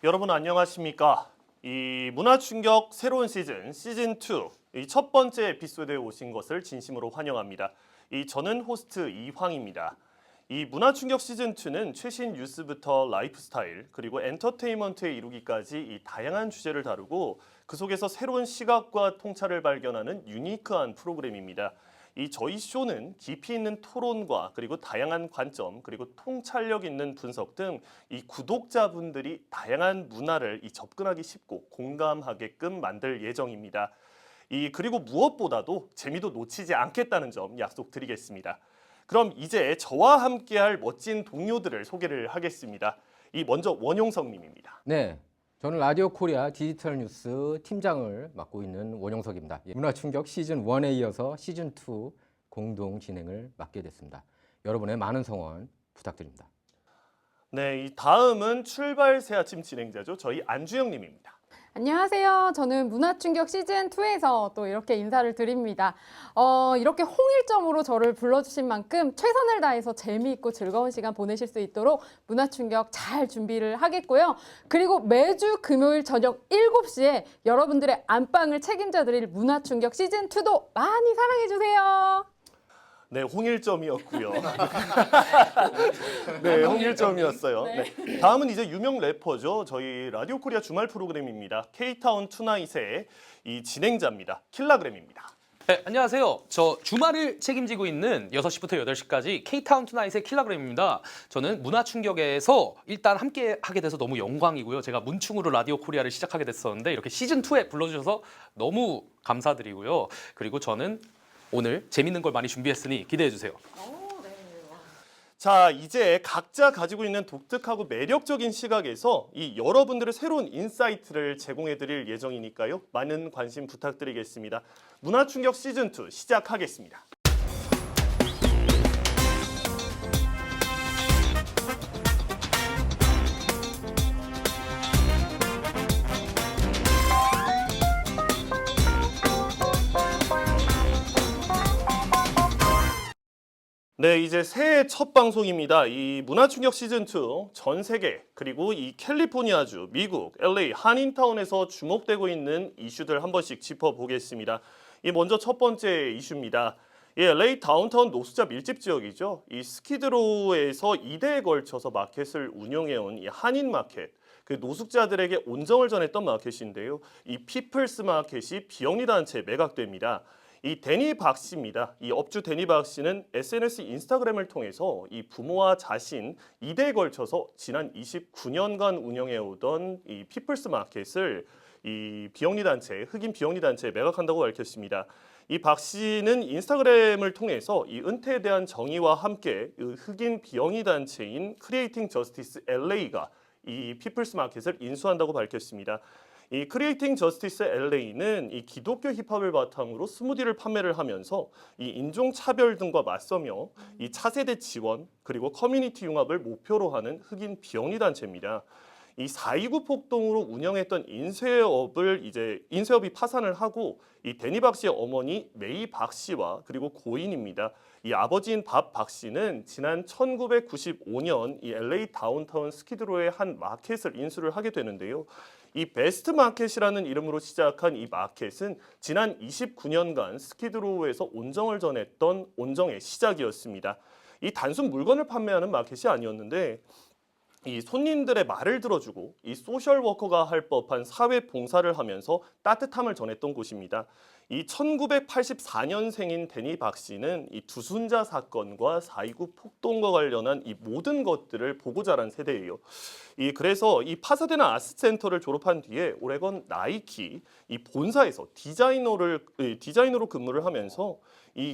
여러분 안녕하십니까? 이 문화충격 새로운 시즌2 이 첫 번째 에피소드에 오신 것을 진심으로 환영합니다. 저는 호스트 이황입니다. 이 문화충격 시즌2는 최신 뉴스부터 라이프스타일 그리고 엔터테인먼트에 이르기까지 이 다양한 주제를 다루고 그 속에서 새로운 시각과 통찰을 발견하는 유니크한 프로그램입니다. 저희 쇼는 깊이 있는 토론과 그리고 다양한 관점 그리고 통찰력 있는 분석 등 이 구독자분들이 다양한 문화를 접근하기 쉽고 공감하게끔 만들 예정입니다. 그리고 무엇보다도 재미도 놓치지 않겠다는 점 약속드리겠습니다. 그럼 이제 저와 함께할 멋진 동료들을 소개를 하겠습니다. 먼저 원용석 님입니다. 네, 저는 라디오 코리아 디지털 뉴스 팀장을 맡고 있는 원용석입니다. 문화충격 시즌 1에 이어서 시즌 2 공동 진행을 맡게 됐습니다. 여러분의 많은 성원 부탁드립니다. 네, 다음은 출발 새 아침 진행자죠. 저희 안주영 님입니다. 안녕하세요. 저는 문화충격 시즌2에서 또 이렇게 인사를 드립니다. 이렇게 홍일점으로 저를 불러주신 만큼 최선을 다해서 재미있고 즐거운 시간 보내실 수 있도록 문화충격 잘 준비를 하겠고요. 그리고 매주 금요일 저녁 7시에 여러분들의 안방을 책임져 드릴 문화충격 시즌2도 많이 사랑해주세요. 네, 홍일점이었고요. 네, 홍일점이었어요. 네. 다음은 이제 유명 래퍼죠. 저희 라디오 코리아 주말 프로그램입니다. K-타운 투나잇의 진행자입니다. 킬라그램입니다. 네, 안녕하세요. 저 주말을 책임지고 있는 6시부터 8시까지 K-타운 투나잇의 킬라그램입니다. 저는 문화충격에서 일단 함께 하게 돼서 너무 영광이고요. 제가 문충으로 라디오 코리아를 시작하게 됐었는데 이렇게 시즌2에 불러주셔서 너무 감사드리고요. 그리고 저는 오늘 재밌는 걸 많이 준비했으니 기대해주세요. 자, 이제 각자 가지고 있는 독특하고 매력적인 시각에서 여러분들의 새로운 인사이트를 제공해드릴 예정이니까요. 많은 관심 부탁드리겠습니다. 문화충격 시즌2 시작하겠습니다. 네, 이제 새해 첫 방송입니다. 문화충격 시즌2 전 세계 그리고 캘리포니아주, 미국, LA, 한인타운에서 주목되고 있는 이슈들 한 번씩 짚어보겠습니다. 먼저 첫 번째 이슈입니다. LA 다운타운 노숙자 밀집 지역이죠. 스키드로우에서 2대에 걸쳐서 마켓을 운영해온 한인 마켓. 그 노숙자들에게 온정을 전했던 마켓인데요. 피플스 마켓이 비영리 단체에 매각됩니다. 데니 박 씨입니다. 업주 데니 박 씨는 SNS 인스타그램을 통해서 부모와 자신 2대에 걸쳐서 지난 29년간 운영해오던 피플스 마켓을 비영리 단체, 흑인 비영리 단체에 매각한다고 밝혔습니다. 박 씨는 인스타그램을 통해서 은퇴에 대한 정의와 함께 흑인 비영리 단체인 크리에이팅 저스티스 LA가 피플스 마켓을 인수한다고 밝혔습니다. 크리에이팅 저스티스 LA는 기독교 힙합을 바탕으로 스무디를 판매를 하면서 인종차별 등과 맞서며 차세대 지원 그리고 커뮤니티 융합을 목표로 하는 흑인 비영리 단체입니다. 4.29 폭동으로 운영했던 인쇄업이 파산을 하고 데니 박 씨의 어머니 메이 박 씨와 그리고 고인입니다. 아버지인 밥 박 씨는 지난 1995년 LA 다운타운 스키드로의 한 마켓을 인수를 하게 되는데요. 베스트 마켓이라는 이름으로 시작한 이 마켓은 지난 29년간 스키드로우에서 온정을 전했던 온정의 시작이었습니다. 단순 물건을 판매하는 마켓이 아니었는데 손님들의 말을 들어주고 소셜 워커가 할 법한 사회 봉사를 하면서 따뜻함을 전했던 곳입니다. 1984년생인 데니 박 씨는 두순자 사건과 4.29 폭동과 관련한 모든 것들을 보고 자란 세대예요. 그래서 파사데나 아트센터를 졸업한 뒤에 오레건 나이키 본사에서 디자이너로 근무를 하면서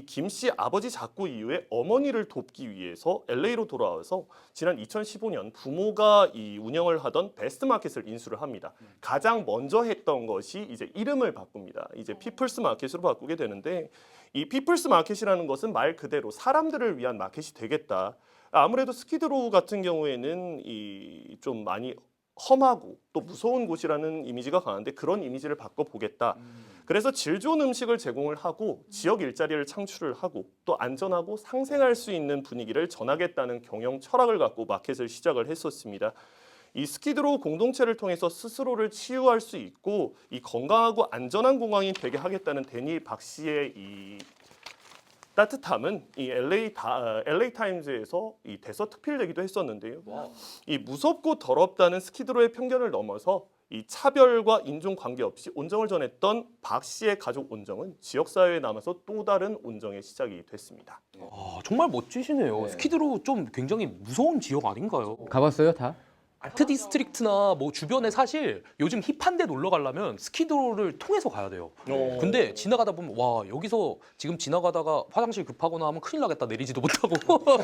김 씨 아버지 작고 이후에 어머니를 돕기 위해서 LA로 돌아와서 지난 2015년 부모가 운영을 하던 베스트 마켓을 인수를 합니다. 가장 먼저 했던 것이 이제 이름을 바꿉니다. 이제 피플스 마켓으로 바꾸게 되는데 피플스 마켓이라는 것은 말 그대로 사람들을 위한 마켓이 되겠다. 아무래도 스키드로우 같은 경우에는 좀 많이 험하고 또 무서운 곳이라는 이미지가 강한데 그런 이미지를 바꿔보겠다. 그래서 질 좋은 음식을 제공을 하고 지역 일자리를 창출을 하고 또 안전하고 상생할 수 있는 분위기를 전하겠다는 경영 철학을 갖고 마켓을 시작을 했었습니다. 이 스키드로우 공동체를 통해서 스스로를 치유할 수 있고 이 건강하고 안전한 공항이 되게 하겠다는 데니 박 씨의 이 따뜻함은 이 LA 타임즈에서 이 대서 특필되기도 했었는데요. 이 무섭고 더럽다는 스키드로의 편견을 넘어서 이 차별과 인종 관계없이 온정을 전했던 박 씨의 가족 온정은 지역 사회에 남아서 또 다른 온정의 시작이 됐습니다. 아, 정말 멋지시네요. 스키드로 좀 굉장히 무서운 지역 아닌가요? 가봤어요 다? 아트 디스트릭트나 뭐 주변에 사실 요즘 힙한 데 놀러 가려면 스키드로를 통해서 가야 돼요. 근데 지나가다 보면 와 여기서 지금 지나가다가 화장실 급하거나 하면 큰일 나겠다 내리지도 못하고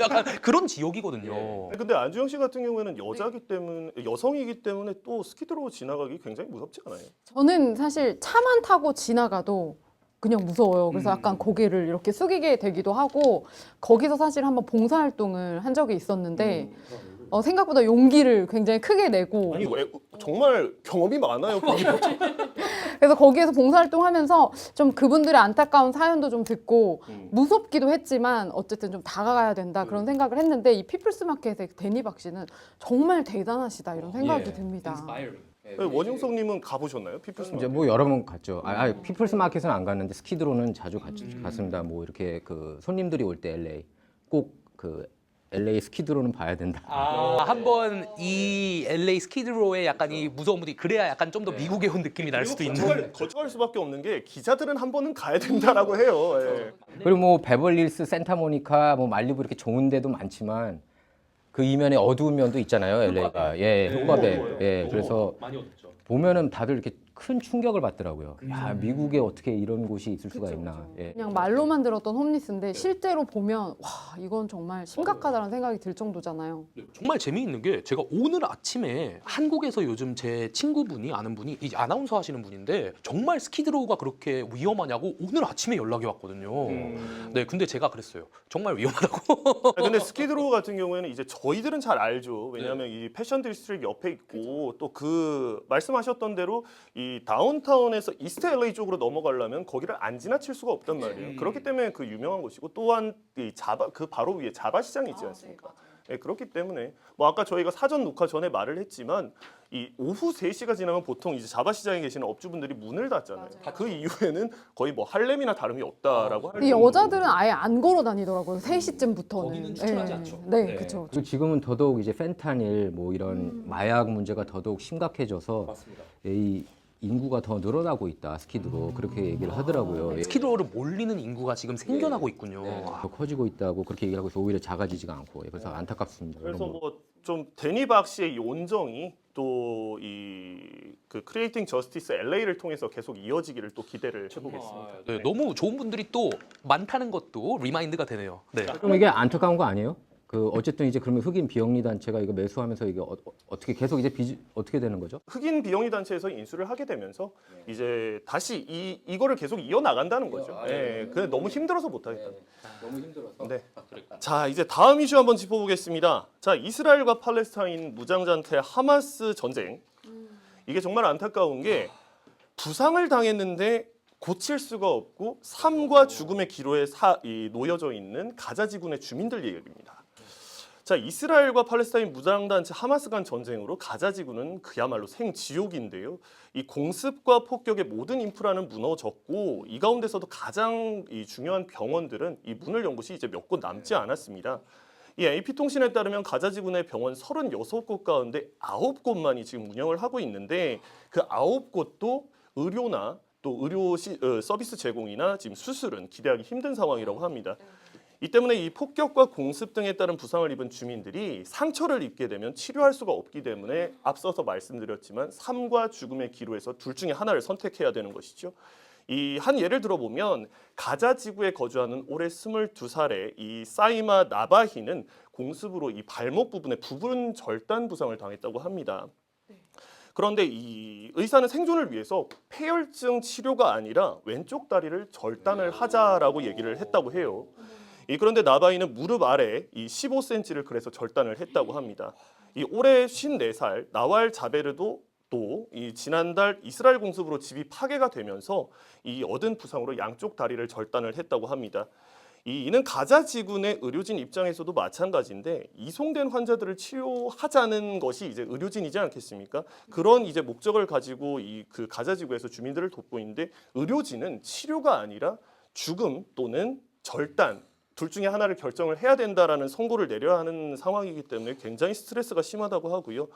약간 그런 지역이거든요. 근데 안주영 씨 같은 경우에는 여성이기 때문에 또 스키드로 지나가기 굉장히 무섭지 않아요? 저는 사실 차만 타고 지나가도 그냥 무서워요. 그래서 약간 고개를 이렇게 숙이게 되기도 하고 거기서 사실 한번 봉사활동을 한 적이 있었는데 생각보다 용기를 굉장히 크게 내고 아니 왜 정말 경험이 많아요. 그래서 거기에서 봉사활동하면서 좀 그분들의 안타까운 사연도 좀 듣고 무섭기도 했지만 어쨌든 좀 다가가야 된다 그런 생각을 했는데 이 피플스 마켓의 데니 박 씨는 정말 대단하시다 이런 생각이 듭니다. 원용석님은 가보셨나요? 피플스 이제 마켓? 뭐 여러 번 갔죠. 피플스 마켓은 안 갔는데 스키드로는 자주 갔습니다. 뭐 이렇게 그 손님들이 올 때 LA 꼭 그 LA 스키드로는 봐야 된다. 한번 이 LA 스키드로의 약간 이 무서운 분위기 그래야 약간 좀 더 미국에 온 느낌이 날 수도 있는. 거쳐갈 수밖에 없는 게 기자들은 한 번은 가야 된다라고 해요. 예. 그리고 뭐 베벌리힐스, 산타모니카, 뭐 말리부 이렇게 좋은 데도 많지만 그 이면에 어두운 면도 있잖아요. LA가 효과배. 그래서 많이 어둡죠. 보면은 다들 이렇게 큰 충격을 받더라고요. 야, 미국에 어떻게 이런 곳이 있을 수가 있나. 예. 그냥 말로만 들었던 홈리스인데 실제로 보면 와 이건 정말 심각하다는 생각이 들 정도잖아요. 정말 재미있는 게 제가 오늘 아침에 한국에서 요즘 제 친구분이 아는 분이 이 아나운서 하시는 분인데 정말 스키드로우가 그렇게 위험하냐고 오늘 아침에 연락이 왔거든요. 네, 근데 제가 그랬어요. 정말 위험하다고. 근데 스키드로우 같은 경우에는 이제 저희들은 잘 알죠. 왜냐하면 이 패션 디스트릭 옆에 있고 또 그 말씀하셨던 대로 이 다운타운에서 이스트 LA 쪽으로 넘어가려면 거기를 안 지나칠 수가 없단 말이에요. 그렇기 때문에 그 유명한 곳이고 또한 이 그 바로 위에 자바 시장이 있지 않습니까? 네, 그렇기 때문에 뭐 아까 저희가 사전 녹화 전에 말을 했지만 이 오후 3시가 지나면 보통 이제 자바 시장에 계시는 업주분들이 문을 닫잖아요. 그 이후에는 거의 뭐 할렘이나 다름이 없다라고 할 근데 정도로. 여자들은 아예 안 걸어 다니더라고요. 3시쯤부터는. 거기는 추천하지 않죠. 네, 네. 그렇죠. 그리고 지금은 더더욱 이제 펜타닐 뭐 이런 마약 문제가 더더욱 심각해져서 맞습니다. 이 인구가 더 늘어나고 있다 스키드로 그렇게 얘기를 하더라고요. 예. 스키드로우를 몰리는 인구가 지금 생겨나고 있군요. 더 커지고 있다고 그렇게 얘기를 하고 있어 오히려 작아지지가 않고 그래서 안타깝습니다. 그래서 이런 거. 뭐 좀 데니 박 씨의 이 온정이 또 이 그 크리에이팅 저스티스 LA를 통해서 계속 이어지기를 또 기대를 해보겠습니다. 네, 너무 좋은 분들이 또 많다는 것도 리마인드가 되네요. 네. 그럼 이게 안타까운 거 아니에요? 그 어쨌든 이제 그러면 흑인 비영리 단체가 이거 매수하면서 이게 어떻게 계속 이제 어떻게 되는 거죠? 흑인 비영리 단체에서 인수를 하게 되면서 이제 다시 이거를 계속 이어 나간다는 거죠. 예, 근데 너무 힘들어서 못 하겠다. 너무 힘들어서. 네. 자, 이제 다음 이슈 한번 짚어보겠습니다. 자, 이스라엘과 팔레스타인 무장단체 하마스 전쟁. 이게 정말 안타까운 게 부상을 당했는데 고칠 수가 없고 삶과 죽음의 기로에 놓여져 있는 가자 지구의 주민들 얘기입니다. 자, 이스라엘과 팔레스타인 무장단체 하마스 간 전쟁으로 가자 지구는 그야말로 생지옥인데요. 이 공습과 폭격의 모든 인프라는 무너졌고 이 가운데서도 가장 중요한 병원들은 이 문을 연 곳이 이제 몇 곳 남지 않았습니다. 이 AP통신에 따르면 가자 지구 내 병원 36곳 가운데 9곳만이 지금 운영을 하고 있는데 그 9곳도 의료나 또 의료 서비스 제공이나 지금 수술은 기대하기 힘든 상황이라고 합니다. 이 때문에 이 폭격과 공습 등에 따른 부상을 입은 주민들이 상처를 입게 되면 치료할 수가 없기 때문에 앞서서 말씀드렸지만 삶과 죽음의 기로에서 둘 중에 하나를 선택해야 되는 것이죠. 이 한 예를 들어보면 가자 지구에 거주하는 올해 22살의 이 사이마 나바히는 공습으로 이 발목 부분에 부분 절단 부상을 당했다고 합니다. 그런데 이 의사는 생존을 위해서 폐혈증 치료가 아니라 왼쪽 다리를 절단을 하자라고 얘기를 했다고 해요. 그런데 나바이는 무릎 아래 이 15cm를 그래서 절단을 했다고 합니다. 이 올해 54살 나왈 자베르도 또 이 지난달 이스라엘 공습으로 집이 파괴가 되면서 이 얻은 부상으로 양쪽 다리를 절단을 했다고 합니다. 이는 가자 지구내 의료진 입장에서도 마찬가지인데 이송된 환자들을 치료하자는 것이 이제 의료진이지 않겠습니까? 그런 이제 목적을 가지고 이 그 가자 지구에서 주민들을 돕고 있는데 의료진은 치료가 아니라 죽음 또는 절단 둘 중에 하나를 결정을 해야 된다라는 선고를 내려야 하는 상황이기 때문에 굉장히 스트레스가 심하다고 하고요.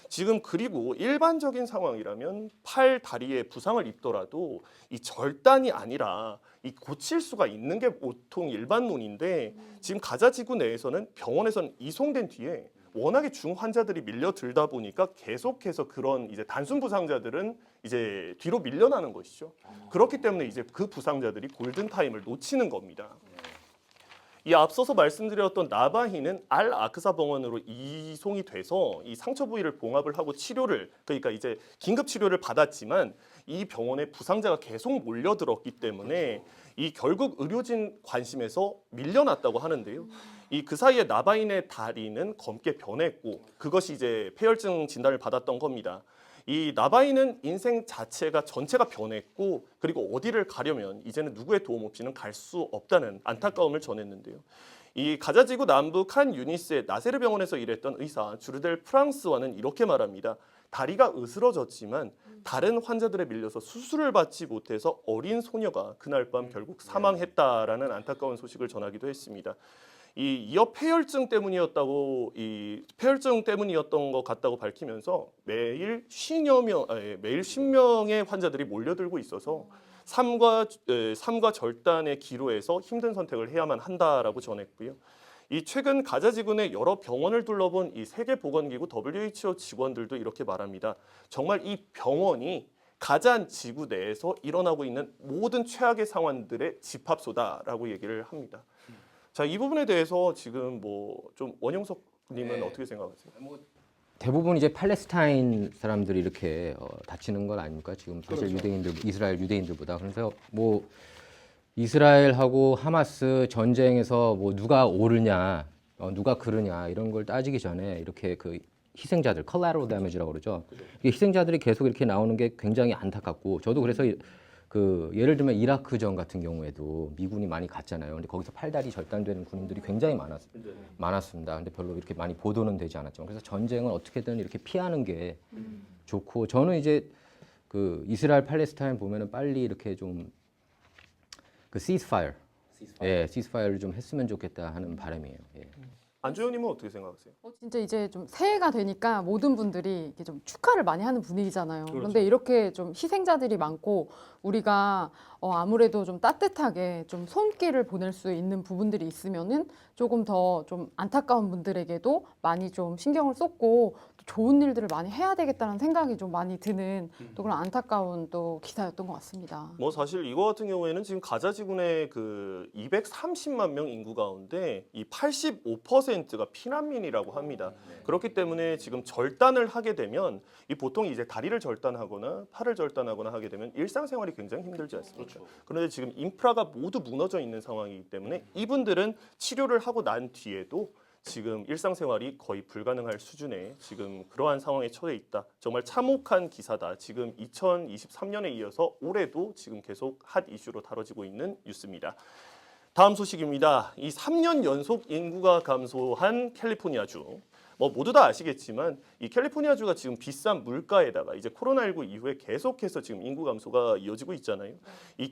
지금 그리고 일반적인 상황이라면 팔, 다리에 부상을 입더라도 이 절단이 아니라 이 고칠 수가 있는 게 보통 일반론인데 지금 가자 지구 내에서는 병원에서는 이송된 뒤에 워낙에 중환자들이 밀려들다 보니까 계속해서 그런 이제 단순 부상자들은 이제 뒤로 밀려나는 것이죠. 그렇기 때문에 이제 그 부상자들이 골든 타임을 놓치는 겁니다. 이 앞서서 말씀드렸던 나바히는 알 아크사 병원으로 이송이 돼서 이 상처 부위를 봉합을 하고 치료를 그러니까 이제 긴급 치료를 받았지만 이 병원에 부상자가 계속 몰려들었기 때문에 이 결국 의료진 관심에서 밀려났다고 하는데요. 이 그 사이에 나바힌의 다리는 검게 변했고 그것이 이제 폐혈증 진단을 받았던 겁니다. 이 나바히는 인생 자체가 전체가 변했고 그리고 어디를 가려면 이제는 누구의 도움 없이는 갈 수 없다는 안타까움을 전했는데요. 이 가자지구 남부 칸 유니스의 나세르 병원에서 일했던 의사 주르델 프랑스와는 이렇게 말합니다. 다리가 으스러졌지만 다른 환자들에 밀려서 수술을 받지 못해서 어린 소녀가 그날 밤 결국 사망했다라는 안타까운 소식을 전하기도 했습니다. 이어 폐혈증 때문이었던 것 같다고 밝히면서 매일 10명의 환자들이 몰려들고 있어서 삶과 절단의 기로에서 힘든 선택을 해야만 한다라고 전했고요. 이 최근 가자 지구 내 여러 병원을 둘러본 이 세계보건기구 WHO 직원들도 이렇게 말합니다. 정말 이 병원이 가자 지구 내에서 일어나고 있는 모든 최악의 상황들의 집합소다라고 얘기를 합니다. 자, 이 부분에 대해서 지금 뭐 좀 원영석님은 어떻게 생각하세요? 대부분 이제 팔레스타인 사람들이 이렇게 다치는 건 아닙니까? 지금 사실 유대인들, 이스라엘 유대인들보다. 그래서 뭐 이스라엘하고 하마스 전쟁에서 뭐 누가 옳으냐, 누가 그르냐 이런 걸 따지기 전에 이렇게 그 희생자들, collateral damage라고 그러죠. 이 희생자들이 계속 이렇게 나오는 게 굉장히 안타깝고 저도 그래서 그 예를 들면 이라크전 같은 경우에도 미군이 많이 갔잖아요. 근데 거기서 팔다리 절단되는 군인들이 굉장히 많았습니다. 근데 별로 이렇게 많이 보도는 되지 않았죠. 그래서 전쟁은 어떻게든 이렇게 피하는 게 좋고 저는 이제 그 이스라엘 팔레스타인 보면은 빨리 이렇게 좀 그 ceasefire를 좀 했으면 좋겠다 하는 바람이에요. 예. 안주현님은 어떻게 생각하세요? 진짜 이제 좀 새해가 되니까 모든 분들이 이렇게 좀 축하를 많이 하는 분위기잖아요. 그런데 이렇게 좀 희생자들이 많고 우리가 아무래도 좀 따뜻하게 좀 손길을 보낼 수 있는 부분들이 있으면은 조금 더 좀 안타까운 분들에게도 많이 좀 신경을 쏟고 또 좋은 일들을 많이 해야 되겠다는 생각이 좀 많이 드는 또 그런 안타까운 또 기사였던 것 같습니다. 뭐 사실 이거 같은 경우에는 지금 가자 지구 내 그 230만 명 인구 가운데 이 85%가 피난민이라고 합니다. 그렇기 때문에 지금 절단을 하게 되면 이 보통 이제 다리를 절단하거나 팔을 절단하거나 하게 되면 일상생활이 굉장히 힘들지 않습니까? 그런데 지금 인프라가 모두 무너져 있는 상황이기 때문에 이분들은 치료를 하고 난 뒤에도 지금 일상생활이 거의 불가능할 수준의 지금 그러한 상황에 처해 있다. 정말 참혹한 기사다. 지금 2023년에 이어서 올해도 지금 계속 핫 이슈로 다뤄지고 있는 뉴스입니다. 다음 소식입니다. 이 3년 연속 인구가 감소한 캘리포니아주. 뭐 모두 다 아시겠지만 이 캘리포니아주가 지금 비싼 물가에다가 이제 코로나19 이후에 계속해서 지금 인구 감소가 이어지고 있잖아요.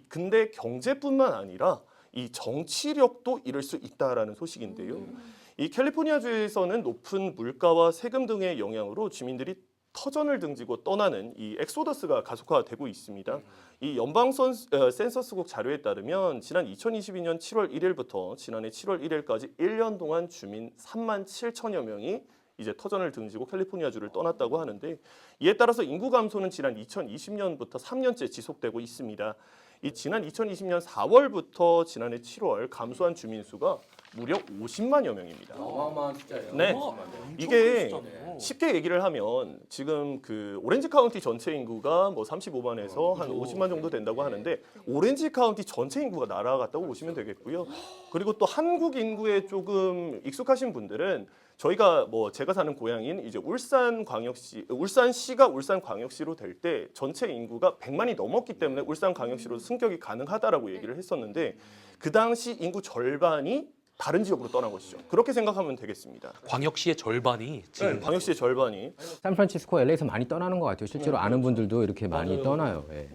근데 경제뿐만 아니라 이 정치력도 잃을 수 있다라는 소식인데요. 이 캘리포니아주에서는 높은 물가와 세금 등의 영향으로 주민들이 터전을 등지고 떠나는 이 엑소더스가 가속화되고 있습니다. 이 연방 센서스국 자료에 따르면 지난 2022년 7월 1일부터 지난해 7월 1일까지 1년 동안 주민 3만 7천여 명이 이제 터전을 등지고 캘리포니아주를 떠났다고 하는데 이에 따라서 인구 감소는 지난 2020년부터 3년째 지속되고 있습니다. 이 지난 2020년 4월부터 지난해 7월 감소한 주민 수가 무려 50만여 명입니다. 어마어마한 숫자예요. 네. 이게 쉽게 얘기를 하면 지금 그 오렌지 카운티 전체 인구가 뭐 35만에서 한 50만 정도 된다고 하는데 오렌지 카운티 전체 인구가 날아갔다고 보시면 되겠고요. 그리고 또 한국 인구에 조금 익숙하신 분들은 저희가 뭐 제가 사는 고향인 이제 울산시가 울산광역시로 될 때 전체 인구가 100만이 넘었기 때문에 울산광역시로 승격이 가능하다라고 얘기를 했었는데 그 당시 인구 절반이 다른 지역으로 떠난 것이죠. 그렇게 생각하면 되겠습니다. 광역시의 절반이 지금 광역시의 절반이. 샌프란시스코, LA에서 많이 떠나는 것 같아요. 실제로 아는 분들도 이렇게 많이 떠나요. 예.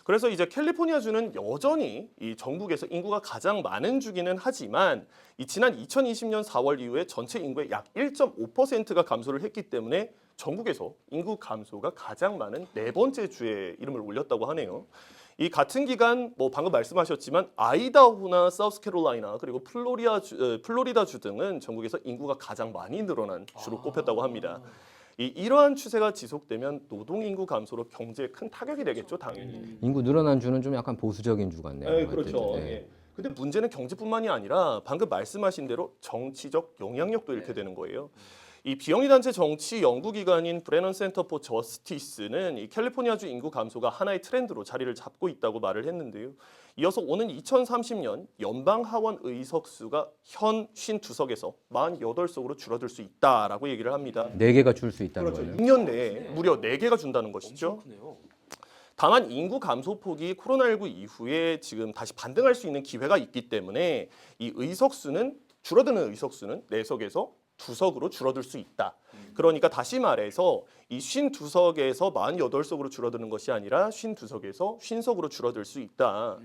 그래서 이제 캘리포니아주는 여전히 이 전국에서 인구가 가장 많은 주기는 하지만 이 지난 2020년 4월 이후에 전체 인구의 약 1.5%가 감소를 했기 때문에 전국에서 인구 감소가 가장 많은 네 번째 주에 이름을 올렸다고 하네요. 이 같은 기간 뭐 방금 말씀하셨지만 아이다호나 사우스캐롤라이나 그리고 플로리다주 등은 전국에서 인구가 가장 많이 늘어난 주로 꼽혔다고 합니다. 이러한 추세가 지속되면 노동 인구 감소로 경제에 큰 타격이 되겠죠, 당연히. 인구 늘어난 주는 좀 약간 보수적인 주 같네요. 네, 그렇죠. 어쨌든. 예. 예. 근데 문제는 경제뿐만이 아니라 방금 말씀하신 대로 정치적 영향력도 이렇게 되는 거예요. 이 비영리 단체 정치 연구기관인 브레넌 센터 포 저스티스는 이 캘리포니아주 인구 감소가 하나의 트렌드로 자리를 잡고 있다고 말을 했는데요. 이어서 오는 2030년 연방 하원 의석수가 현 52석에서 48석으로 줄어들 수 있다라고 얘기를 합니다. 4개가 줄 수 있다는 거예요. 6년 내에 무려 4개가 준다는 것이죠. 크네요. 다만 인구 감소폭이 코로나19 이후에 지금 다시 반등할 수 있는 기회가 있기 때문에 이 의석수는 줄어드는 의석수는 4석에서 2석으로 줄어들 수 있다. 그러니까 다시 말해서 이 52석에서 48석으로 줄어드는 것이 아니라 52석에서 50석으로 줄어들 수 있다.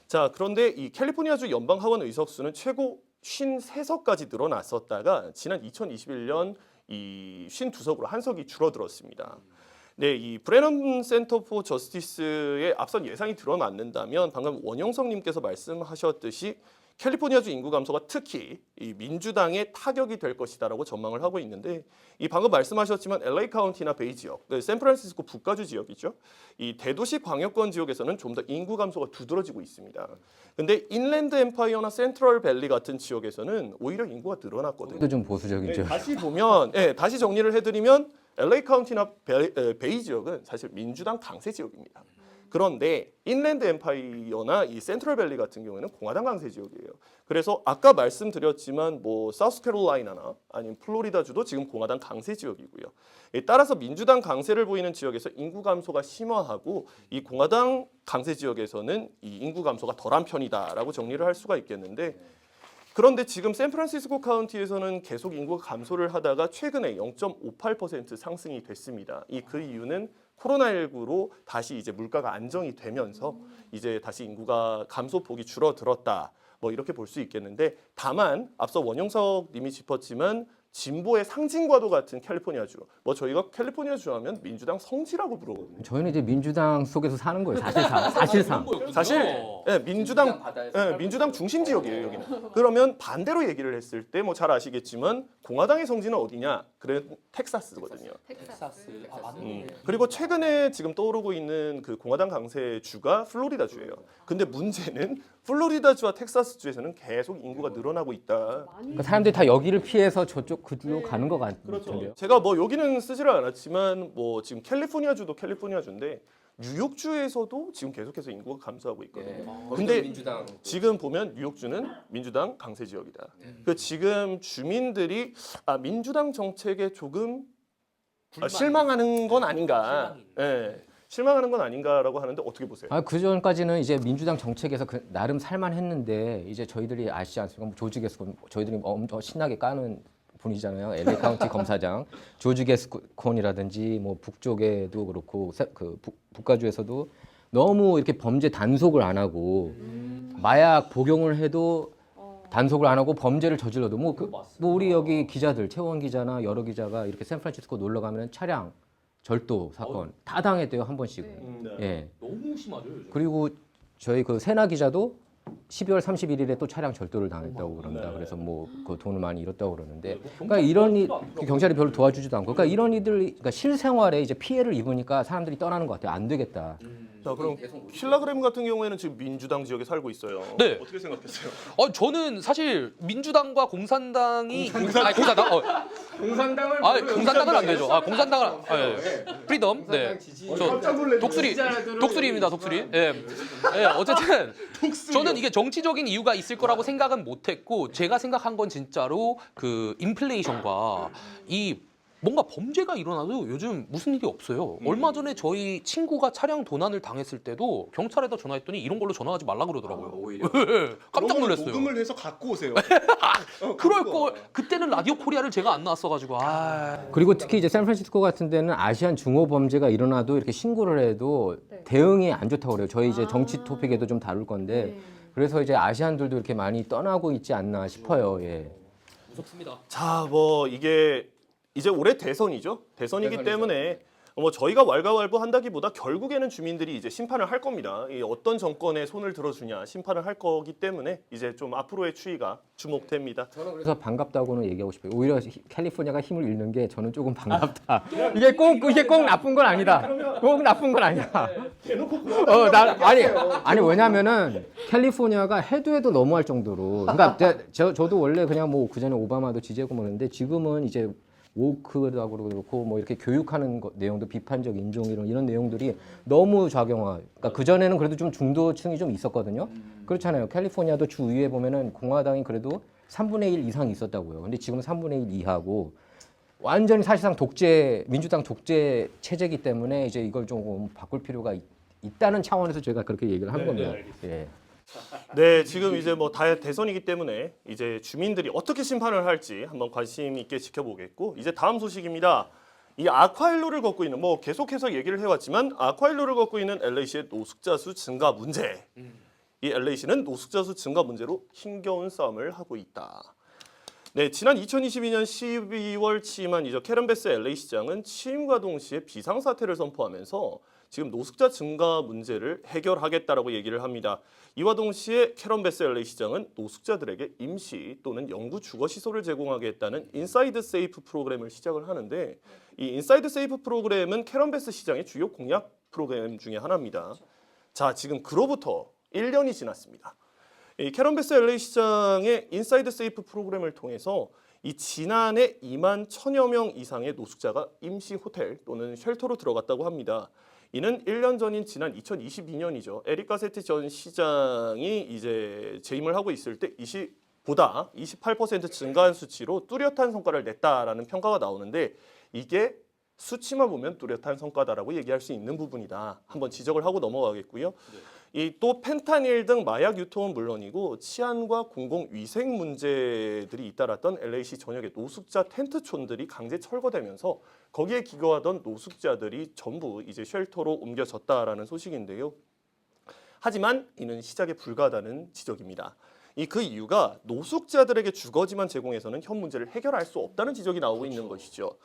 자, 그런데 이 캘리포니아주 연방 하원 의석수는 최고 53석까지 늘어났었다가 지난 2021년 이 52석으로 한 석이 줄어들었습니다. 네, 이 브레넌 센터 포 저스티스의 앞선 예상이 들어맞는다면 방금 원영석님께서 말씀하셨듯이 캘리포니아주 인구 감소가 특히 이 민주당의 타격이 될 것이다라고 전망을 하고 있는데 이 방금 말씀하셨지만 LA 카운티나 베이 지역, 샌프란시스코 북가주 지역이죠. 이 대도시 광역권 지역에서는 좀 더 인구 감소가 두드러지고 있습니다. 근데 인랜드 엠파이어나 센트럴 밸리 같은 지역에서는 오히려 인구가 늘어났거든요. 또 좀 보수적이죠. 다시 보면, 다시 정리를 해드리면 LA 카운티나 베이 지역은 사실 민주당 강세 지역입니다. 그런데 인랜드 엠파이어나 이 센트럴밸리 같은 경우에는 공화당 강세 지역이에요. 그래서 아까 말씀드렸지만 뭐 사우스캐롤라이나나 아니면 플로리다주도 지금 공화당 강세 지역이고요. 따라서 민주당 강세를 보이는 지역에서 인구 감소가 심화하고 이 공화당 강세 지역에서는 이 인구 감소가 덜한 편이다라고 정리를 할 수가 있겠는데 그런데 지금 샌프란시스코 카운티에서는 계속 인구가 감소를 하다가 최근에 0.58% 상승이 됐습니다. 그 이유는 코로나19로 다시 이제 물가가 안정이 되면서 이제 다시 인구가 감소폭이 줄어들었다. 뭐 이렇게 볼 수 있겠는데 다만 앞서 원영석 님이 짚었지만 진보의 상징과도 같은 캘리포니아주. 뭐 저희가 캘리포니아주 하면 민주당 성지라고 부르거든요. 저희는 이제 민주당 속에서 사는 거예요. 사실상. 사실 민주당 중심 지역이에요 여기는. 그러면 반대로 얘기를 했을 때 뭐 잘 아시겠지만 공화당의 성지는 어디냐? 그래 텍사스거든요. 텍사스. 아, 맞네. 그리고 최근에 지금 떠오르고 있는 그 공화당 강세 주가 플로리다주예요. 근데 문제는 플로리다주와 텍사스주에서는 계속 인구가 늘어나고 있다. 그러니까 사람들이 다 여기를 피해서 저쪽 그쪽으로 가는 것 같은데요. 제가 뭐 여기는 쓰지를 않았지만 뭐 지금 캘리포니아주도 캘리포니아주인데 뉴욕주에서도 지금 계속해서 인구가 감소하고 있거든요. 근데 지금 보면 뉴욕주는 민주당 강세 지역이다. 그 지금 주민들이 민주당 정책에 조금 실망하는 건 아닌가. 실망하는 건 아닌가라고 하는데 어떻게 보세요? 그 전까지는 이제 민주당 정책에서 나름 살만했는데 이제 저희들이 아시지 않습니까? 뭐 조지 게스콘 저희들이 엄청 신나게 까는 분이잖아요. LA 카운티 검사장 조지 게스콘이라든지 뭐 북쪽에도 그렇고 그 북가주에서도 너무 이렇게 범죄 단속을 안 하고 마약 복용을 해도 단속을 안 하고 범죄를 저질러도 뭐 우리 여기 기자들 최원 기자나 여러 기자가 이렇게 샌프란시스코 놀러 가면 차량 절도 사건 다 당했대요 한 번씩은. 예. 너무 심하죠. 요즘. 그리고 저희 그 세나 기자도 12월 31일에 또 차량 절도를 당했다고 그런다. 그래서 뭐 그 돈을 많이 잃었다고 그러는데, 그러니까 이런 경찰이 별로 도와주지도 않고, 그러니까 이런 이들, 그러니까 실생활에 이제 피해를 입으니까 사람들이 떠나는 것 같아요. 안 되겠다. 자, 그럼 킬라그램 같은 경우에는 지금 민주당 지역에 살고 있어요. 네. 어떻게 생각했어요? 저는 사실 민주당과 공산당이 공산당 공산당을 공산당은 안 되죠. 공산당은 프리덤. 네. 깜짝 놀랐네. 독수리입니다. 독수리. 예. 예, 어쨌든 저는 이게 정치적인 이유가 있을 거라고 생각은 못했고 제가 생각한 건 진짜로 그 인플레이션과 이 뭔가 범죄가 일어나도 요즘 무슨 일이 없어요. 얼마 전에 저희 친구가 차량 도난을 당했을 때도 경찰에다 전화했더니 이런 걸로 전화하지 말라 그러더라고요. 오히려. 깜짝 놀랐어요. 녹음을 해서 갖고 오세요. 그럴 거 그때는 라디오 코리아를 제가 안 나왔어가지고 그리고 특히 이제 샌프란시스코 같은 데는 아시안 중호 범죄가 일어나도 이렇게 신고를 해도 대응이 안 좋다고 그래요. 저희 이제 정치 토픽에도 좀 다룰 건데 그래서 이제 아시안들도 이렇게 많이 떠나고 있지 않나 싶어요. 예. 무섭습니다. 자, 뭐 이게 이제 올해 대선이죠. 대선이기 때문에 뭐 저희가 왈가왈부한다기보다 결국에는 주민들이 이제 심판을 할 겁니다. 이 어떤 정권에 손을 들어주냐 심판을 할 거기 때문에 이제 좀 앞으로의 추이가 주목됩니다. 그래서 반갑다고는 얘기하고 싶어요. 오히려 캘리포니아가 힘을 잃는 게 저는 조금 반갑다. 이게 꼭 나쁜 건 아니다. 꼭 나쁜 건 아니다. 아니 왜냐면은 캘리포니아가 해도 너무할 정도로. 그러니까 저도 원래 그냥 뭐 그전에 오바마도 지지하고 그러는데 지금은 이제 woke라고 그렇고 뭐 이렇게 교육하는 내용도 비판적 인종 이런 내용들이 너무 좌경화. 그러니까 그 전에는 그래도 좀 중도층이 좀 있었거든요. 그렇잖아요. 캘리포니아도 주위에 보면은 공화당이 그래도 3분의 1 이상 있었다고요. 근데 지금 3분의 1 이하고 완전히 사실상 민주당 독재 체제이기 때문에 이제 이걸 좀 바꿀 필요가 있다는 차원에서 제가 그렇게 얘기를 하는 겁니다. 예. 네, 지금 이제 뭐 대선이기 때문에 이제 주민들이 어떻게 심판을 할지 한번 관심 있게 지켜보겠고 이제 다음 소식입니다. 이 아쿠아일로를 걷고 있는 뭐 계속해서 얘기를 해왔지만 아쿠아일로를 걷고 있는 LA시의 노숙자 수 증가 문제. 이 LA시는 노숙자 수 증가 문제로 힘겨운 싸움을 하고 있다. 네, 지난 2022년 12월 취임한 이제 캐런 베스 LA 시장은 취임과 동시에 비상사태를 선포하면서 지금 노숙자 증가 문제를 해결하겠다라고 얘기를 합니다. 이와 동시에 캐런 베스 LA 시장은 노숙자들에게 임시 또는 영구 주거 시설을 제공하겠다는 인사이드 세이프 프로그램을 시작을 하는데 이 인사이드 세이프 프로그램은 캐런 베스 시장의 주요 공약 프로그램 중에 하나입니다. 자, 지금 그로부터 1년이 지났습니다. 이 캐런 베스 LA 시장의 인사이드 세이프 프로그램을 통해서 이 지난해 2만 1,000여 명 이상의 노숙자가 임시 호텔 또는 쉘터로 들어갔다고 합니다. 이는 1년 전인 지난 2022년이죠. 에릭 가세티 전 시장이 이제 재임을 하고 있을 때 보다 28% 증가한 수치로 뚜렷한 성과를 냈다라는 평가가 나오는데 이게 수치만 보면 뚜렷한 성과다라고 얘기할 수 있는 부분이다. 한번 지적을 하고 넘어가겠고요. 이 또 펜타닐 등 마약 유통은 물론이고 치안과 공공위생 문제들이 잇따랐던 LA시 전역의 노숙자 텐트촌들이 강제 철거되면서 거기에 기거하던 노숙자들이 전부 이제 쉘터로 옮겨졌다라는 소식인데요. 하지만 이는 시작에 불과하다는 지적입니다. 그 이유가 노숙자들에게 주거지만 제공해서는 현 문제를 해결할 수 없다는 지적이 나오고 있는 것이죠.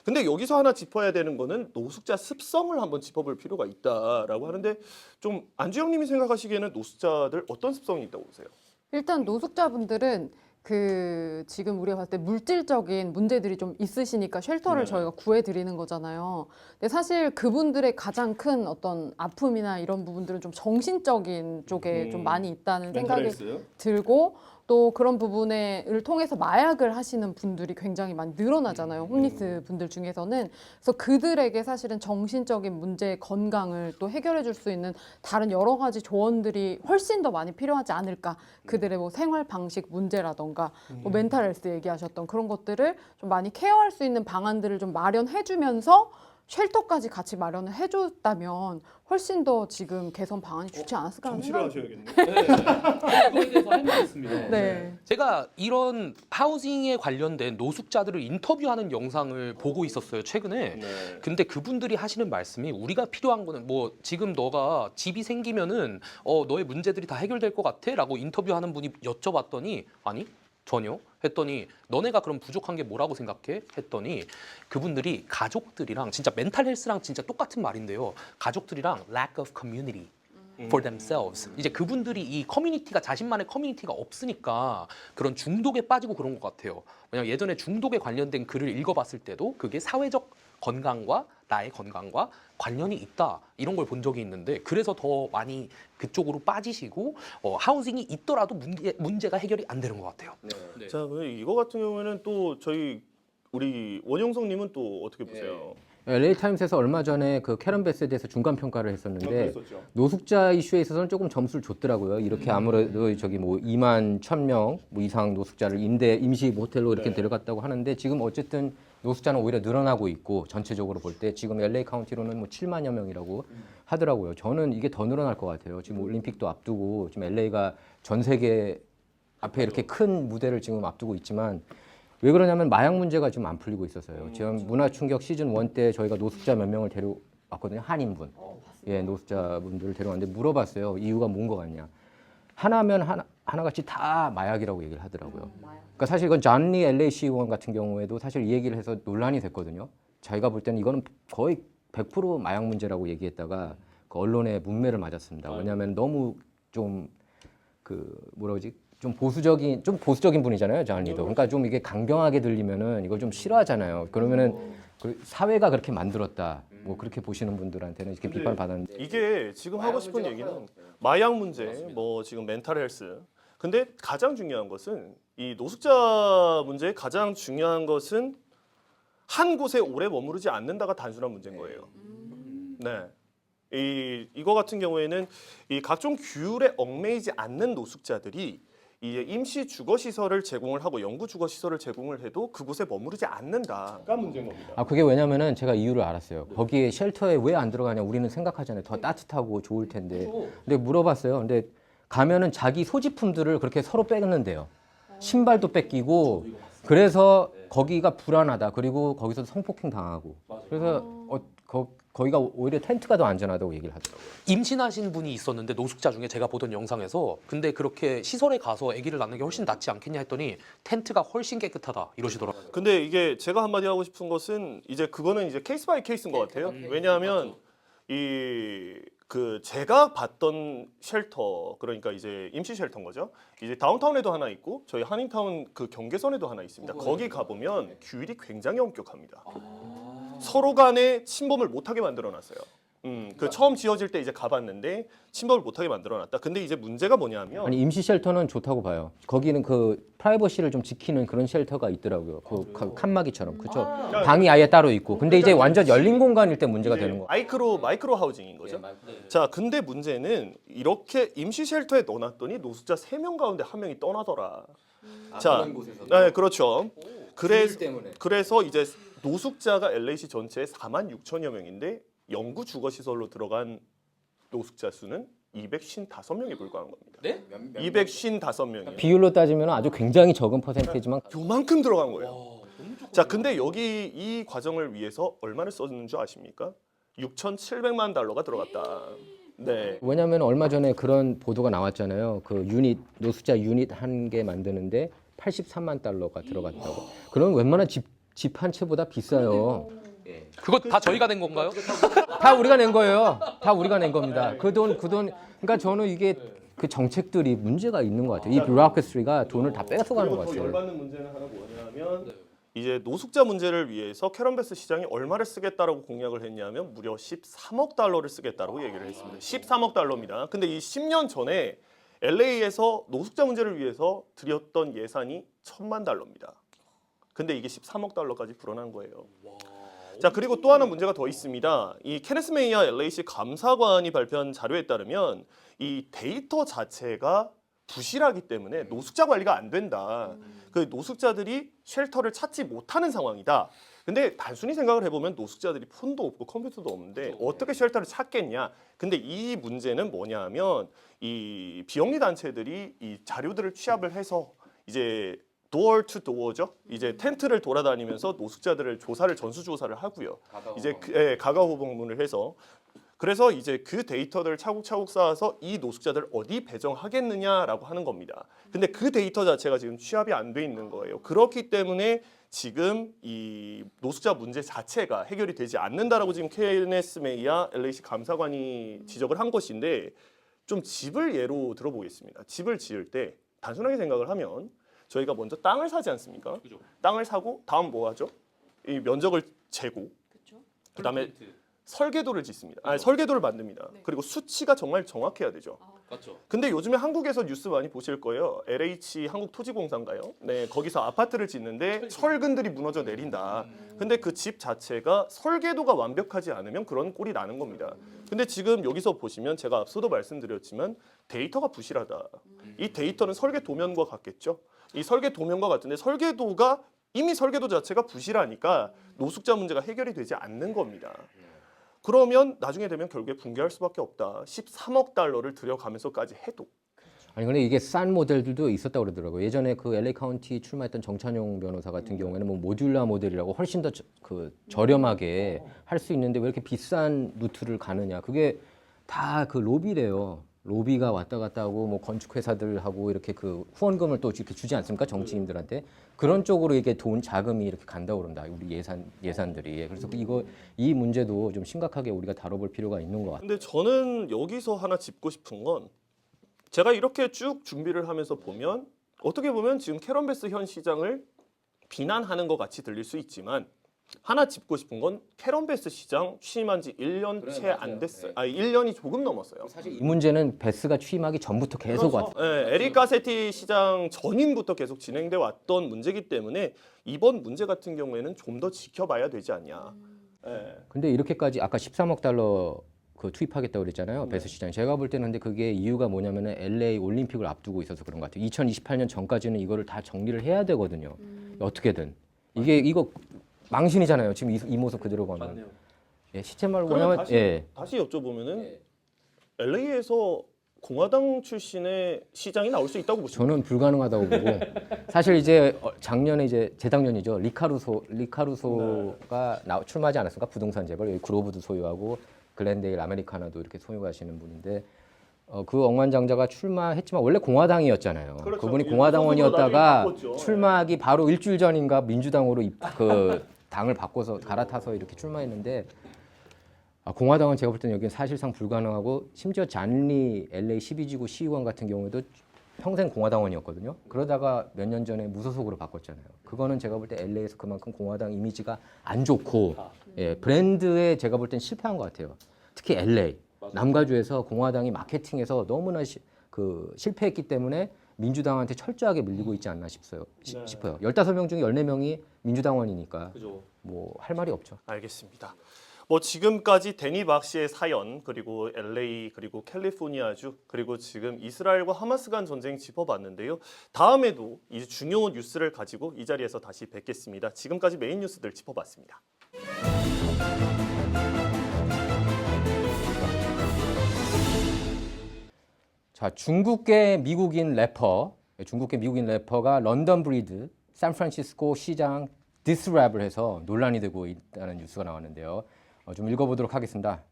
근데 여기서 하나 짚어야 되는 거는 노숙자 습성을 한번 짚어볼 필요가 있다라고 하는데 좀 안주영님이 생각하시기에는 노숙자들 어떤 습성이 있다고 보세요? 일단 노숙자분들은 지금 우리가 봤을 때 물질적인 문제들이 좀 있으시니까 쉘터를 저희가 구해드리는 거잖아요. 근데 사실 그분들의 가장 큰 어떤 아픔이나 이런 부분들은 좀 정신적인 쪽에 좀 많이 있다는 생각이 들고 또 그런 부분을 통해서 마약을 하시는 분들이 굉장히 많이 늘어나잖아요. 홈리스 분들 중에서는. 그래서 그들에게 사실은 정신적인 문제, 건강을 또 해결해 줄 수 있는 다른 여러 가지 조언들이 훨씬 더 많이 필요하지 않을까. 그들의 뭐 생활 방식 문제라던가 뭐 멘탈 헬스 얘기하셨던 그런 것들을 좀 많이 케어할 수 있는 방안들을 좀 마련해 주면서 쉘터까지 같이 마련을 해줬다면 훨씬 더 지금 개선 방안이 좋지 않았을까 하는 생각이 하셔야겠네요. 그거에 대해서 할 말이 있습니다. 네. 제가 이런 하우징에 관련된 노숙자들을 인터뷰하는 영상을 보고 있었어요, 최근에. 근데 그분들이 하시는 말씀이 우리가 필요한 거는 뭐 지금 너가 집이 생기면은 너의 문제들이 다 해결될 것 같아? 라고 인터뷰하는 분이 여쭤봤더니 아니 전혀 했더니 너네가 그럼 부족한 게 뭐라고 생각해? 했더니 그분들이 가족들이랑 진짜 멘탈 헬스랑 진짜 똑같은 말인데요. 가족들이랑 lack of community. for themselves. 이제 그분들이 이 커뮤니티가 자신만의 커뮤니티가 없으니까 그런 중독에 빠지고 그런 것 같아요. 왜냐면 예전에 중독에 관련된 글을 읽어봤을 때도 그게 사회적 건강과 나의 건강과 관련이 있다 이런 걸 본 적이 있는데 그래서 더 많이 그쪽으로 빠지시고 하우징이 있더라도 문제가 해결이 안 되는 것 같아요. 네. 자, 이거 같은 경우에는 또 우리 원용석님은 또 어떻게 보세요? LA 타임스에서 얼마 전에 그 캐런 베스에 대해서 중간 평가를 했었는데 그랬었죠. 노숙자 이슈에 있어서는 조금 점수를 줬더라고요. 이렇게 아무래도 저기 뭐 2만 1,000명 뭐 이상 노숙자를 임시 모텔로 이렇게 데려갔다고 하는데 지금 어쨌든 노숙자는 오히려 늘어나고 있고 전체적으로 볼 때 지금 LA 카운티로는 뭐 7만여 명이라고 하더라고요. 저는 이게 더 늘어날 것 같아요. 지금 올림픽도 앞두고 지금 LA가 전 세계 앞에 이렇게 큰 무대를 지금 앞두고 있지만 왜 그러냐면 마약 문제가 지금 안 풀리고 있어서요. 지금 문화충격 시즌 1 때 저희가 노숙자 몇 명을 데려왔거든요. 한인분. 예, 노숙자분들을 데려왔는데 물어봤어요. 이유가 뭔 거 같냐. 하나면 하나같이 다 마약이라고 얘기를 하더라고요. 그러니까 사실 이건 존리 LA 시의원 같은 경우에도 사실 이 얘기를 해서 논란이 됐거든요. 자기가 볼 때는 이거는 거의 100% 마약 문제라고 얘기했다가 그 언론의 문매를 맞았습니다. 왜냐하면 너무 좀 뭐라 그러지? 좀 보수적인 분이잖아요, 존리도. 그러니까 좀 이게 강경하게 들리면은 이걸 좀 싫어하잖아요. 그러면은 사회가 그렇게 만들었다. 뭐 그렇게 보시는 분들한테는 이렇게 비판을 받았는데 이게 지금 하고 싶은 얘기는 마약 문제, 뭐 지금 멘탈 헬스. 근데 가장 중요한 것은 이 노숙자 문제의 가장 중요한 것은 한 곳에 오래 머무르지 않는다가 단순한 문제인 거예요. 네. 이거 같은 경우에는 이 각종 규율에 얽매이지 않는 노숙자들이 이 임시 주거 시설을 제공을 하고 영구 주거 시설을 제공을 해도 그곳에 머무르지 않는다가 문제인 겁니다. 아 그게 왜냐면은 제가 이유를 알았어요. 거기에 쉘터에 왜 안 들어가냐 우리는 생각하잖아요. 더 따뜻하고 좋을 텐데. 근데 물어봤어요. 근데 가면은 자기 소지품들을 그렇게 서로 뺏는데요. 신발도 뺏기고 그래서 거기가 불안하다. 그리고 거기서 성폭행 당하고. 그래서 거기가 오히려 텐트가 더 안전하다고 얘기를 하더라고요. 임신하신 분이 있었는데 노숙자 중에 제가 보던 영상에서 근데 그렇게 시설에 가서 아기를 낳는 게 훨씬 낫지 않겠냐 했더니 텐트가 훨씬 깨끗하다 이러시더라고요. 근데 이게 제가 한마디 하고 싶은 것은 이제 그거는 이제 케이스 바이 케이스인 것 같아요. 왜냐하면 제가 봤던 쉘터 그러니까 이제 임시 쉘터인 거죠. 이제 다운타운에도 하나 있고 저희 한인타운 그 경계선에도 하나 있습니다. 거기 가보면 규율이 굉장히 엄격합니다. 서로 간에 침범을 못하게 만들어놨어요. 처음 지어질 때 이제 가봤는데 침범을 못하게 만들어놨다. 근데 이제 문제가 뭐냐면 아니 임시 쉘터는 좋다고 봐요. 거기는 그 프라이버시를 좀 지키는 그런 쉘터가 있더라고요. 그 칸막이처럼 그렇죠. 방이 아예 따로 있고. 근데 이제 완전 열린 공간일 때 문제가 되는 거. 마이크로 하우징인 거죠. 자, 근데 문제는 이렇게 임시 쉘터에 넣어놨더니 노숙자 3명 가운데 1명이 떠나더라. 자, 네, 그렇죠. 그래서 이제 노숙자가 LA시 전체에 46,000여 명인데 영구 주거 시설로 들어간 노숙자 수는 255명에 불과한 겁니다. 네? 255명이요. 비율로 따지면 아주 굉장히 적은 퍼센테이지만 요만큼 들어간 거예요. 자, 근데 여기 이 과정을 위해서 얼마를 썼는 줄 아십니까? 6,700만 달러가 들어갔다. 네. 왜냐하면 얼마 전에 그런 보도가 나왔잖아요. 그 노숙자 유닛 한 개 만드는데 83만 달러가 들어갔다고. 그럼 웬만한 집 한 채보다 비싸요. 그거 다 저희가 낸 건가요? 다 우리가 낸 거예요. 다 우리가 낸 겁니다. 그 돈. 그러니까 저는 이게 그 정책들이 문제가 있는 것 같아요. 이 뷰로크래시가 돈을 다 뺏어가는 것 더 같아요. 열받는 문제는 하나 뭐냐면 이제 노숙자 문제를 위해서 캐런 베스 시장이 얼마를 쓰겠다라고 공약을 했냐면 무려 13억 달러를 쓰겠다라고 얘기를 했습니다. 13억 달러입니다. 근데 이 10년 전에 LA에서 노숙자 문제를 위해서 들였던 예산이 1,000만 달러입니다. 근데 이게 13억 달러까지 불어난 거예요. 자, 그리고 또 하나 문제가 더 있습니다. 이 케네스 메이아 LA시 감사관이 발표한 자료에 따르면 이 데이터 자체가 부실하기 때문에 노숙자 관리가 안 된다. 그 노숙자들이 쉘터를 찾지 못하는 상황이다. 근데 단순히 생각을 해보면 노숙자들이 폰도 없고 컴퓨터도 없는데 어떻게 쉘터를 찾겠냐. 근데 이 문제는 뭐냐 하면 이 비영리 단체들이 이 자료들을 취합을 해서 이제 도어 투 도어죠. 이제 텐트를 돌아다니면서 노숙자들을 전수조사를 하고요. 이제 가가호 방문을 해서 그래서 이제 그 데이터들을 차곡차곡 쌓아서 이 노숙자들을 어디 배정하겠느냐라고 하는 겁니다. 근데 그 데이터 자체가 지금 취합이 안 돼 있는 거예요. 그렇기 때문에 지금 이 노숙자 문제 자체가 해결이 되지 않는다라고 지금 케네스 메이아 LA시 감사관이 지적을 한 것인데 좀 집을 예로 들어보겠습니다. 집을 지을 때 단순하게 생각을 하면 저희가 먼저 땅을 사지 않습니까? 그죠. 땅을 사고 다음 뭐 하죠? 이 면적을 재고 그다음에 설계도를 짓습니다. 아니, 설계도를 만듭니다. 네. 그리고 수치가 정말 정확해야 되죠. 맞죠. 근데 요즘에 한국에서 뉴스 많이 보실 거예요. LH 한국토지공사인가요? 네, 거기서 아파트를 짓는데 철근들이 무너져 내린다. 근데 그 집 자체가 설계도가 완벽하지 않으면 그런 꼴이 나는 겁니다. 근데 지금 여기서 보시면 제가 앞서도 말씀드렸지만 데이터가 부실하다. 이 데이터는 설계 도면과 같겠죠. 이 설계 도면과 같은데 설계도가 이미 설계도 자체가 부실하니까 노숙자 문제가 해결이 되지 않는 겁니다. 그러면 나중에 되면 결국에 붕괴할 수밖에 없다. 13억 달러를 들여가면서까지 해도. 아니 근데 이게 싼 모델들도 있었다고 그러더라고요. 예전에 그 LA 카운티 출마했던 정찬용 변호사 같은 경우에는 뭐 모듈라 모델이라고 훨씬 더 저렴하게 할 수 있는데 왜 이렇게 비싼 루트를 가느냐. 그게 다 그 로비래요. 로비가 왔다 갔다 하고 뭐 건축 회사들하고 이렇게 그 후원금을 또 이렇게 주지 않습니까? 정치인들한테. 그런 쪽으로 이게 돈 자금이 이렇게 간다고 그런다. 우리 예산들이. 그래서 이 문제도 좀 심각하게 우리가 다뤄볼 필요가 있는 것 같아요. 근데 저는 여기서 하나 짚고 싶은 건 제가 이렇게 쭉 준비를 하면서 보면 어떻게 보면 지금 캐런 베스 현 시장을 비난하는 것 같이 들릴 수 있지만 하나 짚고 싶은 건 캐런 베스 시장 취임한 지 1년 채 안 됐어요. 아, 1년이 조금 넘었어요. 사실 이 문제는 베스가 취임하기 전부터 계속 왔다. 네, 에릭 가세티 시장 전임부터 계속 진행돼 왔던 문제이기 때문에 이번 문제 같은 경우에는 좀 더 지켜봐야 되지 않냐. 네. 근데 이렇게까지 아까 13억 달러 그 투입하겠다고 그랬잖아요. 베스 시장. 제가 볼 때는 근데 그게 이유가 뭐냐면은 LA 올림픽을 앞두고 있어서 그런 것 같아요. 2028년 전까지는 이거를 다 정리를 해야 되거든요. 어떻게든. 이거 망신이잖아요. 지금 이 모습 그대로 보면. 맞네요. 예, 시체 말고 그러면 뭐냐면 다시 여쭤보면은 LA에서 공화당 출신의 시장이 나올 수 있다고 보십니까? 저는 불가능하다고 보고 사실 이제 작년에 이제 재작년이죠. 리카루소가 출마하지 않았습니까? 부동산 재벌 여기 그로브도 소유하고 글렌데일 아메리카나도 이렇게 소유하시는 분인데 그 억만장자가 출마했지만 원래 공화당이었잖아요. 그렇죠. 그분이 이 공화당원이었다가 소속으로 나중에 바꿨죠. 출마하기 바로 일주일 전인가 민주당으로 그 당을 바꿔서 갈아타서 이렇게 출마했는데 공화당은 제가 볼 때는 여기는 사실상 불가능하고 심지어 잔리 LA 12지구 시의원 같은 경우에도 평생 공화당원이었거든요. 그러다가 몇 년 전에 무소속으로 바꿨잖아요. 그거는 제가 볼 때 LA에서 그만큼 공화당 이미지가 안 좋고 예, 브랜드에 제가 볼 땐 실패한 것 같아요. 특히 LA 남가주에서 공화당이 마케팅에서 너무나 실패했기 때문에 민주당한테 철저하게 밀리고 있지 않나 싶어요. 15명 중에 14명이 민주당원이니까 그죠. 뭐 할 말이 없죠. 알겠습니다. 뭐 지금까지 데니 박 씨의 사연 그리고 LA 그리고 캘리포니아주 그리고 지금 이스라엘과 하마스 간 전쟁 짚어봤는데요. 다음에도 이 중요 뉴스를 가지고 이 자리에서 다시 뵙겠습니다. 지금까지 메인 뉴스들 짚어봤습니다. 자, 중국계 미국인 래퍼가 런던 브리드 샌프란시스코 시장 디스랩을 해서 논란이 되고 있다는 뉴스가 나왔는데요. 좀 읽어보도록 하겠습니다.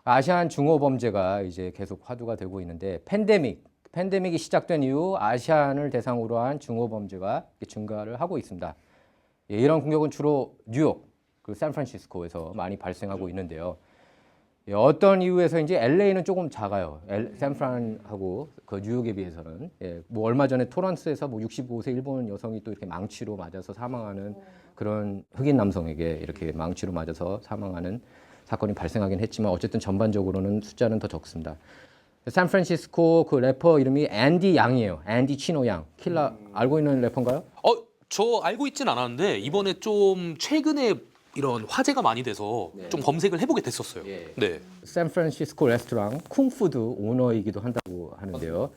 아시안 중호 범죄가 이제 계속 화두가 되고 있는데 팬데믹이 시작된 이후 아시안을 대상으로 한 중호 범죄가 증가를 하고 있습니다. 예, 이런 공격은 주로 뉴욕, 그리고 샌프란시스코에서 많이 발생하고 있는데요. 예, 어떤 이유에서인지 LA는 조금 작아요. 샌프란하고 그 뉴욕에 비해서는. 예, 뭐 얼마 전에 토런스에서 뭐 65세 일본 여성이 또 이렇게 망치로 맞아서 사망하는 그런 흑인 남성에게 이렇게 망치로 맞아서 사망하는 사건이 발생하긴 했지만 어쨌든 전반적으로는 숫자는 더 적습니다. 샌프란시스코 그 래퍼 이름이 앤디 양이에요. 앤디 치노 양. 킬라 알고 있는 래퍼인가요? 저 알고 있진 않았는데 이번에 좀 최근에 이런 화제가 많이 돼서 좀 검색을 해보게 됐었어요. 네. 샌프란시스코 레스토랑 쿵푸드 오너이기도 한다고 하는데요.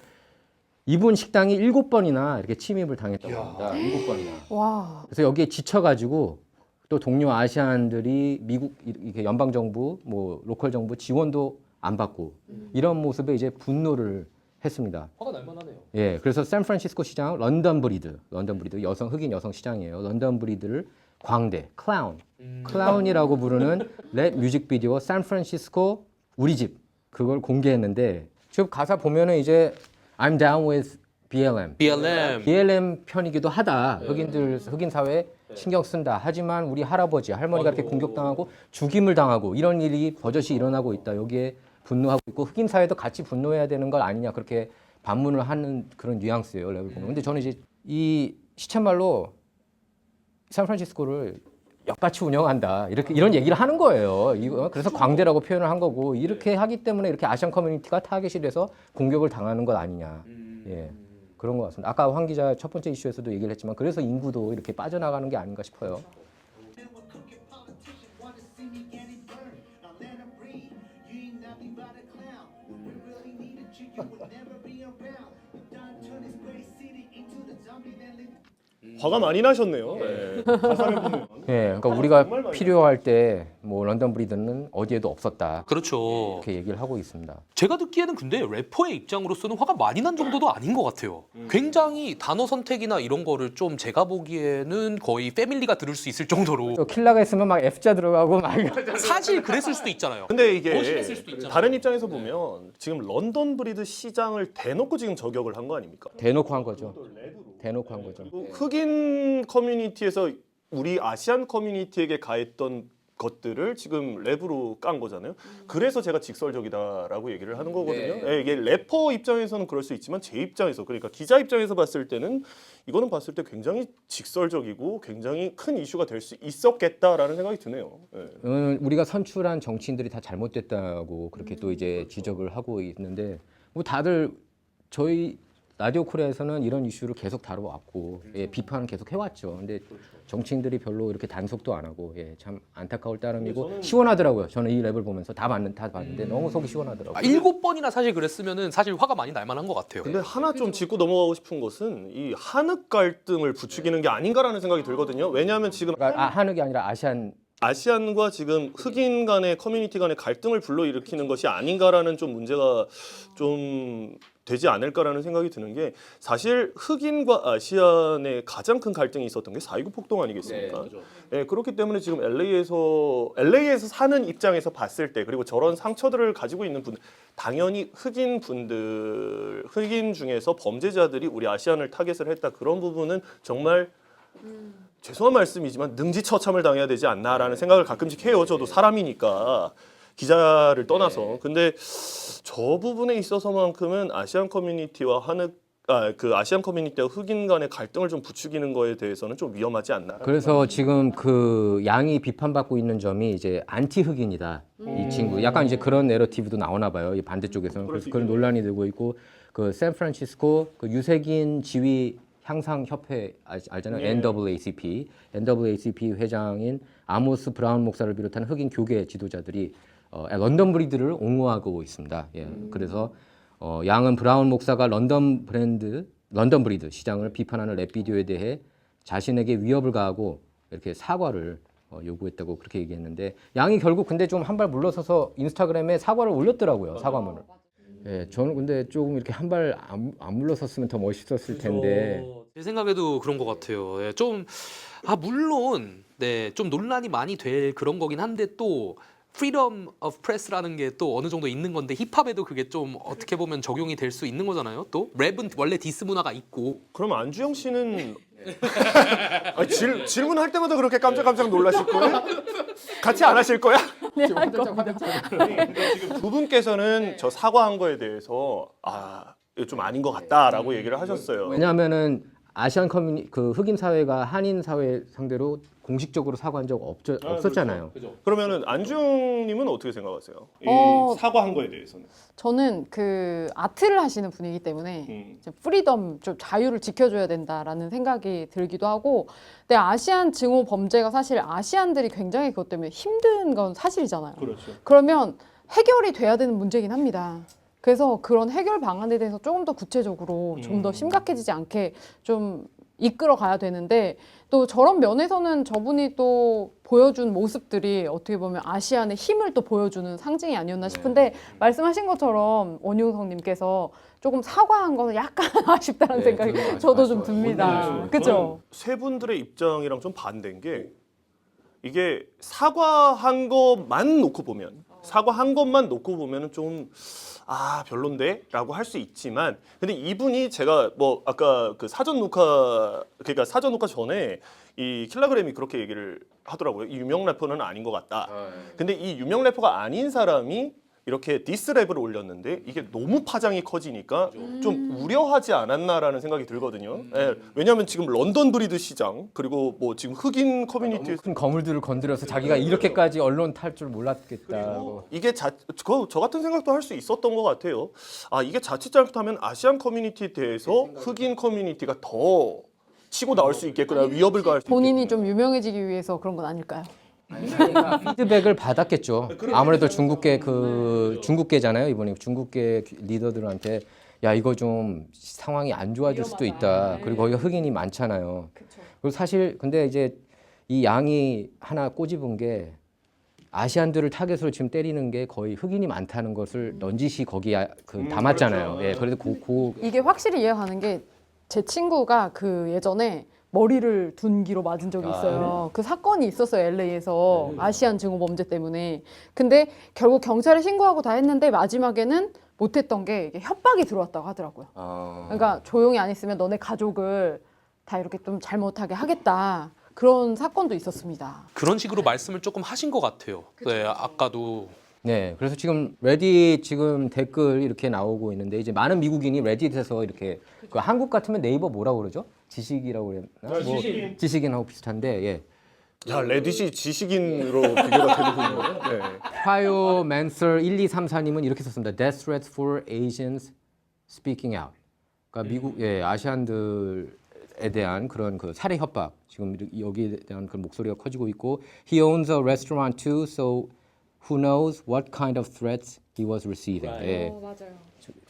이분 식당이 7번이나 이렇게 침입을 당했다고 합니다. 7번이나. 와. 그래서 여기에 지쳐가지고 또 동료 아시안들이 미국 이렇게 연방 정부, 뭐 로컬 정부 지원도 안 받고 이런 모습에 이제 분노를 했습니다. 화가 날 만하네요. 예, 그래서 샌프란시스코 시장 런던 브리드 흑인 여성 시장이에요. 런던 브리드를 광대, 클라운이라고 부르는 랩 뮤직비디오 샌프란시스코 우리 집 그걸 공개했는데 지금 가사 보면은 이제 I'm down with BLM 편이기도 하다. 흑인 사회에 신경 쓴다. 하지만 우리 할아버지, 할머니가 이렇게 공격당하고 죽임을 당하고 이런 일이 버젓이 일어나고 있다. 여기에 분노하고 있고 흑인 사회도 같이 분노해야 되는 것 아니냐 그렇게 반문을 하는 그런 뉘앙스예요. 랩을 보면. 근데 저는 이제 이 시쳇말로 샌프란시스코를 역같이 운영한다 이런 얘기를 하는 거예요. 이거 그래서 광대라고 표현을 한 거고 이렇게 하기 때문에 이렇게 아시안 커뮤니티가 타겟이 돼서 공격을 당하는 것 아니냐. 예. 그런 것 같습니다. 아까 황 기자 첫 번째 이슈에서도 얘기를 했지만 그래서 인구도 이렇게 빠져나가는 게 아닌가 싶어요. 화가 많이 나셨네요. 네. 가사를 보면. 예, 그러니까 우리가 필요할 때 뭐 런던 브리드는 어디에도 없었다. 그렇죠. 이렇게 얘기를 하고 있습니다. 제가 듣기에는 근데 래퍼의 입장으로서는 화가 많이 난 정도도 아닌 것 같아요. 굉장히 단어 선택이나 이런 거를 좀 제가 보기에는 거의 패밀리가 들을 수 있을 정도로 또 킬라가 있으면 막 F자 들어가고 막 사실 그랬을 수도 있잖아요. 근데 이게 더 심했을 수도 있잖아요. 다른 입장에서 보면 지금 런던 브리드 시장을 대놓고 지금 저격을 한 거 아닙니까? 대놓고 한 거죠. 대놓고 한 거죠. 흑인 커뮤니티에서 우리 아시안 커뮤니티에게 가했던 것들을 지금 랩으로 깐 거잖아요. 그래서 제가 직설적이다라고 얘기를 하는 거거든요. 예, 이게 래퍼 입장에서는 그럴 수 있지만 제 입장에서 그러니까 기자 입장에서 봤을 때는 이거는 봤을 때 굉장히 직설적이고 굉장히 큰 이슈가 될 수 있었겠다라는 생각이 드네요. 예. 우리가 선출한 정치인들이 다 잘못됐다고 그렇게 또 이제 지적을 하고 있는데 뭐 다들 저희 라디오 코리아에서는 이런 이슈를 계속 다뤄왔고 예, 비판은 계속 해왔죠. 근데 정치인들이 별로 이렇게 단속도 안 하고 예, 참 안타까울 따름이고 시원하더라고요. 저는 이 랩을 보면서 다 봤는데 너무 속이 시원하더라고요. 7번이나 사실 그랬으면은 사실 화가 많이 날 만한 것 같아요. 근데 하나 좀 짚고 넘어가고 싶은 것은 이 한흑 갈등을 부추기는 게 아닌가라는 생각이 들거든요. 왜냐하면 지금 그러니까 한흑이 아니라 아시안과 지금 흑인 간의 커뮤니티 간의 갈등을 불러일으키는 것이 아닌가라는 좀 문제가 좀 되지 않을까라는 생각이 드는 게 사실 흑인과 아시안의 가장 큰 갈등이 있었던 게 4.29 폭동 아니겠습니까? 네, 그렇기 때문에 지금 LA에서 사는 입장에서 봤을 때 그리고 저런 상처들을 가지고 있는 분들 당연히 흑인 중에서 범죄자들이 우리 아시안을 타겟을 했다 그런 부분은 정말 죄송한 말씀이지만 능지처참을 당해야 되지 않나라는 생각을 가끔씩 해요. 저도 사람이니까 기자를 떠나서. 근데 저 부분에 있어서만큼은 아시안 커뮤니티와 아시안 커뮤니티와 흑인 간의 갈등을 좀 부추기는 거에 대해서는 좀 위험하지 않나. 그래서 지금 그 양이 비판받고 있는 점이 이제 안티 흑인이다. 이 친구. 약간 이제 그런 내러티브도 나오나 봐요. 이 반대쪽에서는. 그래서 그런 논란이 되고 있고 그 샌프란시스코 그 유색인 지위 향상 협회 알잖아요. NAACP 회장인 아모스 브라운 목사를 비롯한 흑인 교계 지도자들이 런던 브리드를 옹호하고 있습니다. 예. 그래서 양은 브라운 목사가 런던 브리드 시장을 비판하는 랩 비디오에 대해 자신에게 위협을 가하고 이렇게 사과를 요구했다고 그렇게 얘기했는데 양이 결국 근데 좀 한 발 물러서서 인스타그램에 사과를 올렸더라고요. 사과문을. 예, 저는 근데 조금 이렇게 한 발 안 물러섰으면 더 멋있었을 텐데. 제 생각에도 그런 것 같아요. 예, 물론 좀 논란이 많이 될 그런 거긴 한데 또 freedom of press라는 게 또 어느 정도 있는 건데 힙합에도 그게 좀 어떻게 보면 적용이 될 수 있는 거잖아요. 또 랩은 원래 디스 문화가 있고. 그럼 안주영 씨는 질문할 때마다 그렇게 깜짝깜짝 놀라실 거예요? 같이 안 하실 거야? 네, 할 겁니다. 지금 두 분께서는 저 사과한 거에 대해서 이거 좀 아닌 것 같다라고 얘기를 하셨어요. 왜냐하면은 아시안 그 흑인 사회가 한인 사회 상대로 공식적으로 사과한 적 없었잖아요. 그러면은 안주영님은 어떻게 생각하세요? 이 사과한 거에 대해서는? 저는 그 아트를 하시는 분이기 때문에 프리덤, 좀 자유를 지켜줘야 된다라는 생각이 들기도 하고, 근데 아시안 증오 범죄가 사실 아시안들이 굉장히 그것 때문에 힘든 건 사실이잖아요. 그렇죠. 그러면 해결이 돼야 되는 문제긴 합니다. 그래서 그런 해결 방안에 대해서 조금 더 구체적으로 좀 더 심각해지지 않게 좀 이끌어 가야 되는데, 또 저런 면에서는 저분이 또 보여준 모습들이 어떻게 보면 아시안의 힘을 또 보여주는 상징이 아니었나 싶은데, 말씀하신 것처럼 원용성님께서 조금 사과한 거는 약간 아쉽다는 생각이 저도 좀 듭니다. 그렇죠? 세 분들의 입장이랑 좀 반대인 게, 이게 사과한 것만 놓고 보면은 좀 별론데? 라고 할 수 있지만, 근데 이분이 제가 뭐 아까 그 사전 녹화 전에 이 킬라그램이 그렇게 얘기를 하더라고요. 이 유명 래퍼는 아닌 것 같다. 근데 이 유명 래퍼가 아닌 사람이 이렇게 디스랩을 올렸는데 이게 너무 파장이 커지니까 좀 우려하지 않았나라는 생각이 들거든요. 예, 왜냐하면 지금 런던 브리드 시장 그리고 뭐 지금 흑인 커뮤니티 큰 거물들을 건드려서 자기가 이렇게까지 언론 탈 줄 몰랐겠다고. 이게 저 같은 생각도 할 수 있었던 것 같아요. 아 이게 자칫 잘못하면 아시안 커뮤니티에 대해서 흑인 커뮤니티가 더 치고 나올 수 있겠구나 위협을 가할 수 본인이 좀 유명해지기 위해서 그런 건 아닐까요? 피드백을 받았겠죠. 아무래도 중국계잖아요. 이번에 중국계 리더들한테 야 이거 좀 상황이 안 좋아질 수도 있다. 그리고 거기가 흑인이 많잖아요. 그리고 사실 근데 이제 이 양이 하나 꼬집은 게 아시안들을 타겟으로 지금 때리는 게 거의 흑인이 많다는 것을 넌지시 거기에 담았잖아요. 예, 그래서 이게 확실히 이해가는 게 제 친구가 그 예전에 머리를 둔기로 맞은 적이 있어요. 그 사건이 있었어요, LA에서. 아시안 증오 범죄 때문에. 근데 결국 경찰에 신고하고 다 했는데 마지막에는 못했던 게 이게 협박이 들어왔다고 하더라고요. 그러니까 조용히 안 있으면 너네 가족을 다 이렇게 좀 잘못하게 하겠다. 그런 사건도 있었습니다. 그런 식으로 말씀을 조금 하신 것 같아요. 네, 아까도. 네, 그래서 지금 레딧 지금 댓글 이렇게 나오고 있는데 이제 많은 미국인이 레딧에서 이렇게 그 한국 같으면 네이버 뭐라고 그러죠? 지식이라고 그랬나? 뭐 지식인하고 비슷한데 예. 야 레딧이 지식인으로 비교가 되는 거예요. 네. 프라이오맨서 1234님은 이렇게 썼습니다. Death threats for Asians speaking out. 그러니까 미국 아시안들에 대한 그런 그 살해 협박 지금 여기에 대한 그런 목소리가 커지고 있고 He owns a restaurant too, so who knows what kind of threats he was receiving. 예. 맞아요.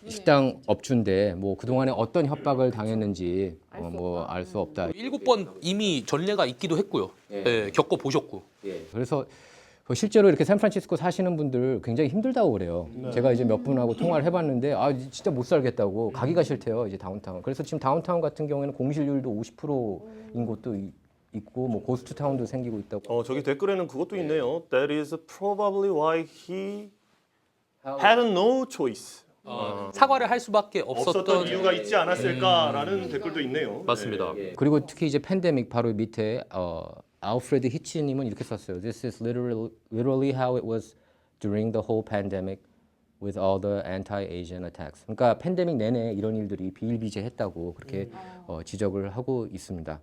식당 업주인데 뭐 그동안에 어떤 협박을 당했는지 뭐 알 수 없다. 7번 이미 전례가 있기도 했고요. 네, 겪어 보셨고. 그래서 실제로 이렇게 샌프란시스코 사시는 분들 굉장히 힘들다고 그래요. 제가 이제 몇 분하고 통화를 해봤는데 아 진짜 못 살겠다고 가기가 싫대요 이제 다운타운. 그래서 지금 다운타운 같은 경우에는 공실률도 50%인 곳도 있고 뭐 고스트 타운도 생기고 있다고. 저기 댓글에는 그것도 있네요. That is probably why he had no choice. 사과를 할 수밖에 없었던 이유가 있지 않았을까라는 댓글도 있네요. 맞습니다. 그리고 특히 이제 팬데믹 바로 밑에 알프레드 히치님은 이렇게 썼어요. This is literally how it was during the whole pandemic with all the anti-Asian attacks. 그러니까 팬데믹 내내 이런 일들이 비일비재했다고 그렇게 지적을 하고 있습니다.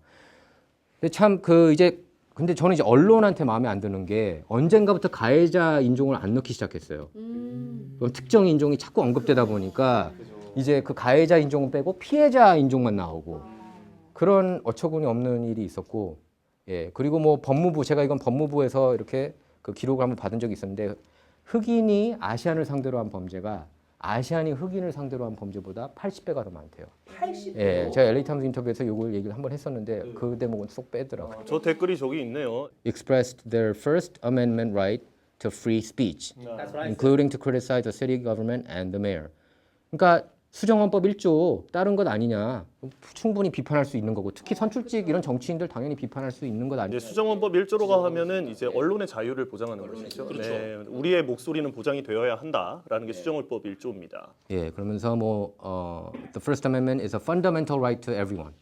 근데 참 근데 저는 이제 언론한테 마음에 안 드는 게 언젠가부터 가해자 인종을 안 넣기 시작했어요. 특정 인종이 자꾸 언급되다 보니까 이제 그 가해자 인종은 빼고 피해자 인종만 나오고 그런 어처구니 없는 일이 있었고, 예 그리고 뭐 법무부 제가 이건 법무부에서 이렇게 그 기록을 한번 받은 적이 있었는데 흑인이 아시안을 상대로 한 범죄가 아시안이 흑인을 상대로 한 범죄보다 80배가 더 많대요. 80배? 예, 제가 LA 타임스 인터뷰에서 이걸 얘기를 한번 했었는데 그 대목은 쏙 빼더라고요. 저 댓글이 저기 있네요. Expressed their First Amendment right to free speech, including to criticize the city government and the mayor. 그러니까 수정헌법 1조 다른 것 아니냐. 충분히 비판할 수 있는 거고 특히 선출직 이런 정치인들 당연히 비판할 수 있는 것 아니냐. 이제 수정헌법 1조로가 하면은 이제 언론의 자유를 보장하는 것이죠. 그렇죠. 네, 우리의 목소리는 보장이 되어야 한다라는 게 수정헌법 1조입니다. 예, 그러면서 the First Amendment is a fundamental right to everyone,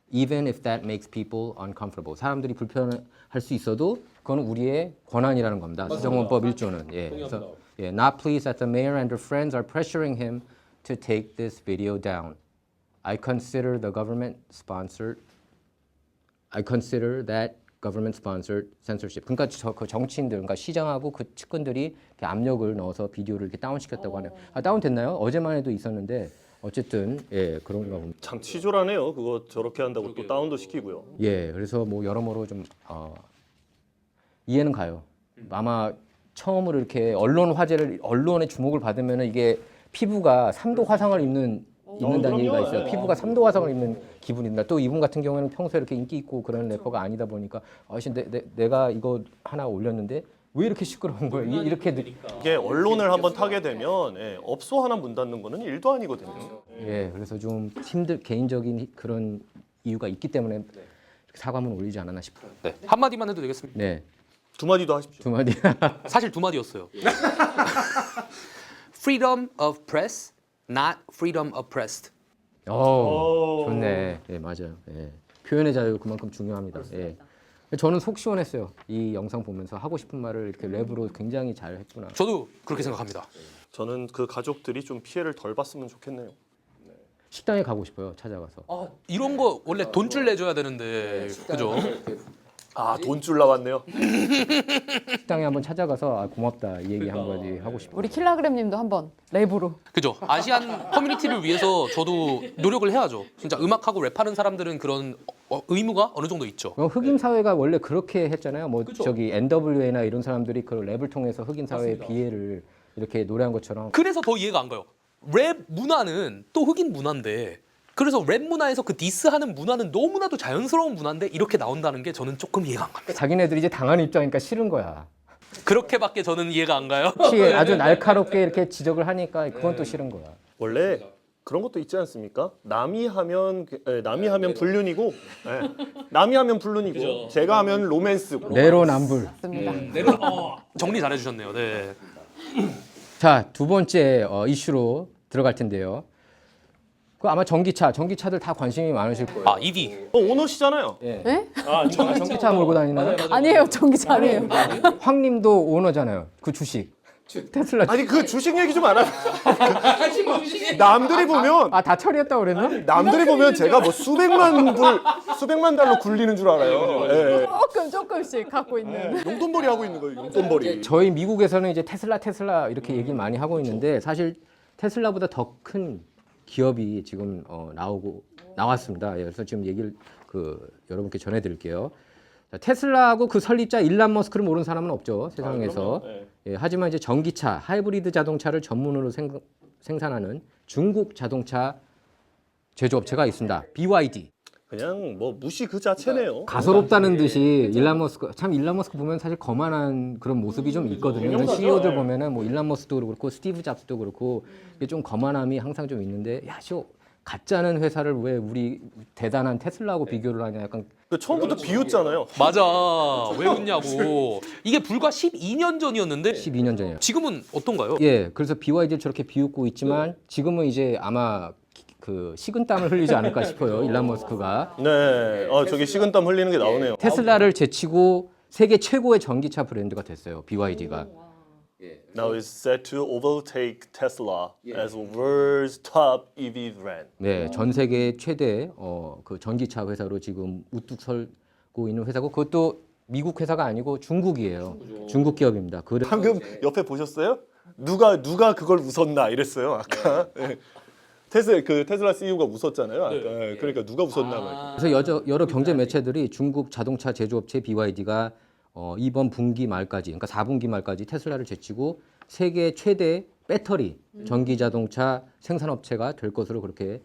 even if that makes people uncomfortable. 사람들이 불편할 수 있어도 그건 우리의 권한이라는 겁니다. 수정헌법 1조는. 예, 그래서 not pleased that the mayor and her friends are pressuring him to take this video down. I consider that government-sponsored censorship. 그러니까 그 정치인들, 그러니까 시장하고 그 측근들이 이렇게 압력을 넣어서 비디오를 이렇게 다운시켰다고 하네요. 다운됐나요? 어제만 해도 있었는데 어쨌든 예 그런가 봅니다. 참 치졸하네요. 그거 저렇게 한다고 또 다운도 시키고요. 예, 그래서 뭐 여러모로 좀 이해는 가요. 아마 처음으로 이렇게 언론의 주목을 받으면 이게 피부가 3도 화상을 입는다는 얘기가 있어요. 피부가 3도 화상을 입는 기분이 든다. 또 이분 같은 경우에는 평소에 이렇게 인기 있고 그런 래퍼가 아니다 보니까 내가 이거 하나 올렸는데 왜 이렇게 시끄러운 거예요? 이렇게 이게 언론을 한번 타게 되면 업소 하나 문 닫는 거는 일도 아니거든요. 예, 그래서 좀 개인적인 그런 이유가 있기 때문에 사과문 올리지 않았나 싶어요. 네, 한마디만 해도 되겠습니다. 네, 두 마디도 하십시오. 두 마디. 사실 2마디였어요. Freedom of press, not freedom oppressed. 좋네. 예, 맞아요. 예. 표현의 자유 그만큼 중요합니다. 예. 저는 속 시원했어요. 이 영상 보면서 하고 싶은 말을 이렇게 랩으로 굉장히 잘 했구나. 저도 그렇게 생각합니다. 저는 그 가족들이 좀 피해를 덜 봤으면 좋겠네요. 식당에 가고 싶어요. 찾아가서. 아, 이런 거 원래 돈줄 내줘야 되는데 그죠? 아, 돈줄 나왔네요. 식당에 한번 찾아가서 아, 고맙다 이 얘기 한마디 하고 싶어요. 우리 킬라그램님도 한번 랩으로. 그죠? 아시안 커뮤니티를 위해서 저도 노력을 해야죠. 진짜 음악하고 랩하는 사람들은 그런 의무가 어느 정도 있죠. 흑인 사회가 원래 그렇게 했잖아요. 뭐 그쵸. 저기 NWA나 이런 사람들이 그 랩을 통해서 흑인 사회의 비애를 이렇게 노래한 것처럼 그래서 더 이해가 안 가요. 랩 문화는 또 흑인 문화인데 그래서 랩 문화에서 그 디스하는 문화는 너무나도 자연스러운 문화인데 이렇게 나온다는 게 저는 조금 이해가 안 갑니다. 자기네들이 이제 당하는 입장이니까 싫은 거야. 그렇게밖에 저는 이해가 안 가요. 혹시 아주 날카롭게 이렇게 지적을 하니까 그건 또 싫은 거야. 원래 그런 것도 있지 않습니까? 남이 하면 불륜이고, 남이 하면 불륜이고, 제가 하면 로맨스고. 내로남불. 맞습니다. 정리 잘해주셨네요. 네. 자, 두 번째 이슈로 들어갈 텐데요. 그 아마 전기차들 다 관심이 많으실 거예요. 아, EV. 오너시잖아요. 예. 네? 전기차 몰고 다니나요? 아니에요. 전기차 아니에요. 황님도 오너잖아요. 그 주식. 테슬라. 아니 그 주식 얘기 좀 안 하면 남들이 보면 다 처리했다고 그랬나? 남들이 보면 제가 뭐 수백만 달러 굴리는 줄 알아요. 예. 조금씩 갖고 있는. 용돈벌이 하고 있는 거예요. 용돈벌이. 저희 미국에서는 이제 테슬라 이렇게 얘기 많이 하고 있는데 사실 테슬라보다 더 큰 기업이 지금 나왔습니다. 예, 그래서 지금 얘기를 여러분께 전해드릴게요. 자, 테슬라하고 그 설립자 일론 머스크를 모르는 사람은 없죠 세상에서. 예, 하지만 이제 전기차, 하이브리드 자동차를 전문으로 생산하는 중국 자동차 제조업체가 있습니다. BYD. 그냥 뭐 무시 그 자체네요. 가소롭다는 듯이 일론 머스크 보면 사실 거만한 그런 모습이 좀 있거든요. 이런 CEO들 보면은 뭐 일론 머스크도 그렇고 스티브 잡스도 그렇고 이게 좀 거만함이 항상 좀 있는데 가짜는 회사를 왜 우리 대단한 테슬라하고 비교를 하냐 약간 그 처음부터 비웃잖아요. 맞아. 왜 웃냐고. 이게 불과 12년 전이었는데 12년 전이에요. 지금은 어떤가요? 예, 그래서 BYD를 저렇게 비웃고 있지만 지금은 이제 아마 그 식은땀을 흘리지 않을까 싶어요. 일론 머스크가 네. 저기 식은땀 흘리는 게 나오네요. 테슬라를 제치고 세계 최고의 전기차 브랜드가 됐어요. BYD가. Now is set to overtake Tesla as world's top EV brand. 네, 전 세계 최대 그 전기차 회사로 지금 우뚝 서고 있는 회사고 그것도 미국 회사가 아니고 중국이에요. 중국 기업입니다. 방금 옆에 보셨어요? 누가 그걸 웃었나 이랬어요. 아까. 네. 테슬라 CEO가 웃었잖아요. 아까. 그러니까 누가 웃었나 말이에요. 그래서 여러 경제 매체들이 중국 자동차 제조업체 BYD가 이번 분기 말까지, 그러니까 4분기 말까지 테슬라를 제치고 세계 최대 배터리 전기 자동차 생산업체가 될 것으로 그렇게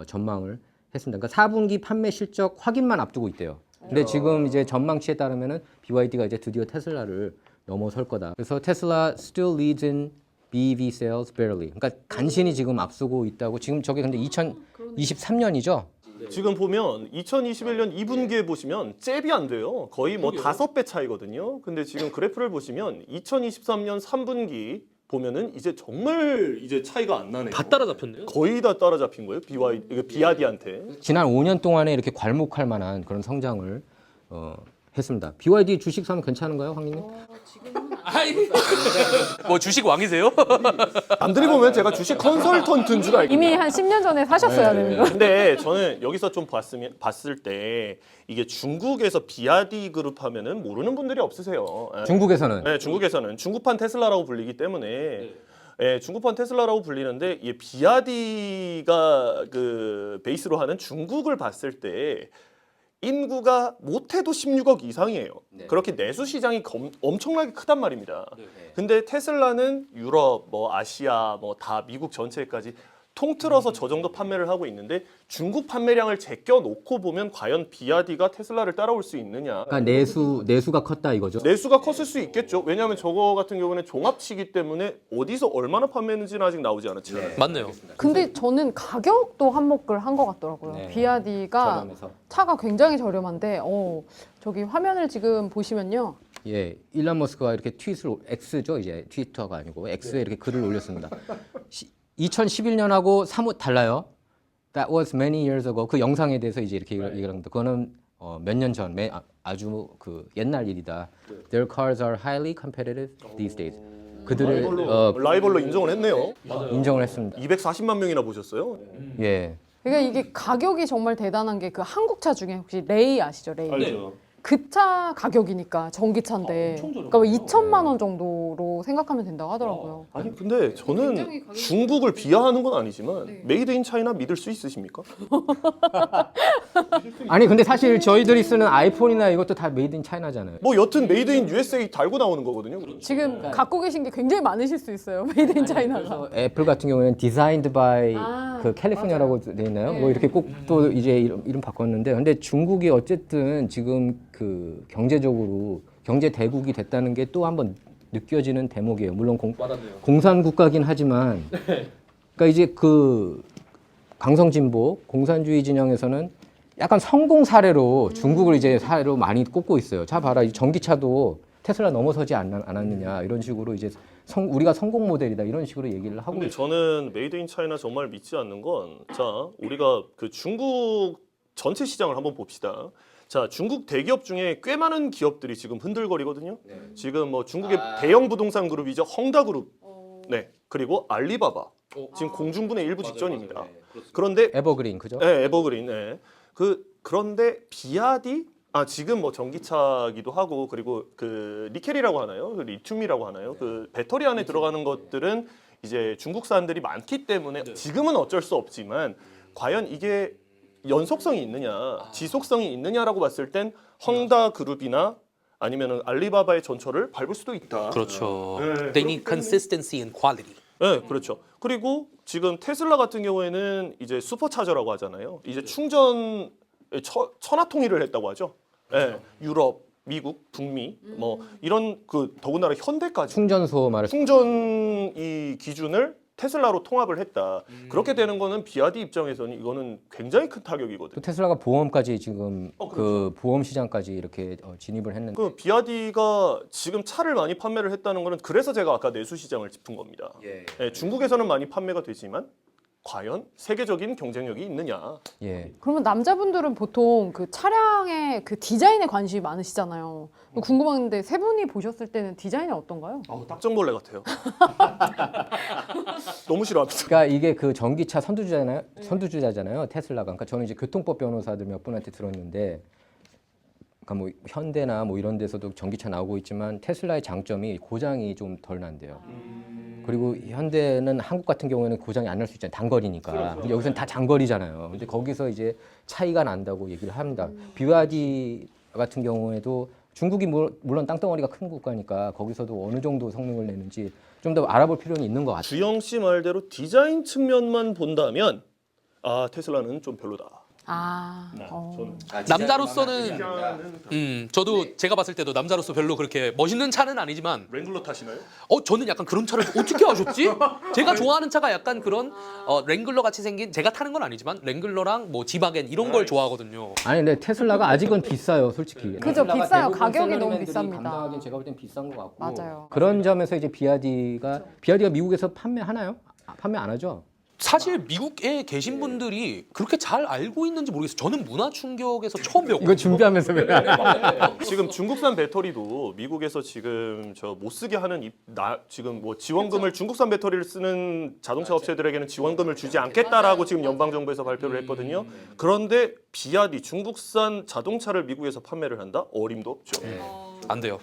전망을 했습니다. 그러니까 4분기 판매 실적 확인만 앞두고 있대요. 근데 지금 이제 전망치에 따르면은 BYD가 이제 드디어 테슬라를 넘어설 거다. 그래서 테슬라 still leads in BEV sales barely. 그러니까 간신히 지금 앞서고 있다고. 지금 저게 근데 2023년이죠. 지금 보면 2021년 2분기에 보시면 잽이 안 돼요. 거의 뭐 5배 차이거든요. 근데 지금 그래프를 보시면 2023년 3분기 보면은 이제 정말 이제 차이가 안 나네요. 다 따라잡혔네요. 거의 다 따라잡힌 거예요. 비아디한테. 지난 5년 동안에 이렇게 괄목할 만한 그런 성장을 했습니다. BYD 주식 사면 괜찮은가요, 황님님? 뭐 주식 왕이세요? 남들이 보면 제가 주식 컨설턴트인 줄 알고. 이미 한 10년 전에 사셨어야 되는 거. 근데 저는 여기서 좀 봤을 때 이게 중국에서 비아디 그룹 하면은 모르는 분들이 없으세요. 중국에서는 네, 중국에서는 중국판 테슬라라고 불리기 때문에 중국판 테슬라라고 불리는데 이 비아디가 그 베이스로 하는 중국을 봤을 때 인구가 못해도 16억 이상이에요. 그렇게 내수 시장이 엄청나게 크단 말입니다. 근데 테슬라는 유럽, 뭐 아시아, 뭐 다 미국 전체까지 통틀어서 저 정도 판매를 하고 있는데 중국 판매량을 제껴 놓고 보면 과연 비아디가 테슬라를 따라올 수 있느냐? 그러니까 내수가 컸다 이거죠. 내수가 컸을 수 있겠죠. 왜냐하면 저거 같은 경우는 종합치기 때문에 어디서 얼마나 판매했는지는 아직 나오지 않았죠. 맞네요. 근데 저는 가격도 한몫을 한 것 같더라고요. 네. 비아디가 저렴해서. 차가 굉장히 저렴한데 저기 화면을 지금 보시면요. 예, 일론 머스크가 이렇게 X죠, 이제 트위터가 아니고 X에 이렇게 글을 올렸습니다. 2011년하고 사뭇 달라요. That was many years ago. 그 영상에 대해서 이제 이렇게 얘기를 합니다. 그거는 몇 년 전, 아주 그 옛날 일이다. Their cars are highly competitive these days. 그들의 라이벌로 인정을 했네요. 인정을 했습니다. 240만 명이나 보셨어요? 예. 그러니까 이게 가격이 정말 대단한 게 그 한국차 중에 혹시 레이 아시죠? 레이. 알죠. 그 차 가격이니까 전기차인데 그러니까 2천만 원 정도로 생각하면 된다고 하더라고요. 아니 근데 저는 굉장히 가격이 중국을 비하하는 건 아니지만 네. 메이드 인 차이나 믿을 수 있으십니까? 아니 근데 사실 저희들이 쓰는 아이폰이나 이것도 다 메이드 인 차이나잖아요. 뭐 여튼 메이드 인 USA 달고 나오는 거거든요. 지금 갖고 계신 게 굉장히 많으실 수 있어요. 메이드 인 차이나가. 애플 같은 경우에는 designed by 아, 그 캘리포니아라고 돼 있나요? 네. 뭐 이렇게 꼭 또 이제 이름 바꿨는데 근데 중국이 어쨌든 지금 그 경제적으로 경제 대국이 됐다는 게 또 한번 느껴지는 대목이에요. 물론 공산 국가긴 하지만 그러니까 이제 그 강성 진보 공산주의 진영에서는 약간 성공 사례로 중국을 이제 사례로 많이 꼽고 있어요. 자 봐라 이 전기차도 테슬라 넘어서지 않았느냐 이런 식으로 이제 우리가 성공 모델이다 이런 식으로 얘기를 하고 근데 저는 메이드 인 차이나 정말 믿지 않는 건 자 우리가 그 중국 전체 시장을 한번 봅시다. 자 중국 대기업 중에 꽤 많은 기업들이 지금 흔들거리거든요. 지금 뭐 중국의 대형 부동산 그룹이죠 헝다그룹. 네 그리고 알리바바 지금 공중분해 일부 직전입니다. 그런데 에버그린 그죠? 네, 에버그린. 네. 그런데 비아디 지금 뭐 전기차기도 하고 그리고 그 니켈이라고 하나요? 그 리튬이라고 하나요? 그 배터리 안에 들어가는 것들은 이제 중국산들이 많기 때문에 지금은 어쩔 수 없지만 과연 이게 연속성이 있느냐, 지속성이 있느냐라고 봤을 땐 헝다 그룹이나 아니면은 알리바바의 전철을 밟을 수도 있다. 그렇죠. 네, They need consistency and quality. 네, 그렇죠. 그리고 지금 테슬라 같은 경우에는 이제 슈퍼차저라고 하잖아요. 이제 충전 천하 통일을 했다고 하죠. 네, 유럽, 미국, 북미 뭐 이런 그 더군다나 현대까지 충전소 말을 충전 이 기준을 테슬라로 통합을 했다. 그렇게 되는 거는 비아디 입장에서는 이거는 굉장히 큰 타격이거든요. 또 테슬라가 보험까지 지금 그렇죠. 그 보험 시장까지 이렇게 진입을 했는데 그 비아디가 지금 차를 많이 판매를 했다는 거는 그래서 제가 아까 내수 시장을 짚은 겁니다. 네, 중국에서는 많이 판매가 되지만 과연 세계적인 경쟁력이 있느냐? 예. 그러면 남자분들은 보통 그 차량의 그 디자인에 관심이 많으시잖아요. 궁금한데 세 분이 보셨을 때는 디자인이 어떤가요? 딱정벌레 같아요. 너무 싫어합니다. 그러니까 이게 그 전기차 선두주자잖아요. 테슬라가. 그러니까 저는 이제 교통법 변호사들 몇 분한테 들었는데 그러니까 뭐 현대나 뭐 이런 데서도 전기차 나오고 있지만 테슬라의 장점이 고장이 좀 덜 난대요. 그리고 현대는 한국 같은 경우에는 고장이 안 날 수 있잖아요. 단거리니까. 근데 여기서는 다 장거리잖아요. 근데 거기서 이제 차이가 난다고 얘기를 합니다. BYD 같은 경우에도 중국이 물론 땅덩어리가 큰 국가니까 거기서도 어느 정도 성능을 내는지 좀 더 알아볼 필요는 있는 것 같아요. 주영 씨 말대로 디자인 측면만 본다면 테슬라는 좀 별로다. 저는 남자로서는 저도 제가 봤을 때도 남자로서 별로 그렇게 멋있는 차는 아니지만 랭글러 타시나요? 저는 약간 그런 차를 어떻게 아셨지? 제가 좋아하는 차가 약간 그런 랭글러 같이 생긴 제가 타는 건 아니지만 랭글러랑 뭐 지바겐 이런 걸 좋아하거든요. 아니 근데 테슬라가 아직은 비싸요, 솔직히. 그죠, 테슬라가 비싸요. 대부분 가격이 너무 셀러리맨들이 비쌉니다. 감당하기엔 제가 볼 땐 비싼 것 같고. 맞아요. 그런 점에서 이제 비아디가 미국에서 판매하나요? 판매 안 하죠? 사실 미국에 계신 분들이 그렇게 잘 알고 있는지 모르겠어요. 저는 문화 충격에서 처음 배웠거든요. 이거 준비하면서 왜? 지금 중국산 배터리도 미국에서 지금 저 못 쓰게 하는 지금 뭐 지원금을 중국산 배터리를 쓰는 자동차 업체들에게는 지원금을 주지 않겠다라고 지금 연방 정부에서 발표를 했거든요. 그런데 비아디 중국산 자동차를 미국에서 판매를 한다? 어림도 없죠. 안 돼요.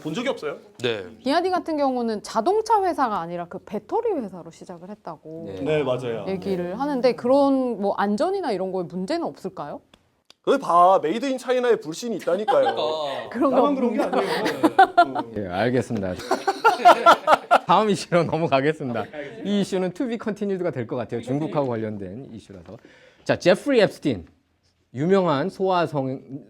본 적이 없어요. 네. 비아디 같은 경우는 자동차 회사가 아니라 그 배터리 회사로 시작을 했다고 네. 맞아요. 얘기를 하는데 그런 뭐 안전이나 이런 거에 문제는 없을까요? 메이드 인 차이나의 불신이 있다니까요. 그런 거 나만 그런 게 아니에요. 예, 알겠습니다. 다음 이슈로 넘어가겠습니다. 이 이슈는 to be continued가 될 것 같아요. 중국하고 관련된 이슈라서. 자, 제프리 앱스틴. 유명한 소아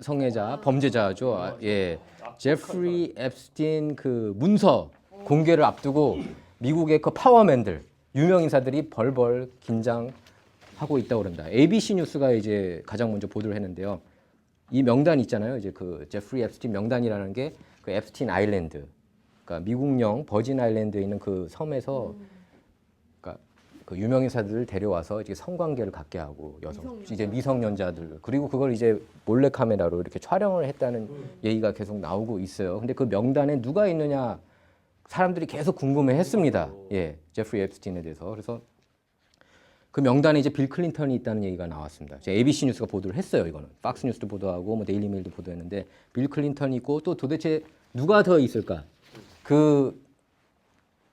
성애자, 범죄자죠. 예. 제프리 앱스틴 그 문서 공개를 앞두고 미국의 그 파워맨들, 유명 인사들이 벌벌 긴장하고 있다고 그럽니다. ABC 뉴스가 이제 가장 먼저 보도를 했는데요. 이 명단 있잖아요. 이제 그 제프리 앱스틴 명단이라는 게 그 앱스틴 아일랜드, 그러니까 미국령 버진 아일랜드에 있는 그 섬에서, 그러니까 그 유명인사들을 데려와서 이제 성관계를 갖게 하고 이제 미성년자들 그리고 그걸 이제 몰래 카메라로 이렇게 촬영을 했다는 얘기가 계속 나오고 있어요. 근데 그 명단에 누가 있느냐 사람들이 계속 궁금해했습니다. 예, 제프리 앱스틴에 대해서. 그래서 그 명단에 이제 빌 클린턴이 있다는 얘기가 나왔습니다. ABC 뉴스가 보도를 했어요. 이거는 박스 뉴스도 보도하고 뭐 데일리 메일도 보도했는데 빌 클린턴이 있고 또 도대체 누가 더 있을까?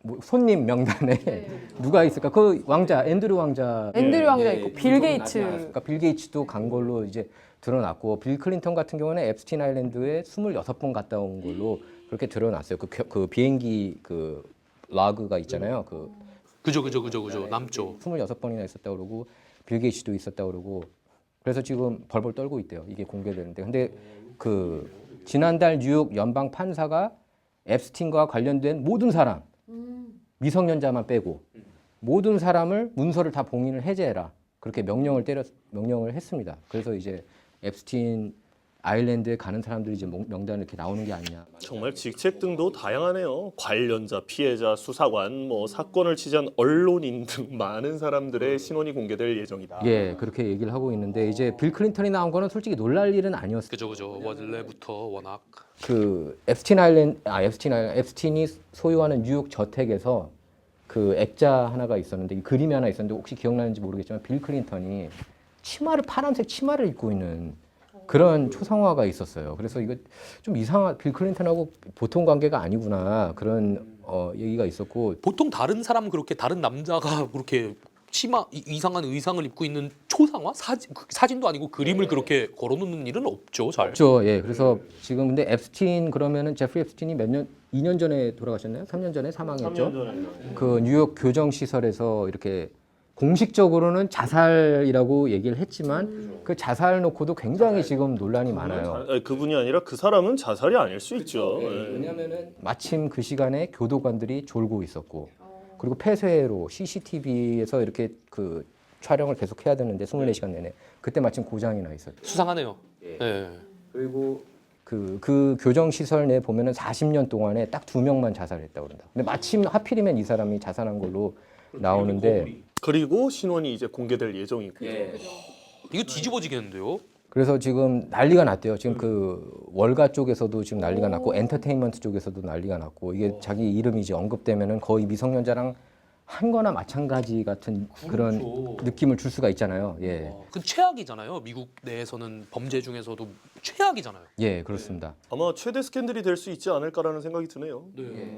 뭐 손님 명단에 누가 있을까? 그 왕자 앤드류 왕자 있고 빌 게이츠. 그러니까 빌 게이츠도 간 걸로 이제 드러났고 빌 클린턴 같은 경우는 앱스틴 아일랜드에 26번 갔다 온 걸로 그렇게 드러났어요. 그 비행기 그 라그가 있잖아요. 그죠. 남쪽. 26번이나 있었다고 그러고 빌 게이츠도 있었다고 그러고 그래서 지금 벌벌 떨고 있대요. 이게 공개되는데. 근데 그 지난달 뉴욕 연방 판사가 앱스틴과 관련된 모든 사람 미성년자만 빼고 모든 사람을 문서를 다 봉인을 해제해라. 그렇게 명령을 했습니다. 그래서 이제 앱스틴 아일랜드에 가는 사람들이 이제 명단에 이렇게 나오는 게 아니냐. 정말 직책 등도 다양하네요. 관련자, 피해자, 수사관, 뭐 사건을 취재한 언론인 등 많은 사람들의 신원이 공개될 예정이다. 예, 그렇게 얘기를 하고 있는데 이제 빌 클린턴이 나온 거는 솔직히 놀랄 일은 아니었어요. 그죠. 원래부터 워낙 그 앱스틴이 소유하는 뉴욕 저택에서 그 액자 하나가 있었는데 그림이 하나 있었는데 혹시 기억나는지 모르겠지만 빌 클린턴이 파란색 치마를 입고 있는 그런 초상화가 있었어요. 그래서 이거 좀 빌 클린턴하고 보통 관계가 아니구나 그런 얘기가 있었고 보통 다른 사람 그렇게 다른 남자가 그렇게 치마 이상한 의상을 입고 있는 초상화 사진도 아니고 그림을 그렇게 걸어놓는 일은 없죠. 잘. 없죠. 예. 그래서 지금 근데 앱스틴 그러면은 제프리 앱스틴이 2년 전에 돌아가셨나요? 3년 전에 사망했죠. 3년 전에. 그 뉴욕 교정 시설에서 이렇게 공식적으로는 자살이라고 얘기를 했지만 그 자살 놓고도 굉장히 지금 논란이 많아요. 그분이 아니라 그 사람은 자살이 아닐 수 있죠. 왜냐하면은 마침 그 시간에 교도관들이 졸고 있었고 그리고 폐쇄로 CCTV에서 이렇게 그 촬영을 계속 해야 되는데 24시간 내내 그때 마침 고장이 나 있었죠. 수상하네요. 예. 그리고 그 교정 시설 내 보면은 40년 동안에 딱 2명만 자살했다고 그런다. 근데 마침 하필이면 이 사람이 자살한 걸로 나오는데 그리고 신원이 이제 공개될 예정이고. 이거 뒤집어지겠는데요? 그래서 지금 난리가 났대요. 지금 그 월가 쪽에서도 지금 난리가 났고 엔터테인먼트 쪽에서도 난리가 났고 이게 자기 이름이 이제 언급되면은 거의 미성년자랑 한 거나 마찬가지 같은 그런 느낌을 줄 수가 있잖아요. 예. 그 최악이잖아요. 미국 내에서는 범죄 중에서도 최악이잖아요. 예, 그렇습니다. 아마 최대 스캔들이 될 수 있지 않을까라는 생각이 드네요.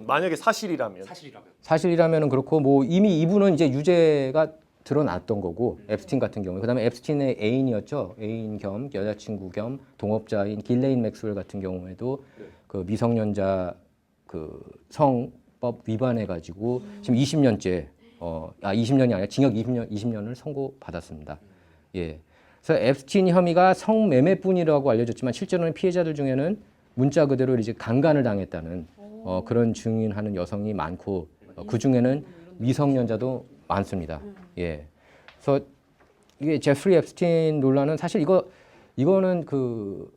만약에 사실이라면. 사실이라면은 그렇고 뭐 이미 이분은 이제 유죄가 드러났던 거고 앱스틴 같은 경우에 그다음에 앱스틴의 애인이었죠. 애인 겸 여자친구 겸 동업자인 길레인 맥스웰 같은 경우에도 그 미성년자 그 성법 위반해 가지고 지금 20년째 20년이 아니라 징역 20년을 선고받았습니다. 예. 그래서 앱스틴 혐의가 성매매뿐이라고 알려졌지만 실제로는 피해자들 중에는 문자 그대로 이제 강간을 당했다는 그런 증인하는 여성이 많고 그 중에는 미성년자도 많습니다. 예. 그래서 이게 제프리 앱스틴 논란은 사실 이거는 그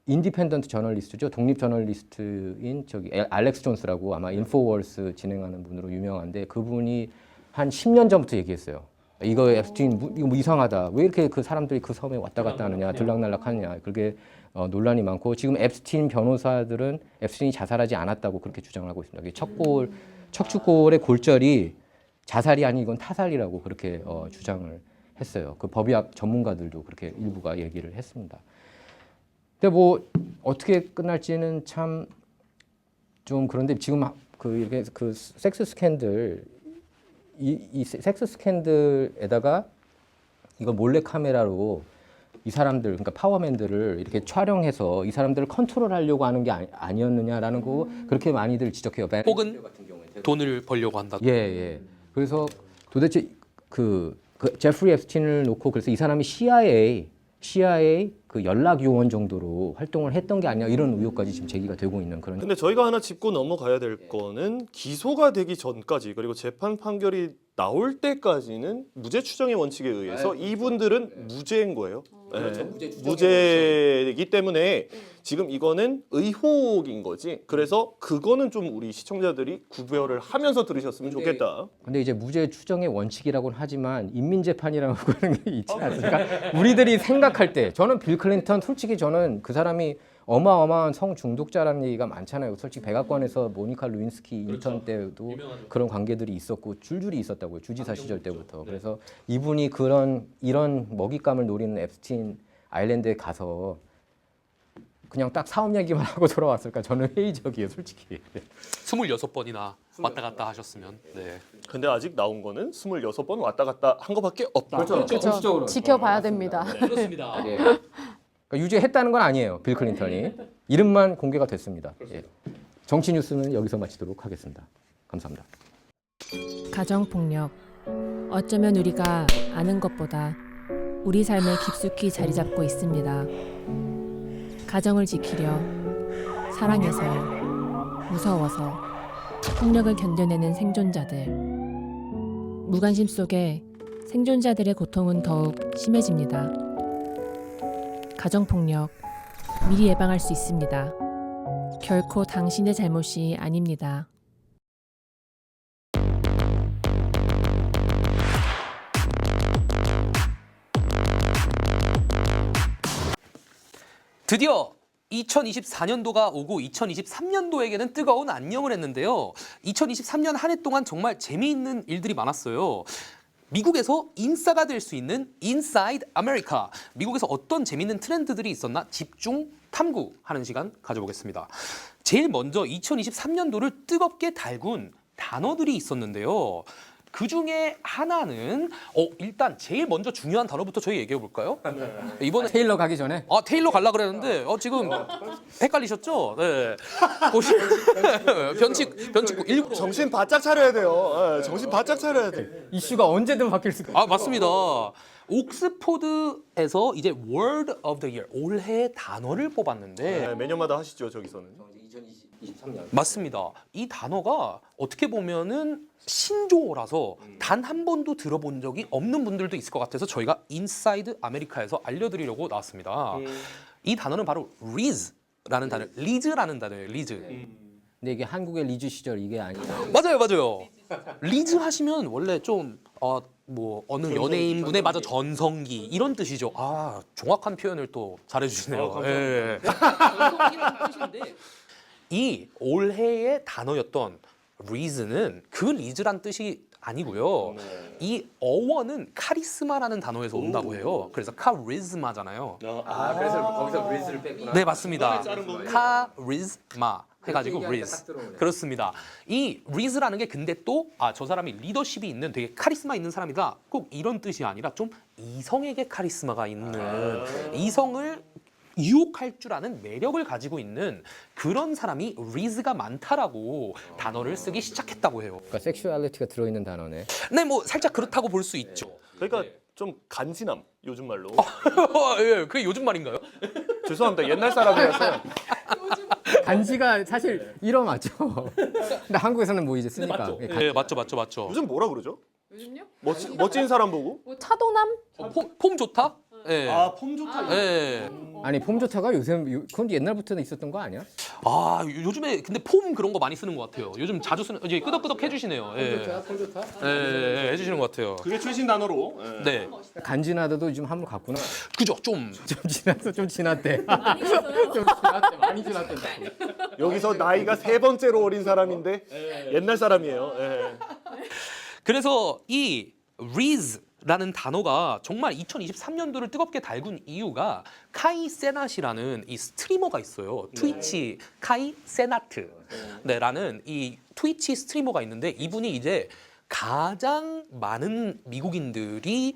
인디펜던트 저널리스트죠. 독립 저널리스트인 알렉스 존스라고 아마 인포월스 진행하는 분으로 유명한데 그분이 한 10년 전부터 얘기했어요. 이거 앱스틴 이거 뭐 이상하다. 왜 이렇게 그 사람들이 그 섬에 왔다 갔다 하느냐, 들락날락 하느냐. 그게 논란이 많고 지금 앱스틴 변호사들은 앱스틴이 자살하지 않았다고 그렇게 주장하고 있습니다. 척추골의 골절이 자살이 아닌 이건 타살이라고 그렇게 주장을 했어요. 그 법의학 전문가들도 그렇게 일부가 얘기를 했습니다. 근데 뭐 어떻게 끝날지는 참 좀 그런데 지금 이렇게 그 섹스 스캔들 이 섹스 스캔들에다가 이거 몰래 카메라로 이 사람들 그러니까 파워맨들을 이렇게 촬영해서 이 사람들을 컨트롤하려고 하는 게 아니었느냐라는 거 그렇게 많이들 지적해요. 혹은 돈을 벌려고 한다. 예. 그래서 도대체 그 제프리 앱스틴을 놓고 그래서 이 사람이 CIA 그 연락 요원 정도로 활동을 했던 게 아니냐 이런 의혹까지 지금 제기가 되고 있는 그런. 근데 저희가 하나 짚고 넘어가야 될 거는 기소가 되기 전까지 그리고 재판 판결이 나올 때까지는 무죄 추정의 원칙에 의해서 이분들은 무죄인 거예요. 그렇죠. 예, 무죄 추정인 무죄이기 때문에 지금 이거는 의혹인 거지. 그래서 그거는 좀 우리 시청자들이 구별을 하면서 들으셨으면 근데- 좋겠다. 근데 이제 무죄 추정의 원칙이라고는 하지만 인민재판이라고 하는 게 있지 않습니까? 우리들이 생각할 때 저는 빌 클린턴 솔직히 저는 그 사람이 어마어마한 성 중독자라는 얘기가 많잖아요. 솔직히 백악관에서 모니카 루인스키 인턴 때도 그런 관계들이 있었고 줄줄이 있었다고요. 주지사 시절 때부터. 그래서 이분이 이런 먹잇감을 노리는 앱스틴 아일랜드에 가서 그냥 딱 사업 얘기만 하고 돌아왔을까? 저는 회의적이에요, 솔직히. 26번이나 왔다 갔다 하셨으면. 네. 근데 아직 나온 거는 26번 왔다 갔다 한 거밖에 없다. 그렇죠. 공식적으로. 지켜봐야 됩니다. 그렇습니다. 예. 그러니까 유죄했다는 건 아니에요. 빌 클린턴이 이름만 공개가 됐습니다. 예. 정치 뉴스는 여기서 마치도록 하겠습니다. 감사합니다. 가정폭력. 어쩌면 우리가 아는 것보다 우리 삶에 깊숙이 자리 잡고 있습니다. 가정을 지키려 사랑해서 무서워서 폭력을 견뎌내는 생존자들. 무관심 속에 생존자들의 고통은 더욱 심해집니다. 가정폭력 미리 예방할 수 있습니다. 결코 당신의 잘못이 아닙니다. 드디어 2024년도가 오고 2023년도에게는 뜨거운 안녕을 했는데요. 2023년 한 해 동안 정말 재미있는 일들이 많았어요. 미국에서 인싸가 될 수 있는 인사이드 아메리카. 미국에서 어떤 재미있는 트렌드들이 있었나 집중 탐구하는 시간 가져보겠습니다. 제일 먼저 2023년도를 뜨겁게 달군 단어들이 있었는데요. 그 중에 하나는 일단 제일 먼저 중요한 단어부터 저희 얘기해 볼까요? 이번에 테일러 가기 전에 테일러 갈라 그랬는데 지금 헷갈리셨죠? 네. 변칙 일부러. 정신 바짝 차려야 돼요. 예, 정신 바짝 차려야 돼. 이슈가 언제든 바뀔 수가 맞습니다. 옥스포드에서 이제 Word of the Year 올해의 단어를 뽑았는데 예, 매년마다 하시죠, 저기서는. 2023년. 맞습니다. 이 단어가 어떻게 보면은 신조어라서 단 한 번도 들어본 적이 없는 분들도 있을 것 같아서 저희가 인사이드 아메리카에서 알려드리려고 나왔습니다. 이 단어는 바로 리즈라는 단어, 리즈라는 단어예요. 리즈. 근데 이게 한국의 리즈 시절 이게 아니라 맞아요. 리즈 하시면 원래 좀 어느 연예인 분의 전성기 이런 뜻이죠. 정확한 표현을 또 잘해주시네요. 예. 전성기라는 뜻인데 이 올해의 단어였던 리즈는 그 리즈란 뜻이 아니고요. 이 어원은 카리스마라는 단어에서 온다고 해요. 그래서 카리스마잖아요. 그래서 거기서 리즈를 뺐구나. 네, 맞습니다. 카리스마 해가지고 리즈. 그렇습니다. 이 리즈라는 게 근데 또 저 사람이 리더십이 있는 되게 카리스마 있는 사람이다. 꼭 이런 뜻이 아니라 좀 이성에게 카리스마가 있는 이성을 유혹할 줄 아는 매력을 가지고 있는 그런 사람이 리즈가 많다라고 단어를 쓰기 시작했다고 해요. 그러니까 섹슈얼리티가 들어있는 단어네. 네, 살짝 그렇다고 볼 수 있죠. 그러니까 좀 간지남, 요즘 말로. 예, 그게 요즘 말인가요? 죄송합니다. 옛날 사람이라서. 간지가 사실 일어 맞죠. 근데 한국에서는 뭐 이제 쓰니까. 네, 맞죠. 요즘 뭐라 그러죠? 요즘요? 멋진 사람 보고? 뭐 차도남? 폼 좋다? 예. 폼 좋다. 예. 아니 폼조차가 그건 옛날부터 있었던 거 아니야? 요즘에 근데 폼 그런 거 많이 쓰는 것 같아요. 요즘 자주 쓰는 이제 끄덕끄덕 해주시네요. 예. 폼조차? 예, 해주시는 것 같아요. 그게 최신 단어로. 예. 네, 간지나다도 요즘 한번 갔구나. 그죠. 좀 좀 지났대. 많이 지났대. 여기서 나이가 3번째로 어린 사람인데 옛날 사람이에요. 예. 그래서 이 리즈라는 단어가 정말 2023년도를 뜨겁게 달군 이유가 카이 세낫이라는 이 스트리머가 있어요. 트위치 카이 세나트 라는 이 트위치 스트리머가 있는데 이분이 이제 가장 많은 미국인들이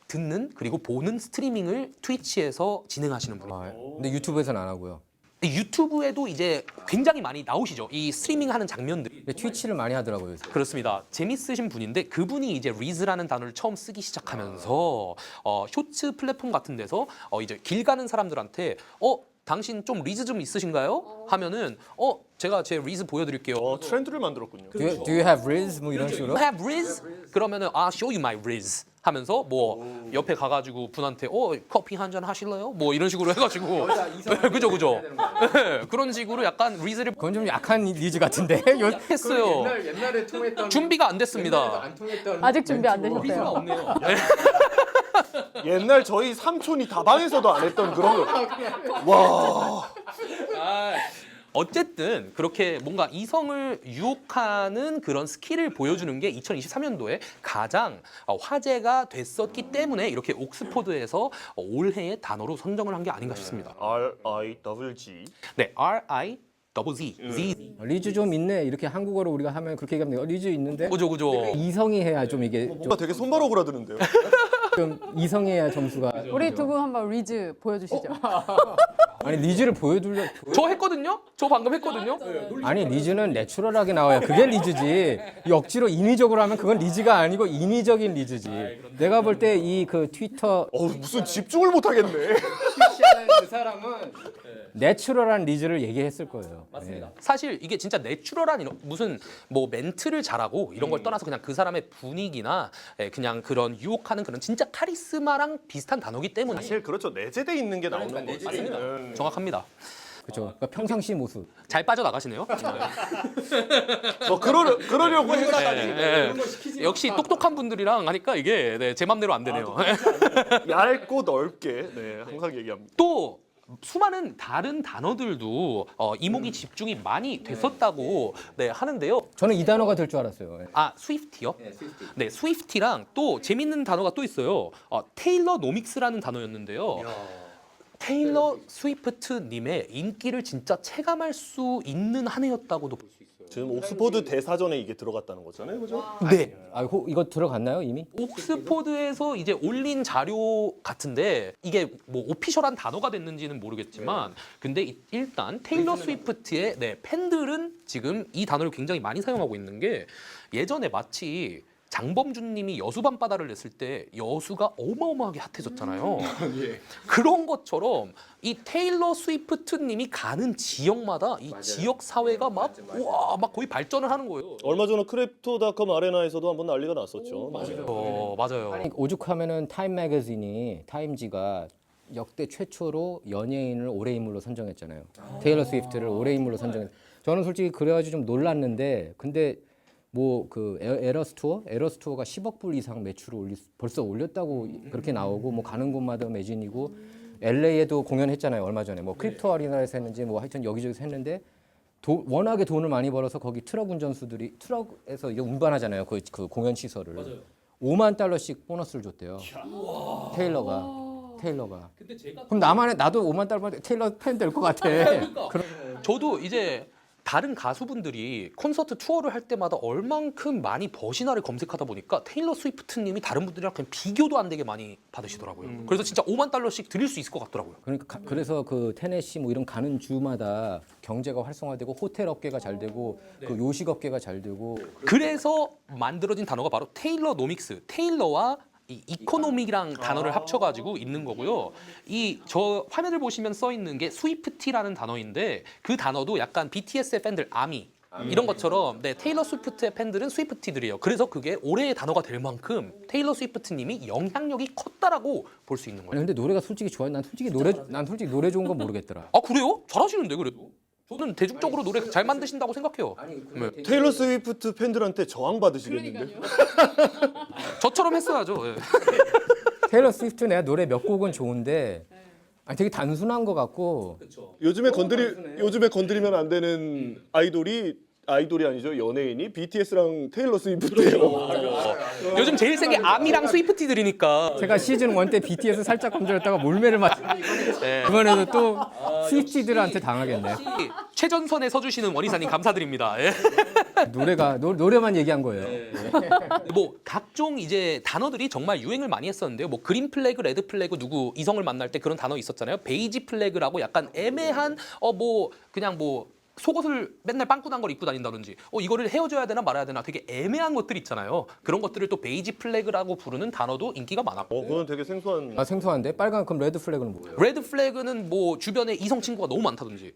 듣는 그리고 보는 스트리밍을 트위치에서 진행하시는 분이에요. 근데 유튜브에서는 안 하고요. 유튜브에도 이제 굉장히 많이 나오시죠. 이 스트리밍하는 장면들이. 근데 트위치를 많이 하더라고요. 요새. 그렇습니다. 재밌으신 분인데 그분이 이제 리즈라는 단어를 처음 쓰기 시작하면서 쇼츠 플랫폼 같은 데서 이제 길 가는 사람들한테 당신 좀 리즈 좀 있으신가요? 하면은 제가 제 리즈 보여드릴게요. 트렌드를 만들었군요. Do you have Riz? 뭐 이런 식으로. You have riz? 그러면은 show you my riz. 하면서 뭐 옆에 가가지고 분한테 커피 한 잔 하실래요? 뭐 이런 식으로 해가지고 그죠. 네, 그런 식으로 약간 리즈를 그건 좀 약한 리즈 같은데. 했어요. 옛날에 통했던 준비가 안 됐습니다. 안 통했던 아직 준비 안 멘트로. 되셨어요. 없네요. 옛날 저희 삼촌이 다방에서도 안 했던 그런 거. 와. 어쨌든 그렇게 뭔가 이성을 유혹하는 그런 스킬을 보여주는 게 2023년도에 가장 화제가 됐었기 때문에 이렇게 옥스포드에서 올해의 단어로 선정을 한 게 아닌가 싶습니다. RIWG. 네, RIZZ. Z. 리즈 좀 있네. 이렇게 한국어로 우리가 하면 그렇게 얘기하면 돼요. 리즈 있는데 그죠. 이성이 해야 좀 이게 뭔가 되게 손바로 오그라드는데요. 좀 이성이 해야 점수가. 우리 두 분 한번 리즈 보여주시죠. 아니 리즈를 보여주려. 저 했거든요? 저 방금 했거든요? 아니 리즈는 내추럴하게 나와야 그게 리즈지. 억지로 인위적으로 하면 그건 리즈가 아니고 인위적인 리즈지. 내가 볼 때 이 그 트위터 무슨 집중을 못 하겠네. 푸시하는 그 사람은 내추럴한 리즈를 얘기했을 거예요. 맞습니다. 사실 이게 진짜 내추럴한 무슨 뭐 멘트를 잘하고 이런 걸 떠나서 그냥 그 사람의 분위기나 그냥 그런 유혹하는 그런 진짜 카리스마랑 비슷한 단어기 때문에 사실 그렇죠. 내재돼 있는 게 나오는 거지. 정확합니다. 그렇죠. 그러니까 평상시 모습. 잘 빠져나가시네요. 뭐 그러려고 해서 역시 똑똑한 분들이랑 하니까 이게 제 맘대로 안 되네요. 얇고 넓게 항상 얘기합니다. 또 수많은 다른 단어들도 이목이 집중이 많이 됐었다고 하는데요. 저는 이 단어가 될 줄 알았어요. 스위프티요? 네, 스위프티랑 또 재밌는 단어가 또 있어요. 테일러 노믹스라는 단어였는데요. 테일러 스위프트님의 인기를 진짜 체감할 수 있는 한 해였다고도 볼 수 있어요. 지금 옥스퍼드 대사전에 이게 들어갔다는 거잖아요, 그죠? 네. 이거 들어갔나요 이미? 옥스포드에서 이제 올린 자료 같은데 이게 뭐 오피셜한 단어가 됐는지는 모르겠지만 근데 일단 테일러 스위프트의 팬들은 지금 이 단어를 굉장히 많이 사용하고 있는 게 예전에 마치 장범준님이 여수 밤바다를 냈을 때 여수가 어마어마하게 핫해졌잖아요. 그런 것처럼 이 테일러 스위프트님이 가는 지역마다 이 지역 사회가 막 거의 발전을 하는 거예요. 얼마 전에 크립토닷컴 아레나에서도 한번 난리가 났었죠. 맞아요. 아니 오죽하면은 타임 매거진이 타임지가 역대 최초로 연예인을 올해 인물로 선정했잖아요. 테일러 스위프트를 올해 인물로 선정했. 저는 솔직히 그래가지고 좀 놀랐는데 근데 뭐 그 에러스 투어가 10억 불 이상 매출을 벌써 올렸다고 그렇게 나오고 뭐 가는 곳마다 매진이고 LA에도 공연했잖아요 얼마 전에 뭐 크립토 아리나에서 했는지 뭐 하여튼 여기저기서 했는데 워낙에 돈을 많이 벌어서 거기 트럭 운전수들이 트럭에서 이게 운반하잖아요 그 공연 시설을 5만 달러씩 보너스를 줬대요. 테일러가. 근데 제가 그럼 나도 5만 달러 테일러 팬 될 것 같아. 저도 이제 다른 가수분들이 콘서트 투어를 할 때마다 얼만큼 많이 버시나를 검색하다 보니까 테일러 스위프트님이 다른 분들이랑 그냥 비교도 안 되게 많이 받으시더라고요. 그래서 진짜 5만 달러씩 드릴 수 있을 것 같더라고요. 그러니까 그래서 그 테네시 뭐 이런 가는 주마다 경제가 활성화되고 호텔 업계가 잘 되고 그 요식 업계가 잘 되고 그래서 만들어진 단어가 바로 테일러 노믹스. 테일러와 이 이코노믹이랑 단어를 합쳐가지고 있는 거고요. 저 화면을 보시면 써 있는 게 스위프티라는 단어인데 그 단어도 약간 BTS의 팬들 아미 이런 것처럼 테일러 스위프트의 팬들은 스위프티들이에요. 그래서 그게 올해의 단어가 될 만큼 테일러 스위프트님이 영향력이 컸다라고 볼 수 있는 거예요. 아니 근데 노래가 솔직히 좋아요. 난 솔직히 노래 좋은 건 모르겠더라. 아 그래요? 잘하시는데 그래도. 저는 대중적으로 노래 잘 만드신다고 생각해요. 테일러 스위프트 팬들한테 저항 받으시겠는데? 저처럼 했어야죠. 예. 테일러 스위프트 내가 노래 몇 곡은 좋은데 아니 되게 단순한 것 같고 요즘에 건드리면 안 되는 아이돌이 아니죠. 연예인이 BTS랑 테일러 스위프트예요. 요즘 제일 센 게 아미랑 스위프티들이니까. 제가 시즌 1 때 BTS 살짝 건드렸다가 몰매를 맞. 이번에도 또 스위프티들한테 당하겠네. 최전선에 서주시는 원희사님 감사드립니다. 예. 노래만 얘기한 거예요. 뭐 각종 이제 단어들이 정말 유행을 많이 했었는데요. 뭐 그린 플래그, 레드 플래그 누구 이성을 만날 때 그런 단어 있었잖아요. 베이지 플래그라고 약간 애매한 그냥 속옷을 맨날 빵꾸난 걸 입고 다닌다든지 이거를 헤어져야 되나 말아야 되나 되게 애매한 것들 있잖아요. 그런 것들을 또 베이지 플래그라고 부르는 단어도 인기가 많았고. 그건 되게 생소한. 생소한데 빨간 그럼 레드 플래그는 뭐예요? 레드 플래그는 뭐 주변에 이성 친구가 너무 많다든지.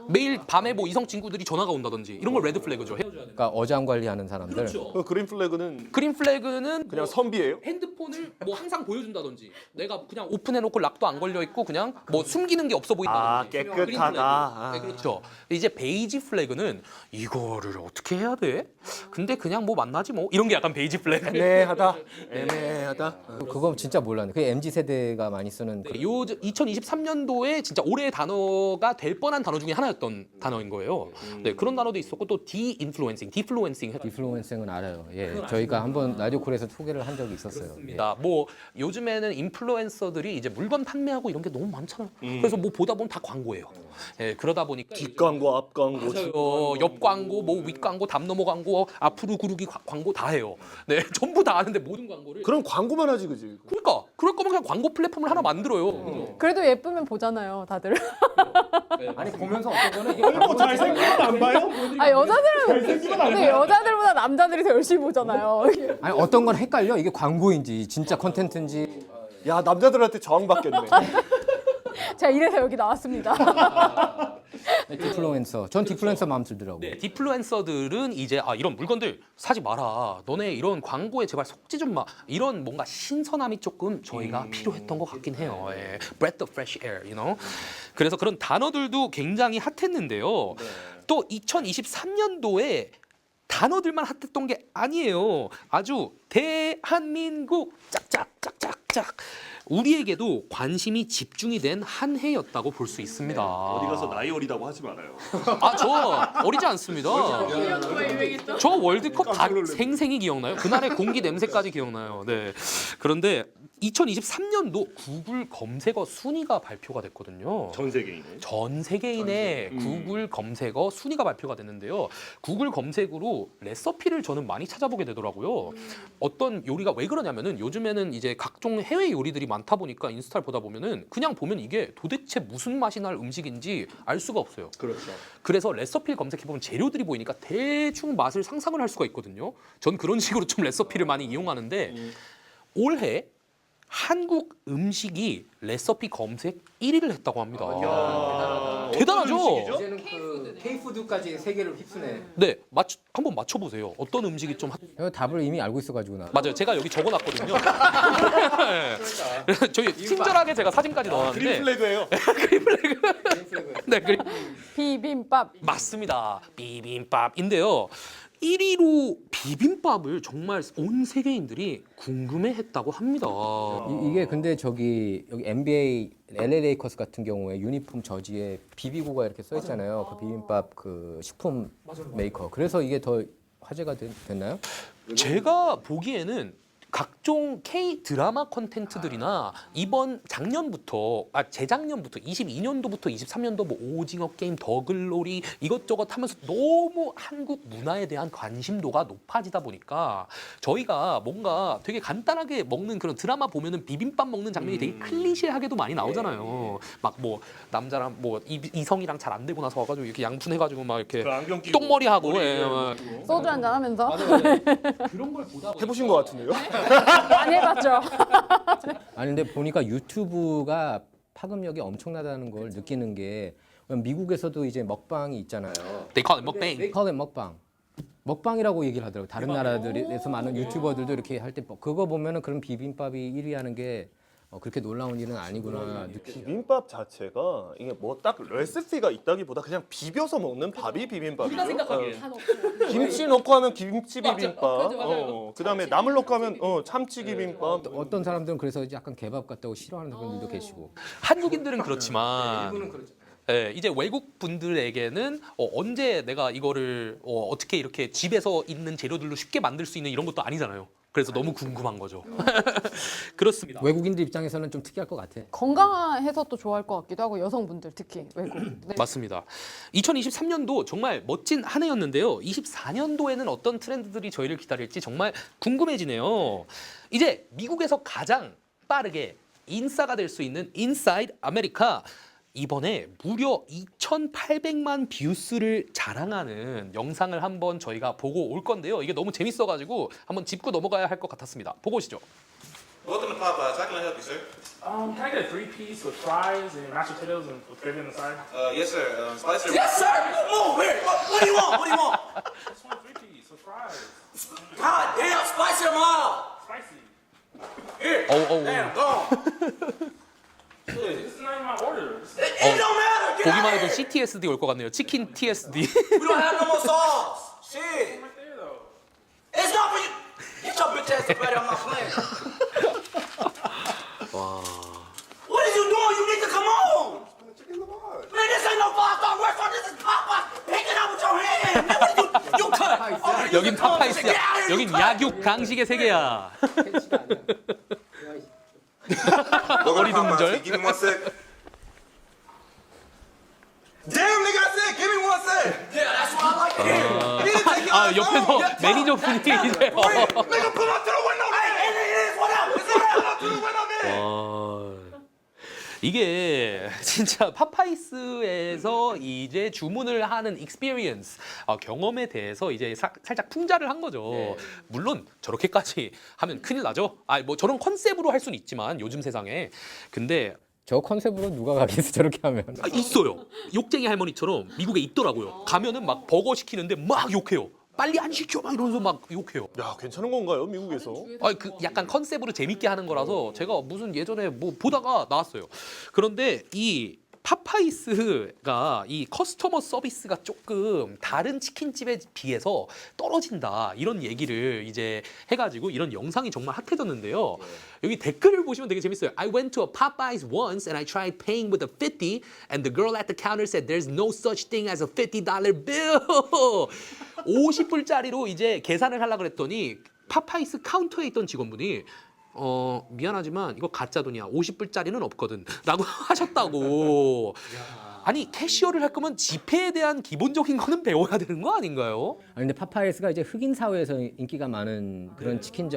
매일 밤에 뭐 이성 친구들이 전화가 온다든지 이런 걸 레드 플래그죠. 헤어져야 되는. 그러니까 어장 관리하는 사람들. 그렇죠. 그 그린 플래그는 그린 플래그는 그냥 뭐 선비예요? 핸드폰을 뭐 항상 보여준다든지 내가 그냥 오픈해놓고 락도 안 걸려 있고 그냥 뭐 숨기는 게 없어 보인다든지. 아, 깨끗하다. 그린 플래그. 아. 네, 그렇죠. 이제 베이지 플래그는 이거를 어떻게 해야 돼? 근데 그냥 뭐 만나지 뭐 이런 게 약간 베이지 플래그. 애매하다. 애매하다. 그거 진짜 몰랐네. 그게 MZ 세대가 많이 쓰는. 네, 요 2023년도에 진짜 올해의 단어가 될 뻔한 단어 중에 하나였던 단어인 거예요. 네, 그런 단어도 있었고 또 디인플루언싱, 디플루언싱 디플루언싱은 알아요. 예, 저희가 한번 라디오 콜에서 소개를 한 적이 있었어요. 예. 있습니다. 뭐 요즘에는 인플루언서들이 이제 물건 판매하고 이런 게 너무 많잖아요. 그래서 뭐 보다 보면 다 광고예요. 예, 그러다 보니까 뒷광고, 앞광고. 옆 광고, 뭐 윗 광고, 담 넘어 광고, 앞으로 구르기 광고 다 해요. 네, 전부 다 아는데 모든 광고를. 그럼 광고만 하지 그지? 그러니까 그럴 거면 그냥 광고 플랫폼을 하나 만들어요. 그래도 예쁘면 보잖아요, 다들. 아니 보면서 어떤 거는 잘생기면 안 봐요? 아, 여자들은 근데 여자들보다 남자들이 더 열심히 보잖아요. 아니 어떤 건 헷갈려. 이게 광고인지 진짜 컨텐츠인지. 야, 남자들한테 저항받겠네. 제가 이래서 여기 나왔습니다. 디플루엔서. 전 디플루엔서 마음 들더라고. 네, 디플루엔서들은 이제 이런 물건들 사지 마라. 너네 이런 광고에 제발 속지 좀 마. 이런 뭔가 신선함이 조금 저희가 필요했던 것 같긴 해요. 예. Breath of fresh air, you know. 그래서 그런 단어들도 굉장히 핫했는데요. 또 2023년도에 단어들만 핫했던 게 아니에요. 아주 대한민국 짝짝짝짝짝. 우리에게도 관심이 집중이 된 한 해였다고 볼 수 있습니다. 어디 가서 나이 어리다고 하지 말아요. 저 어리지 않습니다. 저 월드컵 다 생생히 기억나요. 그날의 공기 냄새까지 기억나요. 네. 그런데 2023년도 구글 검색어 순위가 발표가 됐거든요. 전 세계인에. 전 세계인의 구글 검색어 순위가 발표가 됐는데요. 구글 검색으로 레시피를 저는 많이 찾아보게 되더라고요. 어떤 요리가 왜 그러냐면은 요즘에는 이제 각종 해외 요리들이 많다 보니까 인스타를 보다 보면은 그냥 보면 이게 도대체 무슨 맛이 날 음식인지 알 수가 없어요. 그렇죠. 그래서 레시피를 검색해보면 재료들이 보이니까 대충 맛을 상상을 할 수가 있거든요. 전 그런 식으로 좀 레시피를 많이 이용하는데 올해 한국 음식이 레시피 검색 1위를 했다고 합니다. 대단하죠? 이제는 그 K푸드까지 세계를 휩쓰네. 네, 한번 맞춰보세요. 어떤 음식이 좀 이거 답을 이미 알고 있어가지고 나. 맞아요. 제가 여기 적어놨거든요. 저희 친절하게 제가 사진까지 넣어놨는데 그린 플래그예요. 네, 비빔밥. 맞습니다. 비빔밥인데요. 1위로 비빔밥을 정말 온 세계인들이 궁금해했다고 합니다. 이게 근데 여기 NBA LA 레이커스 같은 경우에 유니폼 저지에 비비고가 이렇게 써 있잖아요. 그 비빔밥 그 식품 메이커. 그래서 이게 더 화제가 됐나요? 제가 보기에는 각종 K 드라마 콘텐츠들이나 이번 재작년부터 22년도부터 23년도 뭐 오징어 게임, 더글로리 이것저것 하면서 너무 한국 문화에 대한 관심도가 높아지다 보니까 저희가 뭔가 되게 간단하게 먹는 그런 드라마 보면은 비빔밥 먹는 장면이 되게 클리셰하게도 많이 나오잖아요. 막 뭐 남자랑 뭐 이성이랑 잘 안 되고 나서 와가지고 이렇게 양푼해가지고 막 이렇게 그 안경 끼고 똥머리 하고 머리에 소주 한잔 하면서. 그런 걸 보다 보니까 해보신 것 같은데요? 안 해봤죠. 아니 근데 보니까 유튜브가 파급력이 엄청나다는 걸 느끼는 게 미국에서도 이제 먹방이 있잖아요. They call it 먹방. They call it 먹방. 먹방이라고 얘기를 하더라고요. 다른 나라들에서 많은 유튜버들도 이렇게 할 때 그거 보면은 그런 비빔밥이 1위 하는 게 그렇게 놀라운 일은 아니구나. 비빔밥 자체가 이게 뭐 딱 레시피가 있다기보다 그냥 비벼서 먹는 밥이 비빔밥이죠. 김치 넣고 하면 김치 비빔밥. 그다음에 나물 넣고 하면 참치 비빔밥. 어떤 사람들은 그래서 약간 개밥 같다고 싫어하는 분들도 계시고. 한국인들은 그렇지만 네, 이제 외국 분들에게는 언제 내가 이거를 어떻게 이렇게 집에서 있는 재료들로 쉽게 만들 수 있는 이런 것도 아니잖아요. 그래서 너무 궁금한 거죠. 그렇습니다. 외국인들 입장에서는 좀 특이할 것 같아. 건강해서 또 좋아할 것 같기도 하고 여성분들 특히 외국. 네. 맞습니다. 2023년도 정말 멋진 한 해였는데요. 24년도에는 어떤 트렌드들이 저희를 기다릴지 정말 궁금해지네요. 이제 미국에서 가장 빠르게 인싸가 될 수 있는 인사이드 아메리카. 이번에 무려 2,800만 뷰스를 자랑하는 영상을 한번 저희가 보고 올 건데요. 이게 너무 재밌어가지고 한번 짚고 넘어가야 할 것 같았습니다. 보고 오시죠. Welcome to Popeyes. How can I help you, sir? Can I get a 3-piece with fries and mashed potatoes and with gravy on the side? Yes, sir. Spicer. Yes, sir. Move here. What do you want? What do you want? Just want a 3-piece with fries. God damn, spice them all. Spicy. Here. 어우. Damn, go on. This is not in my order. It don't matter. Get 보기만 out 해도 of here. CTSD 올 것 같네요. 치킨 TSD. We don't have no more sauce. Shit. Right there though. It's not for you. Get your bitch ass up out of here. I'm not playing. What are you doing? You need to come on. Man, this ain't no five-star restaurant. This is Popeye. Pick it up with your hand. Man, what are you cut. Oh, you 여긴 cut. 파파이스야. Get out of here, 여긴 you cut. 약육 강식의 세계야. Look 동절. Give me 1 sec. Damn, nigga, I said, give me 1 sec. Yeah, that's what I like to hear. You need to take your 아 ass 옆에서 home. 매니저분이 이제 Nigga, pull up to the window, Hey, man. it is. What up? It's all Pull up to the window, man. 이게 진짜 파파이스에서 이제 주문을 하는 익스피리언스 경험에 대해서 이제 살짝 풍자를 한 거죠. 물론 저렇게까지 하면 큰일 나죠. 뭐 저런 컨셉으로 할 수는 있지만 요즘 세상에 근데 저 컨셉으로 누가 가겠어 저렇게 하면. 있어요. 욕쟁이 할머니처럼 미국에 있더라고요. 가면은 막 버거 시키는데 막 욕해요. 빨리 안 시켜 막 이러면서 막 욕해요. 야, 괜찮은 건가요, 미국에서? 그 약간 컨셉으로 재밌게 하는 거라서 제가 무슨 예전에 뭐 보다가 나왔어요. 그런데 이 파파이스가 이 커스터머 서비스가 조금 다른 치킨집에 비해서 떨어진다 이런 얘기를 이제 해가지고 이런 영상이 정말 핫해졌는데요. 여기 댓글을 보시면 되게 재밌어요. I went to a Popeyes once and I tried paying with a 50 and the girl at the counter said there's no such thing as a $50 bill. 50불짜리로 이제 계산을 하려고 그랬더니 파파이스 카운터에 있던 직원분이 미안하지만 이거 가짜 돈이야. 50불짜리는 없거든. 라고 하셨다고. 아니 캐시어를 할 거면 지폐에 대한 기본적인 거는 배워야 되는 거 아닌가요? 아니 근데 파파이스가 이제 흑인 사회에서 인기가 많은 그런 치킨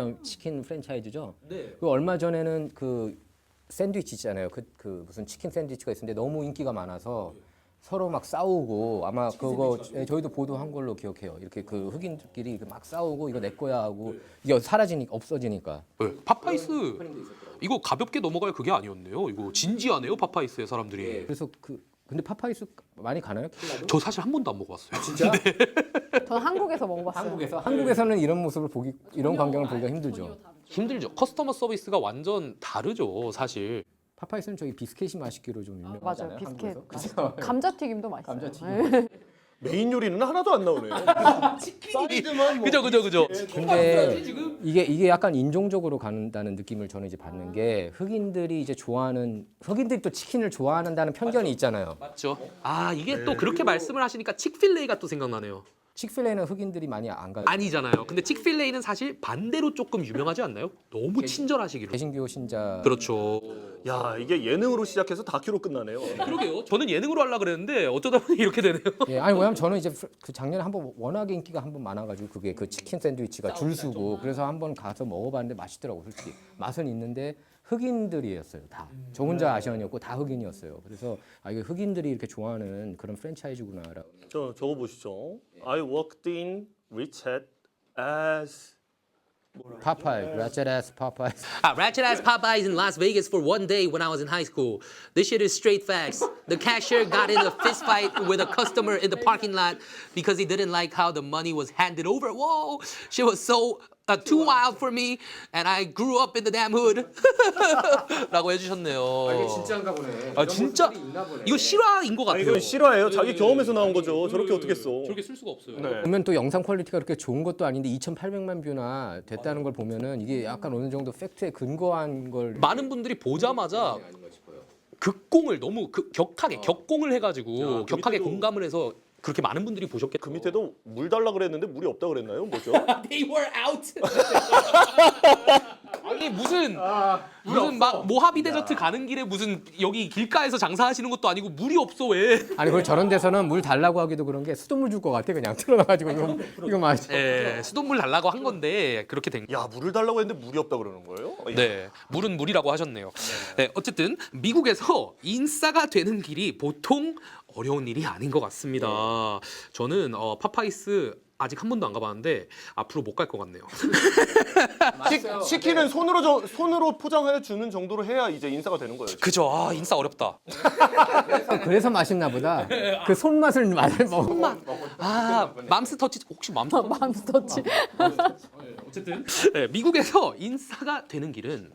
프랜차이즈죠. 그 얼마 전에는 그 샌드위치 있잖아요. 그 무슨 치킨 샌드위치가 있었는데 너무 인기가 많아서 서로 막 싸우고 아마 그거 저희도 보도한 걸로 기억해요. 이렇게 그 흑인들끼리 막 싸우고 이거 내 거야 하고 이게 없어지니까. 네, 파파이스 이거 가볍게 넘어갈 그게 아니었네요. 이거 진지하네요 파파이스의 사람들이. 그래서 근데 파파이스 많이 가나요? 킬라도? 저 사실 한 번도 안 먹어봤어요. 진짜? 전 한국에서 먹어봤어요. 한국에서는 이런 모습을 이런 광경을 보기가 힘들죠. 힘들죠. 커스터머 서비스가 완전 다르죠 사실. 파파이스는 저기 비스켓이 맛있기로 좀 맞아요, 유명하잖아요. 비스켓. 한국에서. 감자튀김도 맛있어요. 감자튀김. 메인 요리는 하나도 안 나오네요. 사이드만 뭐. 그죠. 근데 이게 약간 인종적으로 간다는 느낌을 저는 이제 받는 게 흑인들이 또 치킨을 좋아한다는 편견이 있잖아요. 맞죠. 이게 또 그렇게 말씀을 하시니까 칙필레이가 또 생각나네요. 칙필레이는 흑인들이 많이 안 가요. 아니잖아요. 근데 칙필레이는 사실 반대로 조금 유명하지 않나요? 너무 친절하시기로. 개신교 신자. 그렇죠. 야, 이게 예능으로 시작해서 다큐로 끝나네요. 그러게요. 저는 예능으로 하려고 그랬는데 어쩌다 보니 이렇게 되네요. 예, 아니 왜냐면 저는 이제 그 작년에 한번 워낙에 인기가 한번 많아가지고 그게 그 치킨 샌드위치가 줄 서고 그래서 한번 가서 먹어봤는데 맛있더라고 솔직히 맛은 있는데 흑인들이었어요 다. 저 혼자 아시안이었고 다 흑인이었어요. 그래서 이게 흑인들이 이렇게 좋아하는 그런 프랜차이즈구나라고. 저거 보시죠. I walked in rich as 파파이, ratchet ass Popeyes. Ratchet ass Popeyes in Las Vegas for one day when I was in high school. This shit is straight facts. The cashier got in a fist fight with a customer in the parking lot because he didn't like how the money was handed over. Whoa, shit was so too wild for me, and I grew up in the damn hood. 라고 해주셨네요. 진짜인가 보네. 진짜 이거 실화인 것 같아요. 이건 실화예요. 자기 경험에서 나온 거죠. 저렇게 어떻게 써? 저렇게 쓸 수가 없어요. 네. 보면 또 영상 퀄리티가 그렇게 좋은 것도 아닌데 2,800만 뷰나 됐다는 걸 보면은 이게 약간 어느 정도 팩트에 근거한 걸 많은 분들이 보자마자 극공을 너무 격공을 해가지고 격하게 공감을 해서 그렇게 많은 분들이 보셨겠죠. 그 밑에도 물 달라 그랬는데 물이 없다 그랬나요? 뭐죠? They were out. 아니 무슨 막 모하비 데저트 가는 길에 무슨 여기 길가에서 장사하시는 것도 아니고 물이 없어 왜? 아니 그리고 저런 데서는 물 달라고 하기도 그런 게 수돗물 줄 것 같아 그냥 틀어놔가지고 이거 마시. 예, 수돗물 달라고 한 건데 그렇게 된. 야, 물을 달라고 했는데 물이 없다 그러는 거예요? 네, 물은 물이라고 하셨네요. 네, 어쨌든 미국에서 인싸가 되는 길이 보통 어려운 일이 아닌 것 같습니다. 저는 파파이스 아직 한 번도 안 가봤는데 앞으로 못 갈 것 같네요. 치킨은 손으로 포장해 주는 정도로 해야 이제 인싸가 되는 거예요. 그죠? 아 인싸 어렵다. 그래서 맛있나 보다. 그 손맛을 먹어. 아 맘스터치 혹시 맘스터치? 맘스터치. 어쨌든 네, 미국에서 인싸가 되는 길은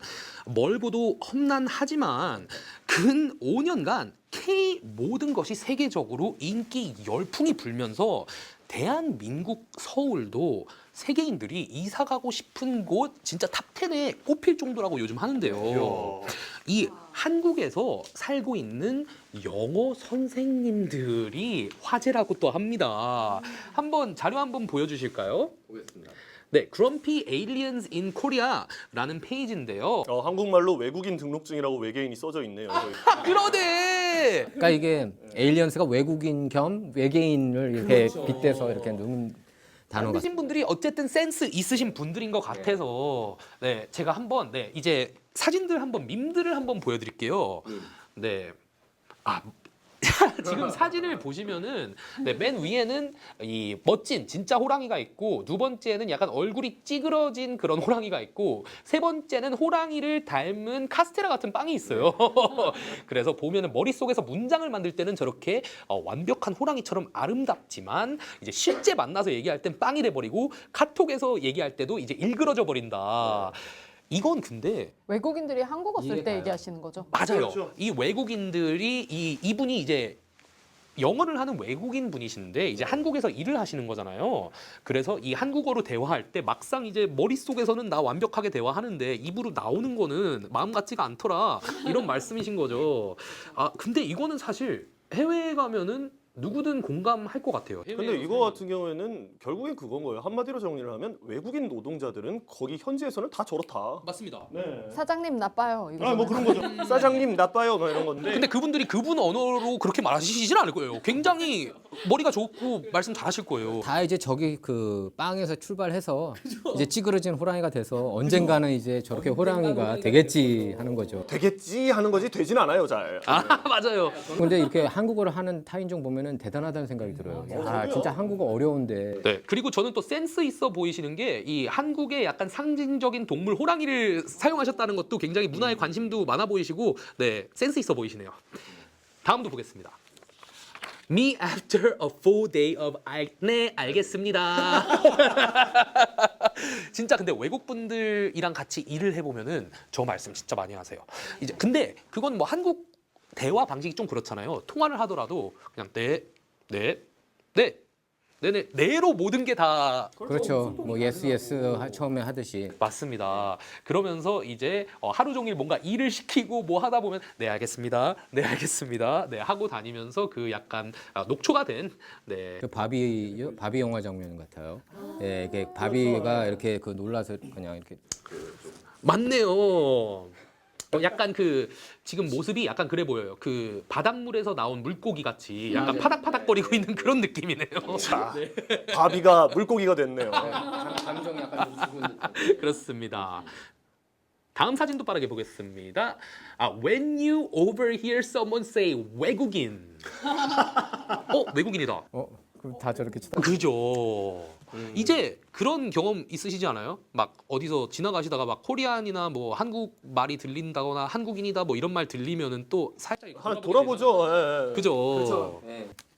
멀고도 험난하지만 근 5년간 K 모든 것이 세계적으로 인기 열풍이 불면서 대한민국 서울도 세계인들이 이사 가고 싶은 곳 진짜 탑 10에 꼽힐 정도라고 요즘 하는데요. 이 한국에서 살고 있는 영어 선생님들이 화제라고 또 합니다. 한번 자료 한번 보여주실까요? 보겠습니다. 네, Grumpy Aliens in Korea라는 페이지인데요. 한국말로 외국인 등록증이라고 외계인이 써져 있네요. 그러네. 그러니까 이게 에일리언스가 외국인 겸 외계인을 이렇게 빗대서 이렇게 넣은 단어가. 만드신 분들이 어쨌든 센스 있으신 분들인 것 같아서 네, 제가 한번 네, 이제 사진들 한번 밈들을 한번 보여드릴게요. 네, 아. 지금 사진을 보시면은 네, 맨 위에는 이 멋진 진짜 호랑이가 있고 두 번째는 약간 얼굴이 찌그러진 그런 호랑이가 있고 세 번째는 호랑이를 닮은 카스테라 같은 빵이 있어요. 그래서 보면은 머릿속에서 문장을 만들 때는 저렇게 완벽한 호랑이처럼 아름답지만 이제 실제 만나서 얘기할 땐 빵이 돼버리고 카톡에서 얘기할 때도 이제 일그러져 버린다. 이건 근데 외국인들이 한국어 쓸 때 이해가요. 얘기하시는 거죠? 맞아요. 그렇죠. 이 외국인들이 이분이 이제 영어를 하는 외국인 분이신데 이제 한국에서 일을 하시는 거잖아요. 그래서 이 한국어로 대화할 때 막상 이제 머릿속에서는 나 완벽하게 대화하는데 입으로 나오는 거는 마음 같지가 않더라. 이런 말씀이신 거죠. 아, 근데 이거는 사실 해외에 가면은 누구든 공감할 것 같아요. 근데 이거 같은 경우에는 결국엔 그건 거예요. 한마디로 정리를 하면 외국인 노동자들은 거기 현지에서는 다 저렇다. 맞습니다. 네. 사장님 나빠요. 이거. 뭐 그런 거죠. 사장님 나빠요, 뭐 이런 건데. 근데 그분들이 그분 언어로 그렇게 말하시진 않을 거예요. 굉장히 머리가 좋고 말씀 잘하실 거예요. 다 이제 저기 그 빵에서 출발해서 이제 찌그러진 호랑이가 돼서 언젠가는 이제 저렇게 호랑이가 되겠지 하는 거죠. 되겠지 하는 거지 되진 않아요, 잘. 아 맞아요. 근데 이렇게 한국어를 하는 타인종 보면은 대단하다는 생각이 들어요. 야, 진짜 한국어 어려운데. 네. 그리고 저는 또 센스 있어 보이시는 게 이 한국의 약간 상징적인 동물 호랑이를 사용하셨다는 것도 굉장히 문화에 관심도 많아 보이시고 네 센스 있어 보이시네요. 다음도 보겠습니다. Me after a full day of 네 알겠습니다. 진짜 근데 외국 분들이랑 같이 일을 해보면은 저 말씀 진짜 많이 하세요. 이제 근데 그건 뭐 한국 대화 방식이 좀 그렇잖아요. 통화를 하더라도 그냥 네네 네로 모든 게 다 그렇죠. 뭐 예스 예스 처음에 하듯이. 맞습니다. 그러면서 이제 하루 종일 뭔가 일을 시키고 뭐 하다 보면 네 알겠습니다. 네 알겠습니다. 네 하고 다니면서 그 약간 녹초가 된 네. 그 바비 영화 장면 같아요. 예, 이게 바비가 이렇게 그 놀라서 그냥 이렇게 맞네요. 약간 그 지금 모습이 약간 그래 보여요. 그 바닷물에서 나온 물고기 같이 약간 파닥파닥거리고 있는 그런 느낌이네요. 자, 바비가 물고기가 됐네요. 감정이 약간 좀 죽은. 그렇습니다. 다음 사진도 빠르게 보겠습니다. When you overhear someone say 외국인. 외국인이다. 그럼 다 저렇게 치다. 그죠. 이제 그런 경험 있으시지 않아요? 막 어디서 지나가시다가 막 코리안이나 뭐 한국 말이 들린다거나 한국인이다 뭐 이런 말 들리면은 또 살짝 이거 하나 돌아보죠. 예, 예. 그죠.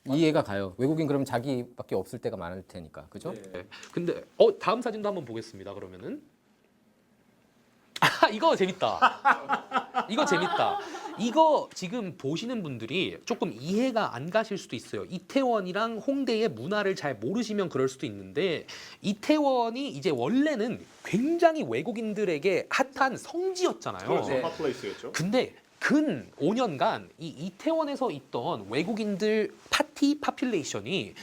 이해가 가요. 외국인 그러면 자기밖에 없을 때가 많을 테니까. 그죠? 네. 근데 다음 사진도 한번 보겠습니다. 그러면은 이거 재밌다. 이거 재밌다. 이거 지금 보시는 분들이 조금 이해가 안 가실 수도 있어요. 이태원이랑 홍대의 문화를 잘 모르시면 그럴 수도 있는데 이태원이 이제 원래는 굉장히 외국인들에게 핫한 성지였잖아요. 그렇죠. 핫플레이스였죠. 근데 근 5년간 이 이태원에서 있던 외국인들 파티 파퓰레이션이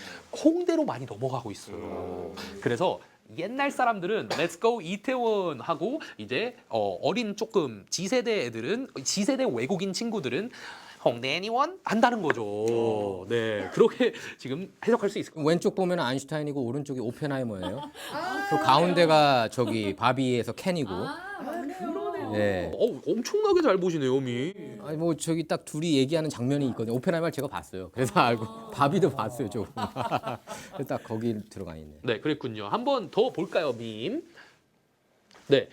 홍대로 많이 넘어가고 있어요. 그래서 옛날 사람들은 Let's go 이태원 하고 이제 어린 조금 G세대 애들은 G세대 외국인 친구들은 홍대 애니원 한다는 거죠. 네, 그렇게 지금 해석할 수 있을 것 왼쪽 보면 아인슈타인이고 오른쪽이 오펜하이머예요. 그 가운데가 저기 바비에서 켄이고. 예. 엄청나게 잘 보시네요, 미. 아니 뭐 저기 딱 둘이 얘기하는 장면이 있거든요. 오펜하이머를 제가 봤어요. 그래서 알고 바비도 봤어요, 조금. 그래서 딱 거기 들어가 있네. 네, 그랬군요. 한 번 더 볼까요, 밈? 네.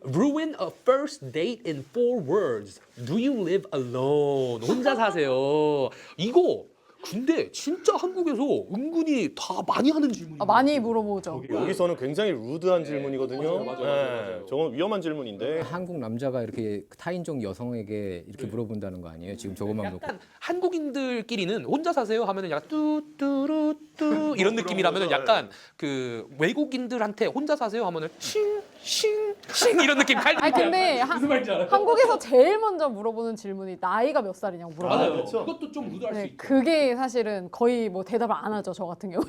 Ruin a first date in 4 words. Do you live alone? 혼자 사세요. 이거 근데 진짜 한국에서 은근히 다 많이 하는 질문이에요. 많이 물어보죠. 여기서는 굉장히 루드한 질문이거든요. 맞아요. 저건 위험한 질문인데. 한국 남자가 이렇게 타인종 여성에게 이렇게 물어본다는 거 아니에요? 지금 저것만 놓고. 약간 한국인들끼리는 혼자 사세요 하면은 약간 뚜뚜루뚜 이런 느낌이라면은 약간 그 외국인들한테 혼자 사세요 하면은 싱싱싱 이런 느낌. 아니 근데 한국에서 제일 먼저 물어보는 질문이 나이가 몇 살이냐고 물어봐요. 그렇죠. 그것도 좀 루드할 수 네, 있죠. 그게 사실은 거의 뭐 대답을 안 하죠, 저 같은 경우.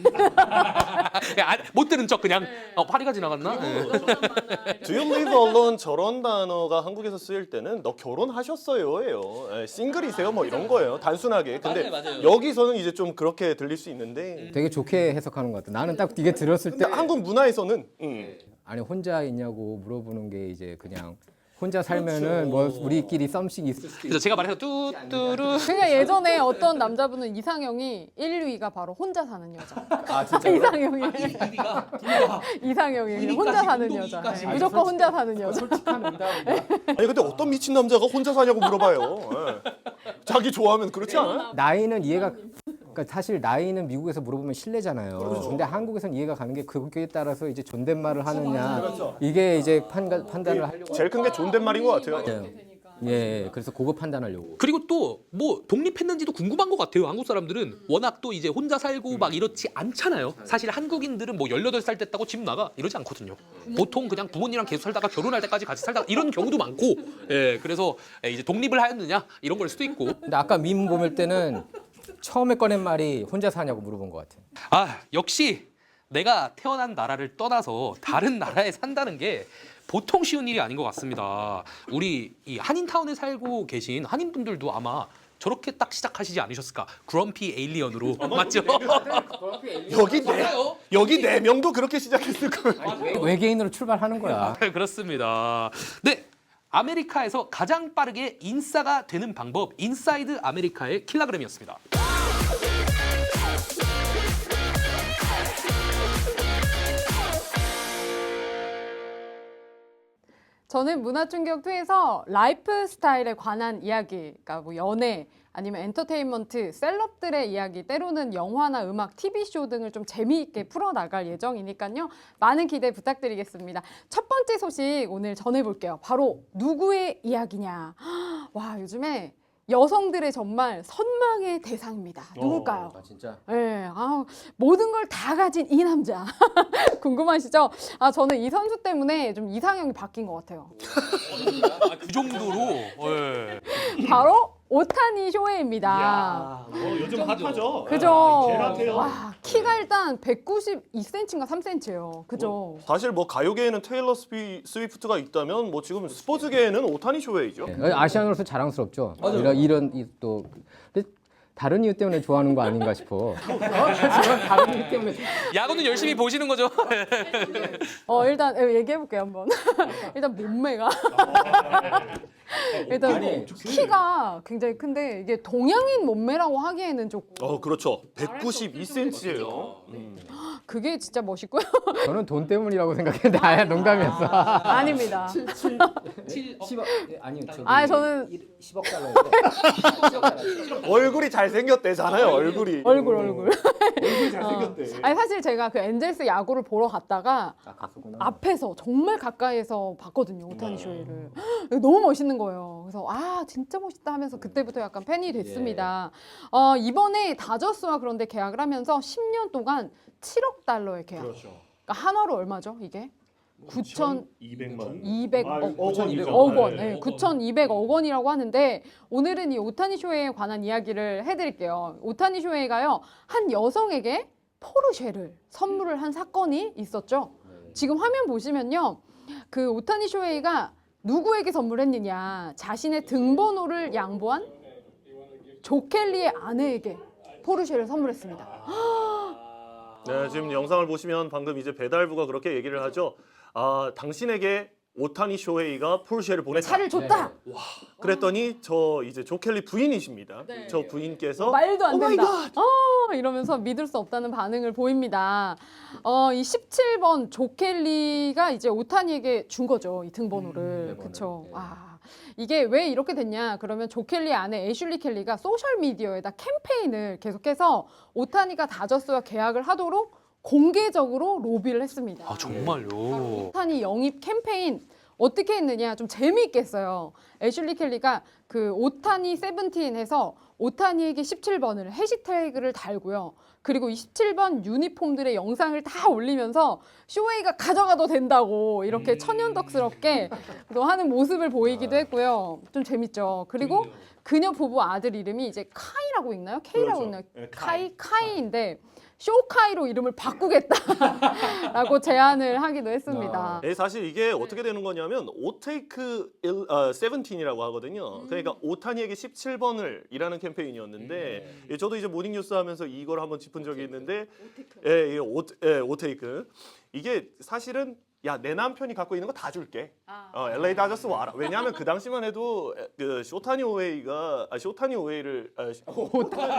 못 들은 척 그냥 파리가 지나갔나? 네. Do you live alone 저런 단어가 한국에서 쓰일 때는 너 결혼하셨어요예요. 싱글이세요 뭐 이런 거예요. 단순하게. 근데 맞아요. 여기서는 이제 좀 그렇게 들릴 수 있는데 되게 좋게 해석하는 것 같아. 나는 딱 이게 들었을 때 근데 한국 문화에서는 아니 혼자 있냐고 물어보는 게 이제 그냥 혼자 살면은 뭐 우리끼리 썸씽 있을 수도 그래서 제가 말해서 뚜뚜루 그러니까 예전에 어떤 남자분은 이상형이 1위가 바로 혼자 사는 여자. 아 진짜 이상형이 이상형이 혼자 사는 여자. 네, 무조건 혼자 사는 여자. 솔직한 응답이다. 아니 근데 어떤 미친 남자가 혼자 사냐고 물어봐요. 자기 좋아하면 그렇지 않아요? 나이는 이해가 그러니까 사실 나이는 미국에서 물어보면 실례잖아요. 근데 한국에서는 이해가 가는 게 그거에 따라서 이제 존댓말을 하느냐 이게 이제 판단을 하려고 제일 큰 게 존댓말인 것 같아요. 예, 그래서 그거 판단하려고. 그리고 또 뭐 독립했는지도 궁금한 것 같아요. 한국 사람들은 워낙 또 이제 혼자 살고 막 이렇지 않잖아요. 사실 한국인들은 뭐 18살 됐다고 집 나가 이러지 않거든요. 보통 그냥 부모님이랑 계속 살다가 결혼할 때까지 같이 살다가 이런 경우도 많고 예, 그래서 이제 독립을 하였느냐 이런 걸 수도 있고 근데 아까 밈 보낼 때는 처음에 꺼낸 말이 혼자 사냐고 물어본 것 같아. 아 역시 내가 태어난 나라를 떠나서 다른 나라에 산다는 게 보통 쉬운 일이 아닌 것 같습니다. 우리 이 한인타운에 살고 계신 한인분들도 아마 저렇게 딱 시작하시지 않으셨을까? 그럼피 에일리언으로 맞죠? 여기 네 명도 그렇게 시작했을 거예요. 외계인으로 출발하는 거야. 그렇습니다. 네. 아메리카에서 가장 빠르게 인싸가 되는 방법 인사이드 아메리카의 킬로그램이었습니다. 저는 문화충격 2에서 라이프 스타일에 관한 이야기, 그러니까 뭐 연애 아니면 엔터테인먼트, 셀럽들의 이야기, 때로는 영화나 음악, TV쇼 등을 좀 재미있게 풀어나갈 예정이니까요. 많은 기대 부탁드리겠습니다. 첫 번째 소식 오늘 전해볼게요. 바로 누구의 이야기냐. 와, 요즘에 여성들의 정말 선망의 대상입니다. 누굴까요? 아 진짜. 네, 모든 걸 다 가진 이 남자. 궁금하시죠? 저는 이 선수 때문에 좀 이상형이 바뀐 것 같아요. 그 정도로 예. 바로 오타니 쇼헤이입니다. 요즘 핫하죠. 그죠? 제일 핫해요. 와, 키가 일단 192cm인가 3cm예요. 그죠? 사실 뭐 가요계에는 테일러 스위프트가 있다면 뭐 지금 스포츠계에는 오타니 쇼헤이죠. 아시안으로서 자랑스럽죠. 이런 또 근데 다른 이유 때문에 좋아하는 거 아닌가 싶어. 다른 이유 때문에. 야구는 열심히 보시는 거죠? 일단 얘기해볼게요 한번. 일단 몸매가 일단 키가 굉장히 큰데 이게 동양인 몸매라고 하기에는 조금 그렇죠. 192cm예요. 그게 진짜 멋있고요. 저는 돈 때문이라고 생각했는데 아예 농담이었어. 아닙니다. 10억 아니요. 저는 10억 달러. 얼굴이 잘생겼대잖아요. 얼굴이. 얼굴. 얼굴이 잘생겼대. 아니 사실 제가 그 엔젤스 야구를 보러 갔다가 갔었구나. 앞에서 정말 가까이에서 봤거든요. 오타니 쇼헤이를. 너무 멋있는 거예요. 그래서 진짜 멋있다 하면서 그때부터 약간 팬이 됐습니다. 이번에 다저스와 그런데 계약을 하면서 10년 동안 7억 달러의 계약. 그렇죠. 그러니까 한화로 얼마죠 이게? 9,200만. 9,200억 원. 네, 9,200억 원이라고 하는데 오늘은 이 오타니 쇼헤이에 관한 이야기를 해드릴게요. 오타니 쇼헤이가요 한 여성에게 포르쉐를 선물을 한 사건이 있었죠. 지금 화면 보시면요, 그 오타니 쇼헤이가 누구에게 선물했느냐? 자신의 등번호를 양보한 조 켈리의 아내에게 포르쉐를 선물했습니다. 네, 지금 영상을 보시면 방금 이제 배달부가 그렇게 얘기를 하죠. 당신에게 오타니 쇼헤이가 포르쉐를 보냈다. 차를 줬다. 그랬더니 저 이제 조켈리 부인이십니다. 네. 저 부인께서 말도 안 오 마이 된다. 갓! 이러면서 믿을 수 없다는 반응을 보입니다. 이 17번 조켈리가 이제 오타니에게 준 거죠. 이 등번호를. 등번호를. 그렇죠. 네. 이게 왜 이렇게 됐냐? 그러면 조켈리 아내 애슐리 켈리가 소셜 미디어에다 캠페인을 계속해서 오타니가 다저스와 계약을 하도록 공개적으로 로비를 했습니다. 아 정말요. 오타니 영입 캠페인 어떻게 했느냐 좀 재미있게 했어요. 애슐리 켈리가 그 오타니 세븐틴에서 오타니에게 17번을 해시태그를 달고요. 그리고 이 17번 유니폼들의 영상을 다 올리면서 쇼웨이가 가져가도 된다고 이렇게 천연덕스럽게 또 하는 모습을 보이기도 했고요. 좀 재밌죠. 그리고 그녀 부부 아들 이름이 이제 카이라고 읽나요? K라고 그렇죠. 읽나요? 네, 카이인데 쇼카이로 이름을 바꾸겠다라고 제안을 하기도 했습니다. 네, 사실 이게 어떻게 되는 거냐면 오테이크 17이라고 하거든요. 그러니까 오타니에게 17번을 이라는 캠페인이었는데 예, 저도 이제 모닝뉴스 하면서 이걸 한번 짚은 적이 있는데 예, 오테이크 이게 사실은 야, 내 남편이 갖고 있는 거 다 줄게. LA 다저스 와라. 왜냐하면 그 당시만 해도 그 쇼타니 오웨이가 쇼타니 오웨이를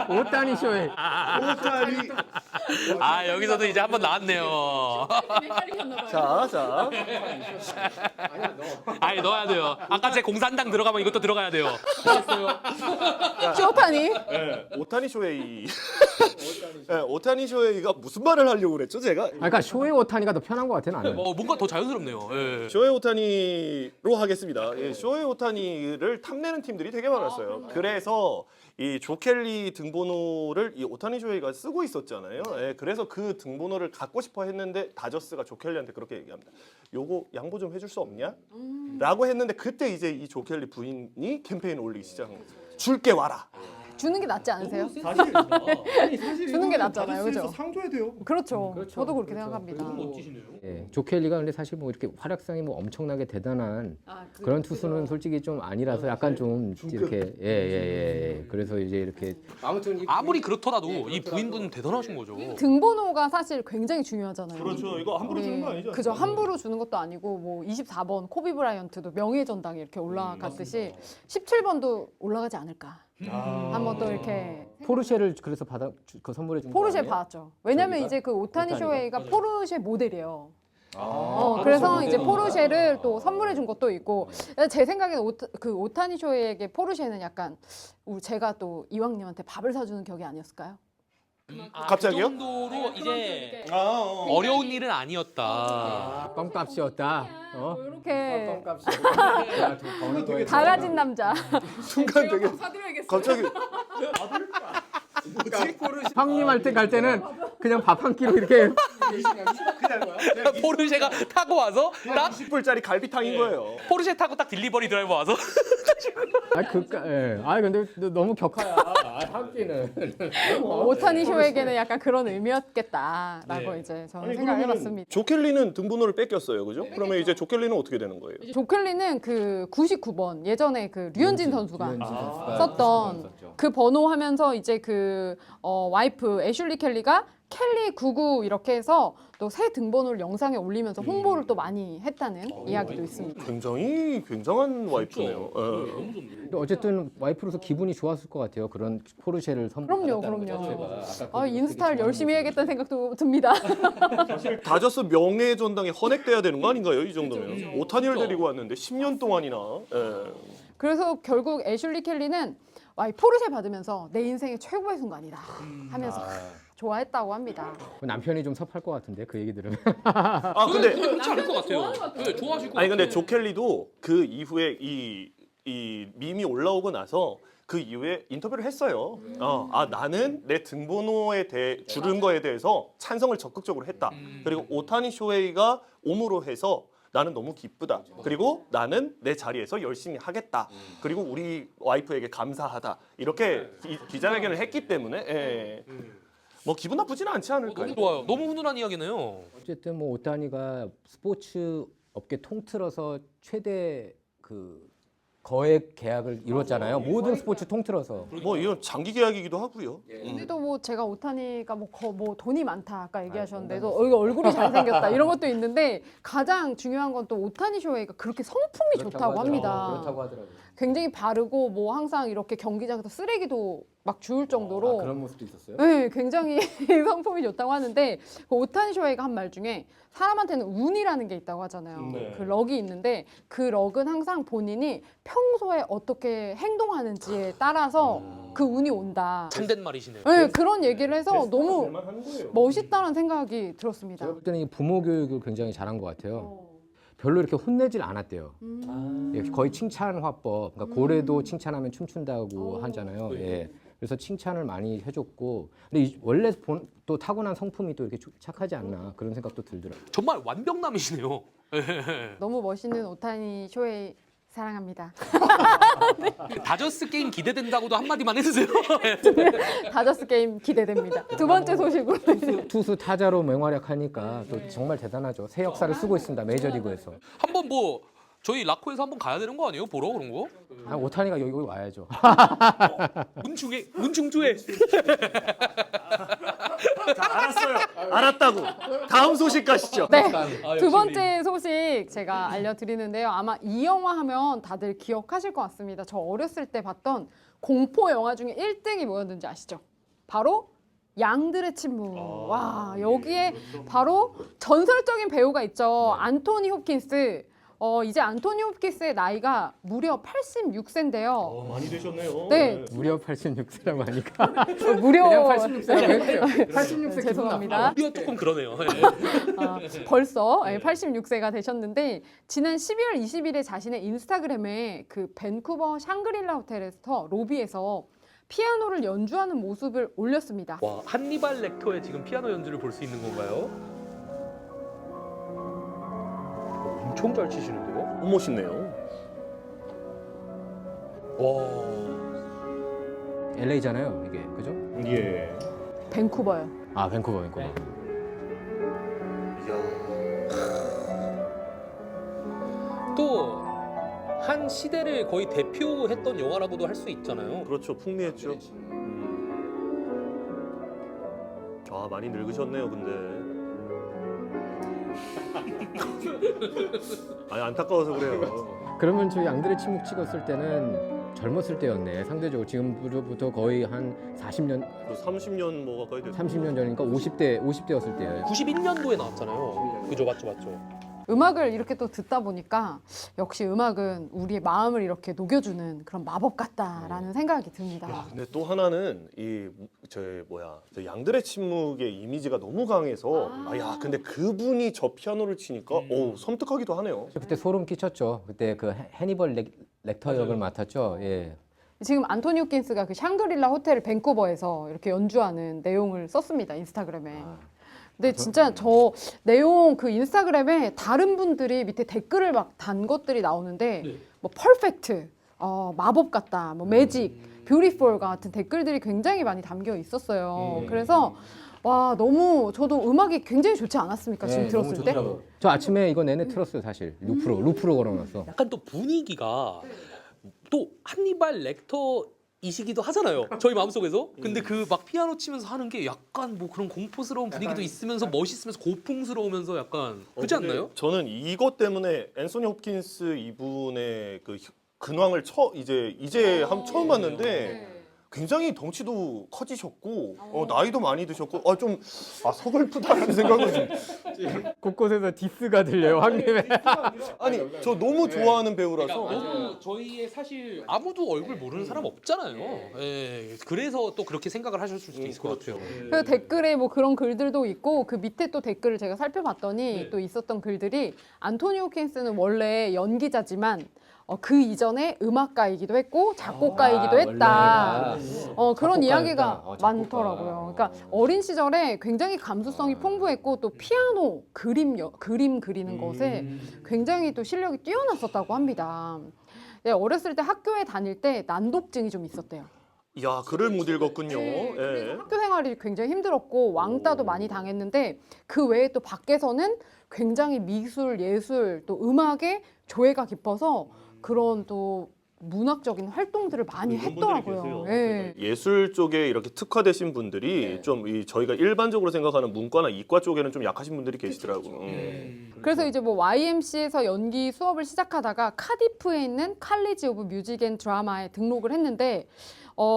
오타니 쇼헤이. 오타니 아 여기서도 이제 한번 나왔네요. 자. 아니 넣어야 돼요. 아까 제 공산당 들어가면 이것도 들어가야 돼요. 쇼타니 오타니 쇼헤이. 오타니 쇼헤이가 무슨 말을 하려고 그랬죠, 제가? 그러니까 쇼헤이 오타니가 더 편한 것 같아 나는. 뭔가 더 자연스럽네요. 예. 쇼헤이 오타니로 하겠습니다. 예, 쇼헤이 오타니를 탐내는 팀들이 되게 많았어요. 그래서 이 조켈리 등번호를 이 오타니 쇼헤이가 쓰고 있었잖아요. 예, 그래서 그 등번호를 갖고 싶어 했는데 다저스가 조켈리한테 그렇게 얘기합니다. 요거 양보 좀 해줄 수 없냐? 라고 했는데 그때 이제 이 조켈리 부인이 캠페인을 올리기 시작한 거죠. 줄게 와라. 주는 게 낫지 않으세요? 사실 주는 게 낫잖아요, 그죠? 상줘야 돼요. 그렇죠. 저도 그렇게 생각합니다. 예, 조켈리가 근데 사실 뭐 이렇게 활약상이 뭐 엄청나게 대단한 그런 투수는 솔직히 좀 아니라서 약간 좀 이렇게 예. 그래서 이제 이렇게 아무튼 아무리 그렇더라도 이 부인분은 대단하신 거죠. 등번호가 사실 굉장히 중요하잖아요. 그렇죠. 이거 함부로 주는 거 아니죠? 그죠. 함부로 주는 것도 아니고 뭐 24번 코비 브라이언트도 명예의 전당에 이렇게 올라갔듯이 17번도 올라가지 않을까. 한번 또 이렇게 포르쉐를 그래서 그 선물해 준 거 포르쉐 아니에요? 받았죠. 왜냐면 저기가? 이제 그 오타니 오타니가? 쇼헤이가 포르쉐 모델이에요. 그래서 이제 포르쉐를 또 선물해 준 것도 있고 제 생각에는 그 오타니 쇼헤이에게 포르쉐는 약간 제가 또 이왕님한테 밥을 사주는 격이 아니었을까요? 갑자기요? 그 정도로 이제 아, 어려운 일은 아니었다. 껌값이었다. 이렇게 껌값이었다. 다 가진 남자. 순간 되게 갑자기 형님한테 갈 때는 그냥 밥 한 끼로 이렇게 포르쉐가 타고 와서 딱 10불짜리 갈비탕인 거예요. 포르쉐 타고 딱 딜리버리 드라이버 와서 근데 너무 격하야. 한 끼는. 오타니 쇼에게는 약간 그런 의미였겠다라고 이제 저는 생각해봤습니다. 조켈리는 등번호를 뺏겼어요, 그죠? 그러면 이제 조켈리는 어떻게 되는 거예요? 조켈리는 그 99번 예전에 그 류현진 선수가 선수가 썼던 썼죠. 그 번호 하면서 이제 그 와이프 애슐리 켈리가 켈리 99 이렇게 해서 또 새 등번호를 영상에 올리면서 홍보를 또 많이 했다는 이야기도 있습니다. 굉장한 와이프네요. 예. 근데 어쨌든 와이프로서 기분이 좋았을 것 같아요. 그런 포르쉐를 선물. 그럼요. 인스타를 열심히 해야겠다는 생각도 듭니다. 다저스 명예의 전당에 헌액돼야 되는 거 아닌가요? 이 정도면 오타니를 데리고 왔는데 10년 동안이나. 예. 그래서 결국 애슐리 켈리는 와, 이 포르쉐 받으면서 내 인생의 최고의 순간이다 하면서 좋아했다고 합니다. 남편이 좀 섭할 것 같은데 그 얘기 들으면. 아 근데 그렇지 않을 것 같아요. 네, 좋아하실 것 아니 근데 같아요. 조켈리도 그 이후에 이 밈이 올라오고 나서 그 이후에 인터뷰를 했어요. 나는 내 등번호에 대해 주는 거에 대해서 찬성을 적극적으로 했다. 그리고 오타니 쇼헤이가 옴으로 해서 나는 너무 기쁘다. 그리고 나는 내 자리에서 열심히 하겠다. 그리고 우리 와이프에게 감사하다. 이렇게 기자회견을 했기 때문에 예. 뭐 기분 나쁘지는 않지 않을까요? 너무 좋아요. 너무 훈훈한 이야기네요. 어쨌든 뭐 오타니가 스포츠 업계 통틀어서 최대 그 거액 계약을 이뤘잖아요. 모든 스포츠 통틀어서. 뭐 이건 장기 계약이기도 하고요. 근데도 뭐 제가 오타니가 뭐 돈이 많다 아까 얘기하셨는데도 이거 얼굴이 잘생겼다 이런 것도 있는데 가장 중요한 건 또 오타니 쇼헤이가 그렇게 성품이 좋다고 합니다. 그렇다고 하더라고요. 굉장히 바르고 뭐 항상 이렇게 경기장에서 쓰레기도 막 주울 정도로 그런 모습도 있었어요? 네, 굉장히 성품이 좋다고 하는데 그 오타니 쇼헤이가 한 말 중에 사람한테는 운이라는 게 있다고 하잖아요. 네. 그 럭이 있는데 그 럭은 항상 본인이 평소에 어떻게 행동하는지에 따라서 그 운이 온다. 참된 말이시네요. 네, 그런 얘기를 해서 너무 하는 거예요. 멋있다는 생각이 들었습니다. 제가 볼 때는 이 부모 교육을 굉장히 잘한 것 같아요. 별로 이렇게 혼내질 않았대요. 예, 거의 칭찬 화법. 그러니까 고래도 칭찬하면 춤춘다고 하잖아요. 예. 그래서 칭찬을 많이 해줬고, 근데 원래 또 타고난 성품이 또 이렇게 착하지 않나 그런 생각도 들더라고요. 정말 완벽남이시네요. 너무 멋있는 오타니 쇼헤이 사랑합니다. 다저스 게임 기대된다고도 한마디만 해주세요. 다저스 게임 기대됩니다. 두 번째 소식으로 투수 타자로 맹활약하니까 또 정말 대단하죠. 새 역사를 쓰고 있습니다. 메이저리그에서. 한번 뭐 저희 라코에서 한번 가야 되는 거 아니에요? 보러 그런 거? 아, 오타니가 여기 와야죠. 문충주에. 자, 알았어요. 알았다고. 다음 소식 가시죠. 네, 두 번째 소식 제가 알려드리는데요. 아마 이 영화 하면 다들 기억하실 것 같습니다. 저 어렸을 때 봤던 공포 영화 중에 1등이 뭐였는지 아시죠? 바로 양들의 침묵. 와, 여기에 바로 전설적인 배우가 있죠. 안토니 홉킨스. 이제 안토니 홉킨스의 나이가 무려 86세인데요. 많이 되셨네요. 네. 무려 86세라고 하니까. 무려 그냥 86세라고 86세 죄송합니다. 우리가 조금 그러네요. 벌써 86세가 되셨는데 지난 12월 20일에 자신의 인스타그램에 그 밴쿠버 샹그릴라 호텔에서 로비에서 피아노를 연주하는 모습을 올렸습니다. 와, 한니발 렉터의 지금 피아노 연주를 볼 수 있는 건가요? 엄청 잘 치시는데요? 멋있네요. 와. LA잖아요, 이게. 그죠? 예. 밴쿠버요. 아, 밴쿠버. 또 한 시대를 거의 대표했던 영화라고도 할 수 있잖아요. 그렇죠. 풍미했죠. 아, 많이 늙으셨네요, 근데. 아니, 안타까워서 그래요. 그러면 저 양들의 침묵 찍었을 때는 젊었을 때였네. 상대적으로 지금부터 거의 한 40년, 30년 뭐 가까이 됐죠. 30년 전이니까 50대였을 때예요. 91년도에 나왔잖아요. 그죠, 맞죠. 음악을 이렇게 또 듣다 보니까 역시 음악은 우리의 마음을 이렇게 녹여주는 그런 마법 같다라는 생각이 듭니다. 근데 또 하나는 저 양들의 침묵의 이미지가 너무 강해서 야, 근데 그분이 저 피아노를 치니까 섬뜩하기도 하네요. 그때 소름 끼쳤죠. 그때 그 해니벌 렉터 역을 맡았죠. 예. 지금 안토니 홉킨스가 그 샹그릴라 호텔 밴쿠버에서 이렇게 연주하는 내용을 썼습니다. 인스타그램에. 근데 진짜 저 내용 그 인스타그램에 다른 분들이 밑에 댓글을 막 단 것들이 나오는데 뭐 퍼펙트, 마법 같다, 뭐 매직, 뷰티풀 같은 댓글들이 굉장히 많이 담겨 있었어요. 그래서 와, 너무 저도 음악이 굉장히 좋지 않았습니까? 지금 들었을 때? 저 아침에 이거 내내 틀었어요, 사실. 루프로 걸어놨어. 약간 또 분위기가 또 한니발 렉터이시기도 하잖아요. 저희 마음속에서. 근데 그 막 피아노 치면서 하는 게 약간 뭐 그런 공포스러운 분위기도 있으면서 멋있으면서 고풍스러우면서 약간 그렇지 근데 않나요? 저는 이것 때문에 앤소니 홉킨스 이분의 그 근황을 이제 처음 봤는데 굉장히 덩치도 커지셨고 나이도 많이 드셨고 좀 서글프다는 생각을 좀 곳곳에서 디스가 들려요, 황님의. 아니 저 너무 좋아하는 배우라서 너무 저희의 사실 아무도 얼굴 모르는 사람 없잖아요. 예, 그래서 또 그렇게 생각을 하셨을 수도 있을 것 같아요. 그 댓글에 뭐 그런 글들도 있고 그 밑에 또 댓글을 제가 살펴봤더니 또 있었던 글들이 안토니 홉킨스는 원래 연기자지만 그 이전에 음악가이기도 했고 작곡가이기도 했다. 그런 이야기가 많더라고요. 그러니까 어린 시절에 굉장히 감수성이 풍부했고 또 피아노, 그림 그리는 것에 굉장히 또 실력이 뛰어났었다고 합니다. 네, 어렸을 때 학교에 다닐 때 난독증이 좀 있었대요. 야, 글을 못 읽었군요. 예. 학교 생활이 굉장히 힘들었고 왕따도 많이 당했는데 그 외에 또 밖에서는 굉장히 미술, 예술, 또 음악에 조예가 깊어서 그런 또 문학적인 활동들을 많이 했더라고요. 예. 예술 쪽에 이렇게 특화되신 분들이 좀 저희가 일반적으로 생각하는 문과나 이과 쪽에는 좀 약하신 분들이 계시더라고요. 그래서 이제 뭐 YMC에서 연기 수업을 시작하다가 카디프에 있는 칼리지 오브 뮤직 앤 드라마에 등록을 했는데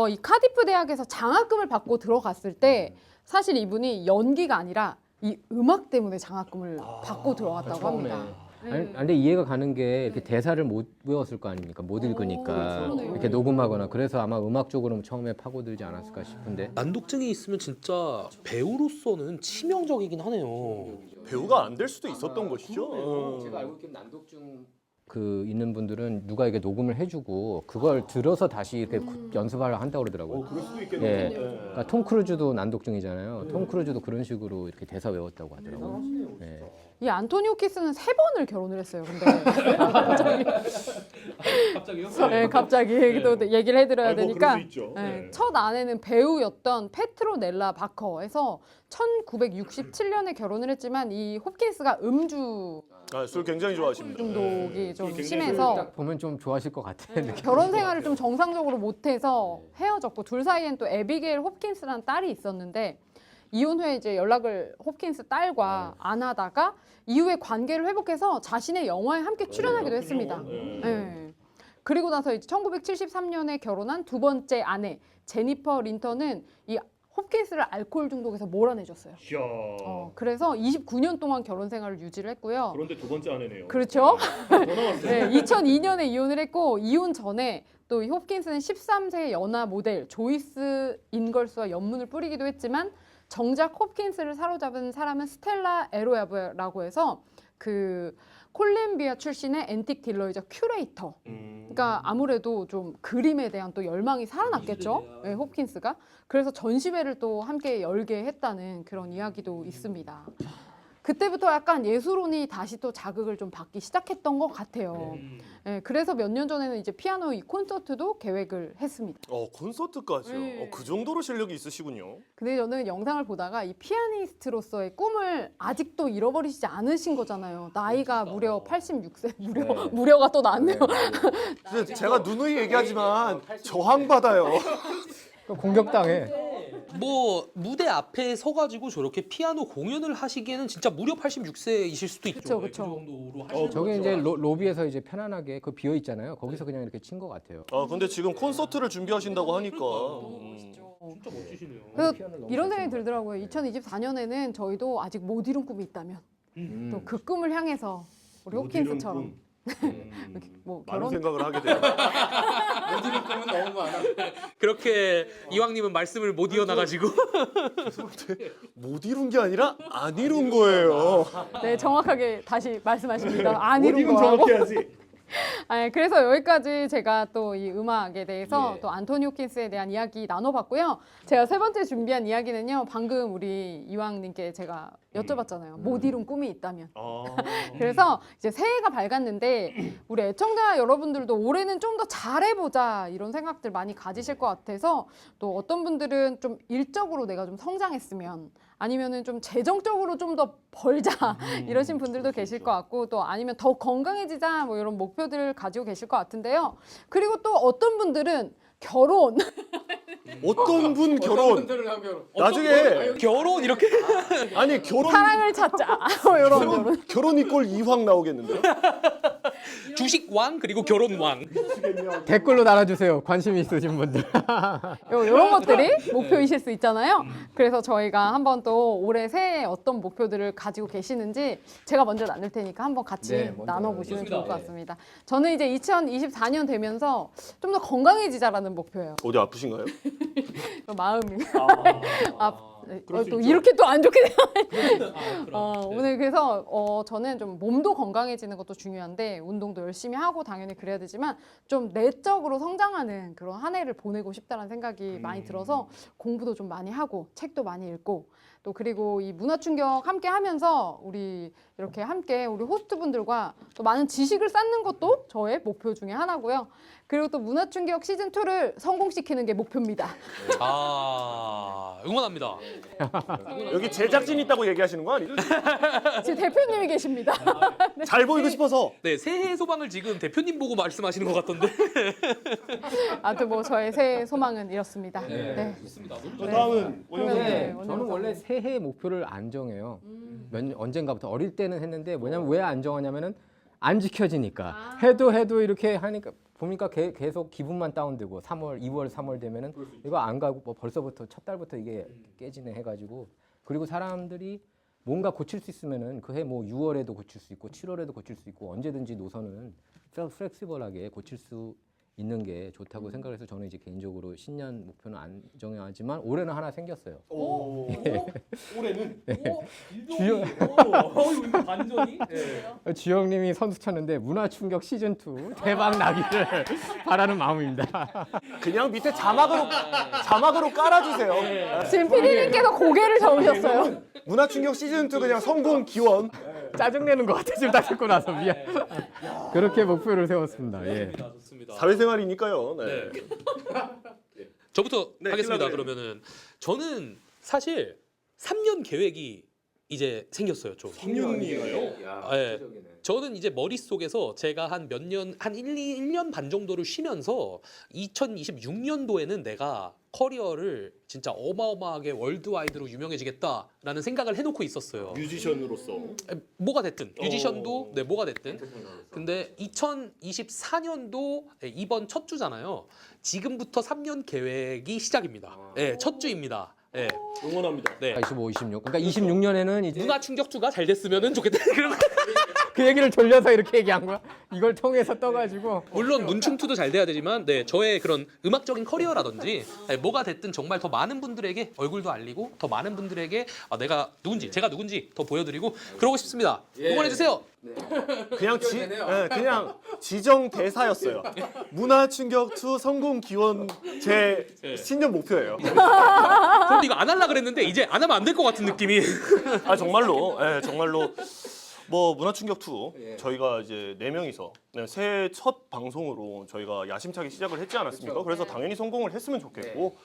이 카디프 대학에서 장학금을 받고 들어갔을 때 사실 이분이 연기가 아니라 이 음악 때문에 장학금을 받고 들어갔다고 처음에. 합니다. 아니, 근데 이해가 가는 게 이렇게 대사를 못 외웠을 거 아닙니까? 못 읽으니까 그러네요. 이렇게 녹음하거나 그래서 아마 음악 쪽으로 처음에 파고들지 않았을까 싶은데. 난독증이 있으면 진짜 배우로서는 치명적이긴 하네요. 배우가 안 될 수도 있었던 것이죠. 제가 알고 있기로는 난독증 그 있는 분들은 누가 이게 녹음을 해주고 그걸 들어서 다시 이렇게 연습하려 한다고 그러더라고요. 그럴 수도 있겠네요. 그러니까 톰 크루즈도 난독증이잖아요. 톰 크루즈도 그런 식으로 이렇게 대사 외웠다고 하더라고요. 예. 이 안토니 호키스는 3번을 결혼을 했어요. 근데 갑자기요? 네, 갑자기 또 얘기를 해드려야 되니까 그럴 수 있죠. 네, 첫 아내는 배우였던 페트로넬라 바커에서 1967년에 결혼을 했지만 이 홉킨스가 음주 술 굉장히 좋아하십니다. 중독이 좀 굉장히 심해서 딱 보면 좀 좋아하실 것 같아요. 느낌. 결혼 생활을 좀 정상적으로 못해서 헤어졌고 둘 사이엔 또 에비게일 홉킨스라는 딸이 있었는데 이혼 후에 이제 연락을 홉킨스 딸과 안 하다가 이후에 관계를 회복해서 자신의 영화에 함께 출연하기도 했습니다. 네. 그리고 나서 이제 1973년에 결혼한 두 번째 아내 제니퍼 린턴은 이 홉킨스를 알코올 중독에서 몰아내줬어요. 그래서 29년 동안 결혼 생활을 유지를 했고요. 그런데 두 번째 아내네요. 그렇죠. 더 나왔어요. 네, 2002년에 이혼을 했고 이혼 전에 또 이 홉킨스는 13세 연하 모델 조이스 인걸스와 연문을 뿌리기도 했지만 정작 홉킨스를 사로잡은 사람은 스텔라 에로야브라고 해서 그 콜롬비아 출신의 앤틱 딜러이자 큐레이터. 그러니까 아무래도 좀 그림에 대한 또 열망이 살아났겠죠. 네, 홉킨스가. 그래서 전시회를 또 함께 열게 했다는 그런 이야기도 있습니다. 그때부터 약간 예술혼이 다시 또 자극을 좀 받기 시작했던 것 같아요. 네, 그래서 몇 년 전에는 이제 피아노 이 콘서트도 계획을 했습니다. 콘서트까지요. 네. 그 정도로 실력이 있으시군요. 근데 저는 영상을 보다가 이 피아니스트로서의 꿈을 아직도 잃어버리시지 않으신 거잖아요. 나이가 무려 86세, 무려가 또 나왔네요. 제가 누누이 얘기하지만 저항받아요. 공격당해. 뭐 무대 앞에 서가지고 저렇게 피아노 공연을 하시기에는 진짜 무려 86세이실 수도 있죠. 그쵸. 그 정도로 하시는 저게 이제 로비에서 이제 편안하게 그 비어 있잖아요. 거기서 그냥 이렇게 친 것 같아요. 근데 지금 콘서트를 준비하신다고 하니까. 진짜 멋지시네요. 그래서 이런 생각이 들더라고요. 2024년에는 저희도 아직 못 이룬 꿈이 있다면 또 그 꿈을 향해서 우리 홉킨스처럼 뭐 많은 결혼 생각을 하게 돼요. 그렇게 이왕님은 말씀을 못 이어나가지고 못 이룬 게 아니라 안 이룬 거예요. 네 정확하게 다시 말씀하십니다. 안 이룬 거라고. 해야지. 그래서 여기까지 제가 또 이 음악에 대해서 또 안토니 호킨스에 대한 이야기 나눠봤고요. 제가 세 번째 준비한 이야기는요. 방금 우리 이왕님께 제가 여쭤봤잖아요. 못 이룬 꿈이 있다면. 그래서 이제 새해가 밝았는데 우리 애청자 여러분들도 올해는 좀 더 잘해보자 이런 생각들 많이 가지실 것 같아서 또 어떤 분들은 좀 일적으로 내가 좀 성장했으면 아니면은 좀 재정적으로 좀 더 벌자 이러신 분들도 계실 것 같고 또 아니면 더 건강해지자 뭐 이런 목표들을 가지고 계실 것 같은데요. 그리고 또 어떤 분들은 결혼 어떤 분 결혼? 나중에 결혼 이렇게 아니 결혼 사랑을 찾자 뭐 이런 결혼 이꼴 이황 나오겠는데요? 주식 왕 그리고 결혼 왕. 댓글로 달아주세요. 관심 있으신 분들. 이런 것들이 목표이실 수 있잖아요. 그래서 저희가 한번 또 올해 새해 어떤 목표들을 가지고 계시는지 제가 먼저 나눌 테니까 한번 같이 먼저 나눠보시면 좋을 것 좋습니다. 같습니다. 저는 이제 2024년 되면서 좀 더 건강해지자라는 목표예요. 어디 아프신가요? 마음이 또 이렇게 또 안 좋게 돼요. 오늘 그래서 저는 좀 몸도 건강해지는 것도 중요한데 운동도 열심히 하고 당연히 그래야 되지만 좀 내적으로 성장하는 그런 한 해를 보내고 싶다는 생각이 많이 들어서 공부도 좀 많이 하고 책도 많이 읽고 또 그리고 이 문화충격 함께 하면서 우리 이렇게 함께 우리 호스트분들과 또 많은 지식을 쌓는 것도 저의 목표 중에 하나고요. 그리고 또 문화충격 시즌2를 성공시키는 게 목표입니다. 아, 응원합니다. 여기 제작진 있다고 얘기하시는 거 아니죠? 지금 대표님이 계십니다. 잘 보이고 싶어서. 네, 새해 소망을 지금 대표님 보고 말씀하시는 것 같던데. 아무튼 뭐 저의 새해 소망은 이렇습니다. 네. 좋습니다. 다음은 그러면 네, 저는 원영석. 원래 새해 목표를 안 정해요. 언젠가부터 어릴 때는 했는데 뭐냐면 왜 안 정하냐면은 안 지켜지니까 해도 이렇게 하니까 보니까 계속 기분만 다운되고 3월, 2월, 3월 되면은 이거 안 가고 뭐 벌써부터 첫 달부터 이게 깨지네 해가지고 그리고 사람들이 뭔가 고칠 수 있으면은 그 해 뭐 6월에도 고칠 수 있고 7월에도 고칠 수 있고 언제든지 노선은 플렉시블하게 고칠 수 있는 게 좋다고 생각해서 저는 이제 개인적으로 신년 목표는 안 정하지만 올해는 하나 생겼어요. 올해는 주영 반전이? 주영님이 선수 쳤는데 문화 충격 시즌 2 대박 나기를 바라는 마음입니다. 그냥 밑에 자막으로 깔아주세요. 지금 PD님께서 고개를 저으셨어요. 문화충격 시즌 2 그냥 성공 기원. 짜증내는 것 같아 지금 딱 듣고 나서 미안. 그렇게 목표를 세웠습니다. 예. 좋습니다. 사회생활이니까요. 네. 저부터 네, 하겠습니다. 킬러그램. 그러면은 저는 사실 3년 계획이 이제 생겼어요. 좀. 3년이에요? 네. 저는 이제 머릿속에서 제가 한 몇 년, 한 1년 반 정도를 쉬면서 2026년도에는 내가 커리어를 진짜 어마어마하게 월드와이드로 유명해지겠다라는 생각을 해놓고 있었어요. 뮤지션으로서. 뭐가 됐든 뮤지션도 네 뭐가 됐든 근데 2024년도 이번 첫 주잖아요. 지금부터 3년 계획이 시작입니다. 네, 첫 주입니다. 네. 응원합니다. 네. 25, 26. 그러니까 26년에는 이제 문화 충격주가 잘 됐으면 좋겠다. 그런 그 얘기를 돌려서 이렇게 얘기한 거야. 이걸 통해서 떠가지고 물론 문충투도 잘 돼야 되지만 네 저의 그런 음악적인 커리어라든지 네, 뭐가 됐든 정말 더 많은 분들에게 얼굴도 알리고 더 많은 분들에게 내가 누군지 제가 누군지 더 보여드리고 그러고 싶습니다. 응원해 주세요. 그냥 그냥 지정 대사였어요. 문화충격 2 성공 기원 제 신년 목표예요. 그런데 이거 안 하려 그랬는데 이제 안 하면 안 될 것 같은 느낌이. 아 정말로, 정말로. 뭐 문화충격 2 저희가 이제 4명이서 새해 첫 방송으로 저희가 야심차게 시작을 했지 않았습니까? 그래서 당연히 성공을 했으면 좋겠고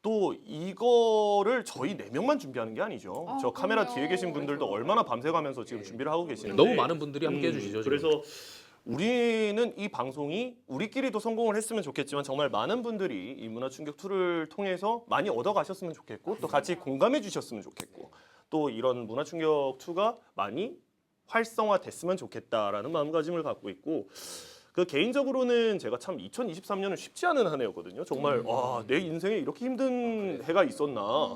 또 이거를 저희 4명만 준비하는 게 아니죠. 저 카메라 뒤에 계신 분들도 얼마나 밤새가면서 지금 준비를 하고 계시는데 너무 많은 분들이 함께 해주시죠. 지금. 그래서 우리는 이 방송이 우리끼리도 성공을 했으면 좋겠지만 정말 많은 분들이 이 문화충격 2를 통해서 많이 얻어가셨으면 좋겠고 또 같이 공감해 주셨으면 좋겠고 또 이런 문화충격 2가 많이 활성화됐으면 좋겠다라는 마음가짐을 갖고 있고 그 개인적으로는 제가 참 2023년은 쉽지 않은 한 해였거든요. 정말 와, 내 인생에 이렇게 힘든 해가 있었나.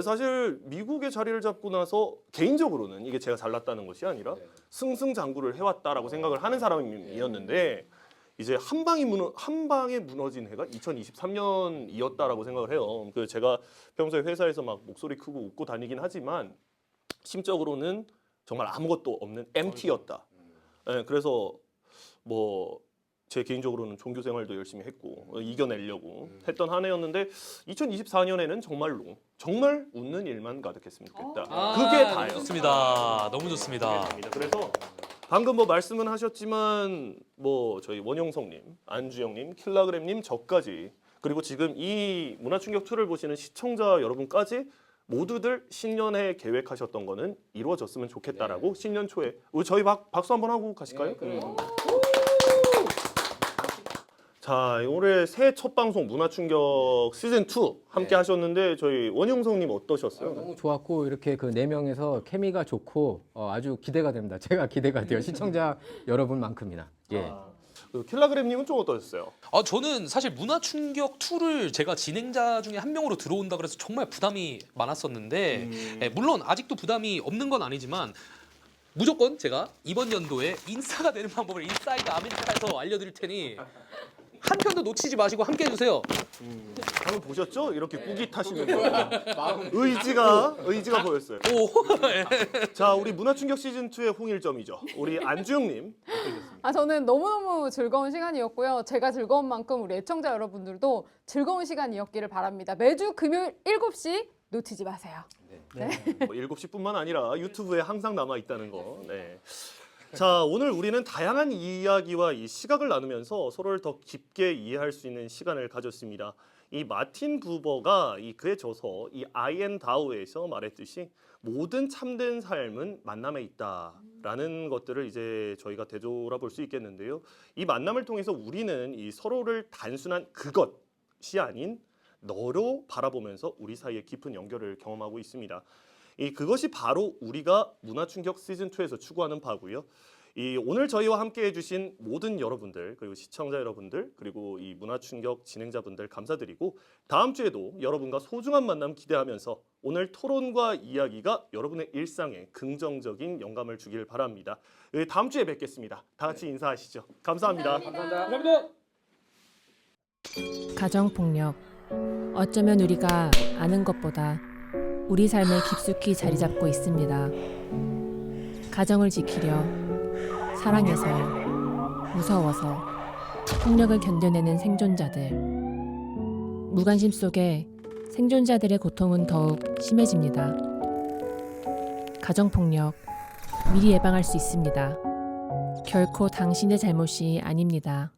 사실 미국의 자리를 잡고 나서 개인적으로는 이게 제가 잘났다는 것이 아니라 승승장구를 해왔다라고 생각을 하는 사람이었는데 이제 한 방에 무너진 해가 2023년이었다라고 생각을 해요. 그 제가 평소에 회사에서 막 목소리 크고 웃고 다니긴 하지만 심적으로는 정말 아무것도 없는 MT였다. 네, 그래서 뭐 제 개인적으로는 종교 생활도 열심히 했고 이겨내려고 했던 한 해였는데 2024년에는 정말 웃는 일만 가득했으면 좋겠다. 그게 다예요. 좋습니다. 너무 좋습니다. 그래서 방금 뭐 말씀은 하셨지만 뭐 저희 원영석님, 안주영님, 킬라그램님, 저까지 그리고 지금 이 문화충격 2를 보시는 시청자 여러분까지 모두들 신년에 계획하셨던 거는 이루어졌으면 좋겠다라고 신년 초에 우리 저희 박수 한번 하고 가실까요? 자, 올해 새해 첫 방송 문화충격 시즌 2 함께 하셨는데 저희 원영석님 어떠셨어요? 너무 좋았고 이렇게 그 4명에서 케미가 좋고 아주 기대가 됩니다. 제가 기대가 돼요. 시청자 여러분만큼이나. 예. 그 킬라그램님은 좀 어떠셨어요? 저는 사실 문화충격 2를 제가 진행자 중에 한 명으로 들어온다 그래서 정말 부담이 많았었는데 물론 아직도 부담이 없는 건 아니지만 무조건 제가 이번 연도에 인싸가 되는 방법을 인사이드 아메리카에서 알려드릴 테니 한 편도 놓치지 마시고 함께 해주세요. 방금 보셨죠? 이렇게 꾸깃하시는 거. 의지가 보였어요. 오. 자, 우리 문화충격 시즌 2의 홍일점이죠. 우리 안주영님. 저는 너무너무 즐거운 시간이었고요. 제가 즐거운 만큼 우리 애청자 여러분들도 즐거운 시간이었기를 바랍니다. 매주 금요일 7시 놓치지 마세요. 뭐 7시뿐만 아니라 유튜브에 항상 남아 있다는 거. 네. 자, 오늘 우리는 다양한 이야기와 이 시각을 나누면서 서로를 더 깊게 이해할 수 있는 시간을 가졌습니다. 이 마틴 부버가 이 그의 저서 이 I Am Thou에서 말했듯이 모든 참된 삶은 만남에 있다라는 것들을 이제 저희가 되돌아볼 수 있겠는데요. 이 만남을 통해서 우리는 이 서로를 단순한 그것이 아닌 너로 바라보면서 우리 사이의 깊은 연결을 경험하고 있습니다. 이 그것이 바로 우리가 문화충격 시즌2에서 추구하는 바고요. 이 오늘 저희와 함께 해주신 모든 여러분들, 그리고 시청자 여러분들, 그리고 이 문화충격 진행자분들 감사드리고, 다음 주에도 여러분과 소중한 만남 기대하면서 오늘 토론과 이야기가 여러분의 일상에 긍정적인 영감을 주길 바랍니다. 다음 주에 뵙겠습니다. 다 같이 인사하시죠. 감사합니다. 가정폭력. 어쩌면 우리가 아는 것보다 우리 삶에 깊숙이 자리 잡고 있습니다. 가정을 지키려 사랑해서, 무서워서 폭력을 견뎌내는 생존자들. 무관심 속에 생존자들의 고통은 더욱 심해집니다. 가정폭력, 미리 예방할 수 있습니다. 결코 당신의 잘못이 아닙니다.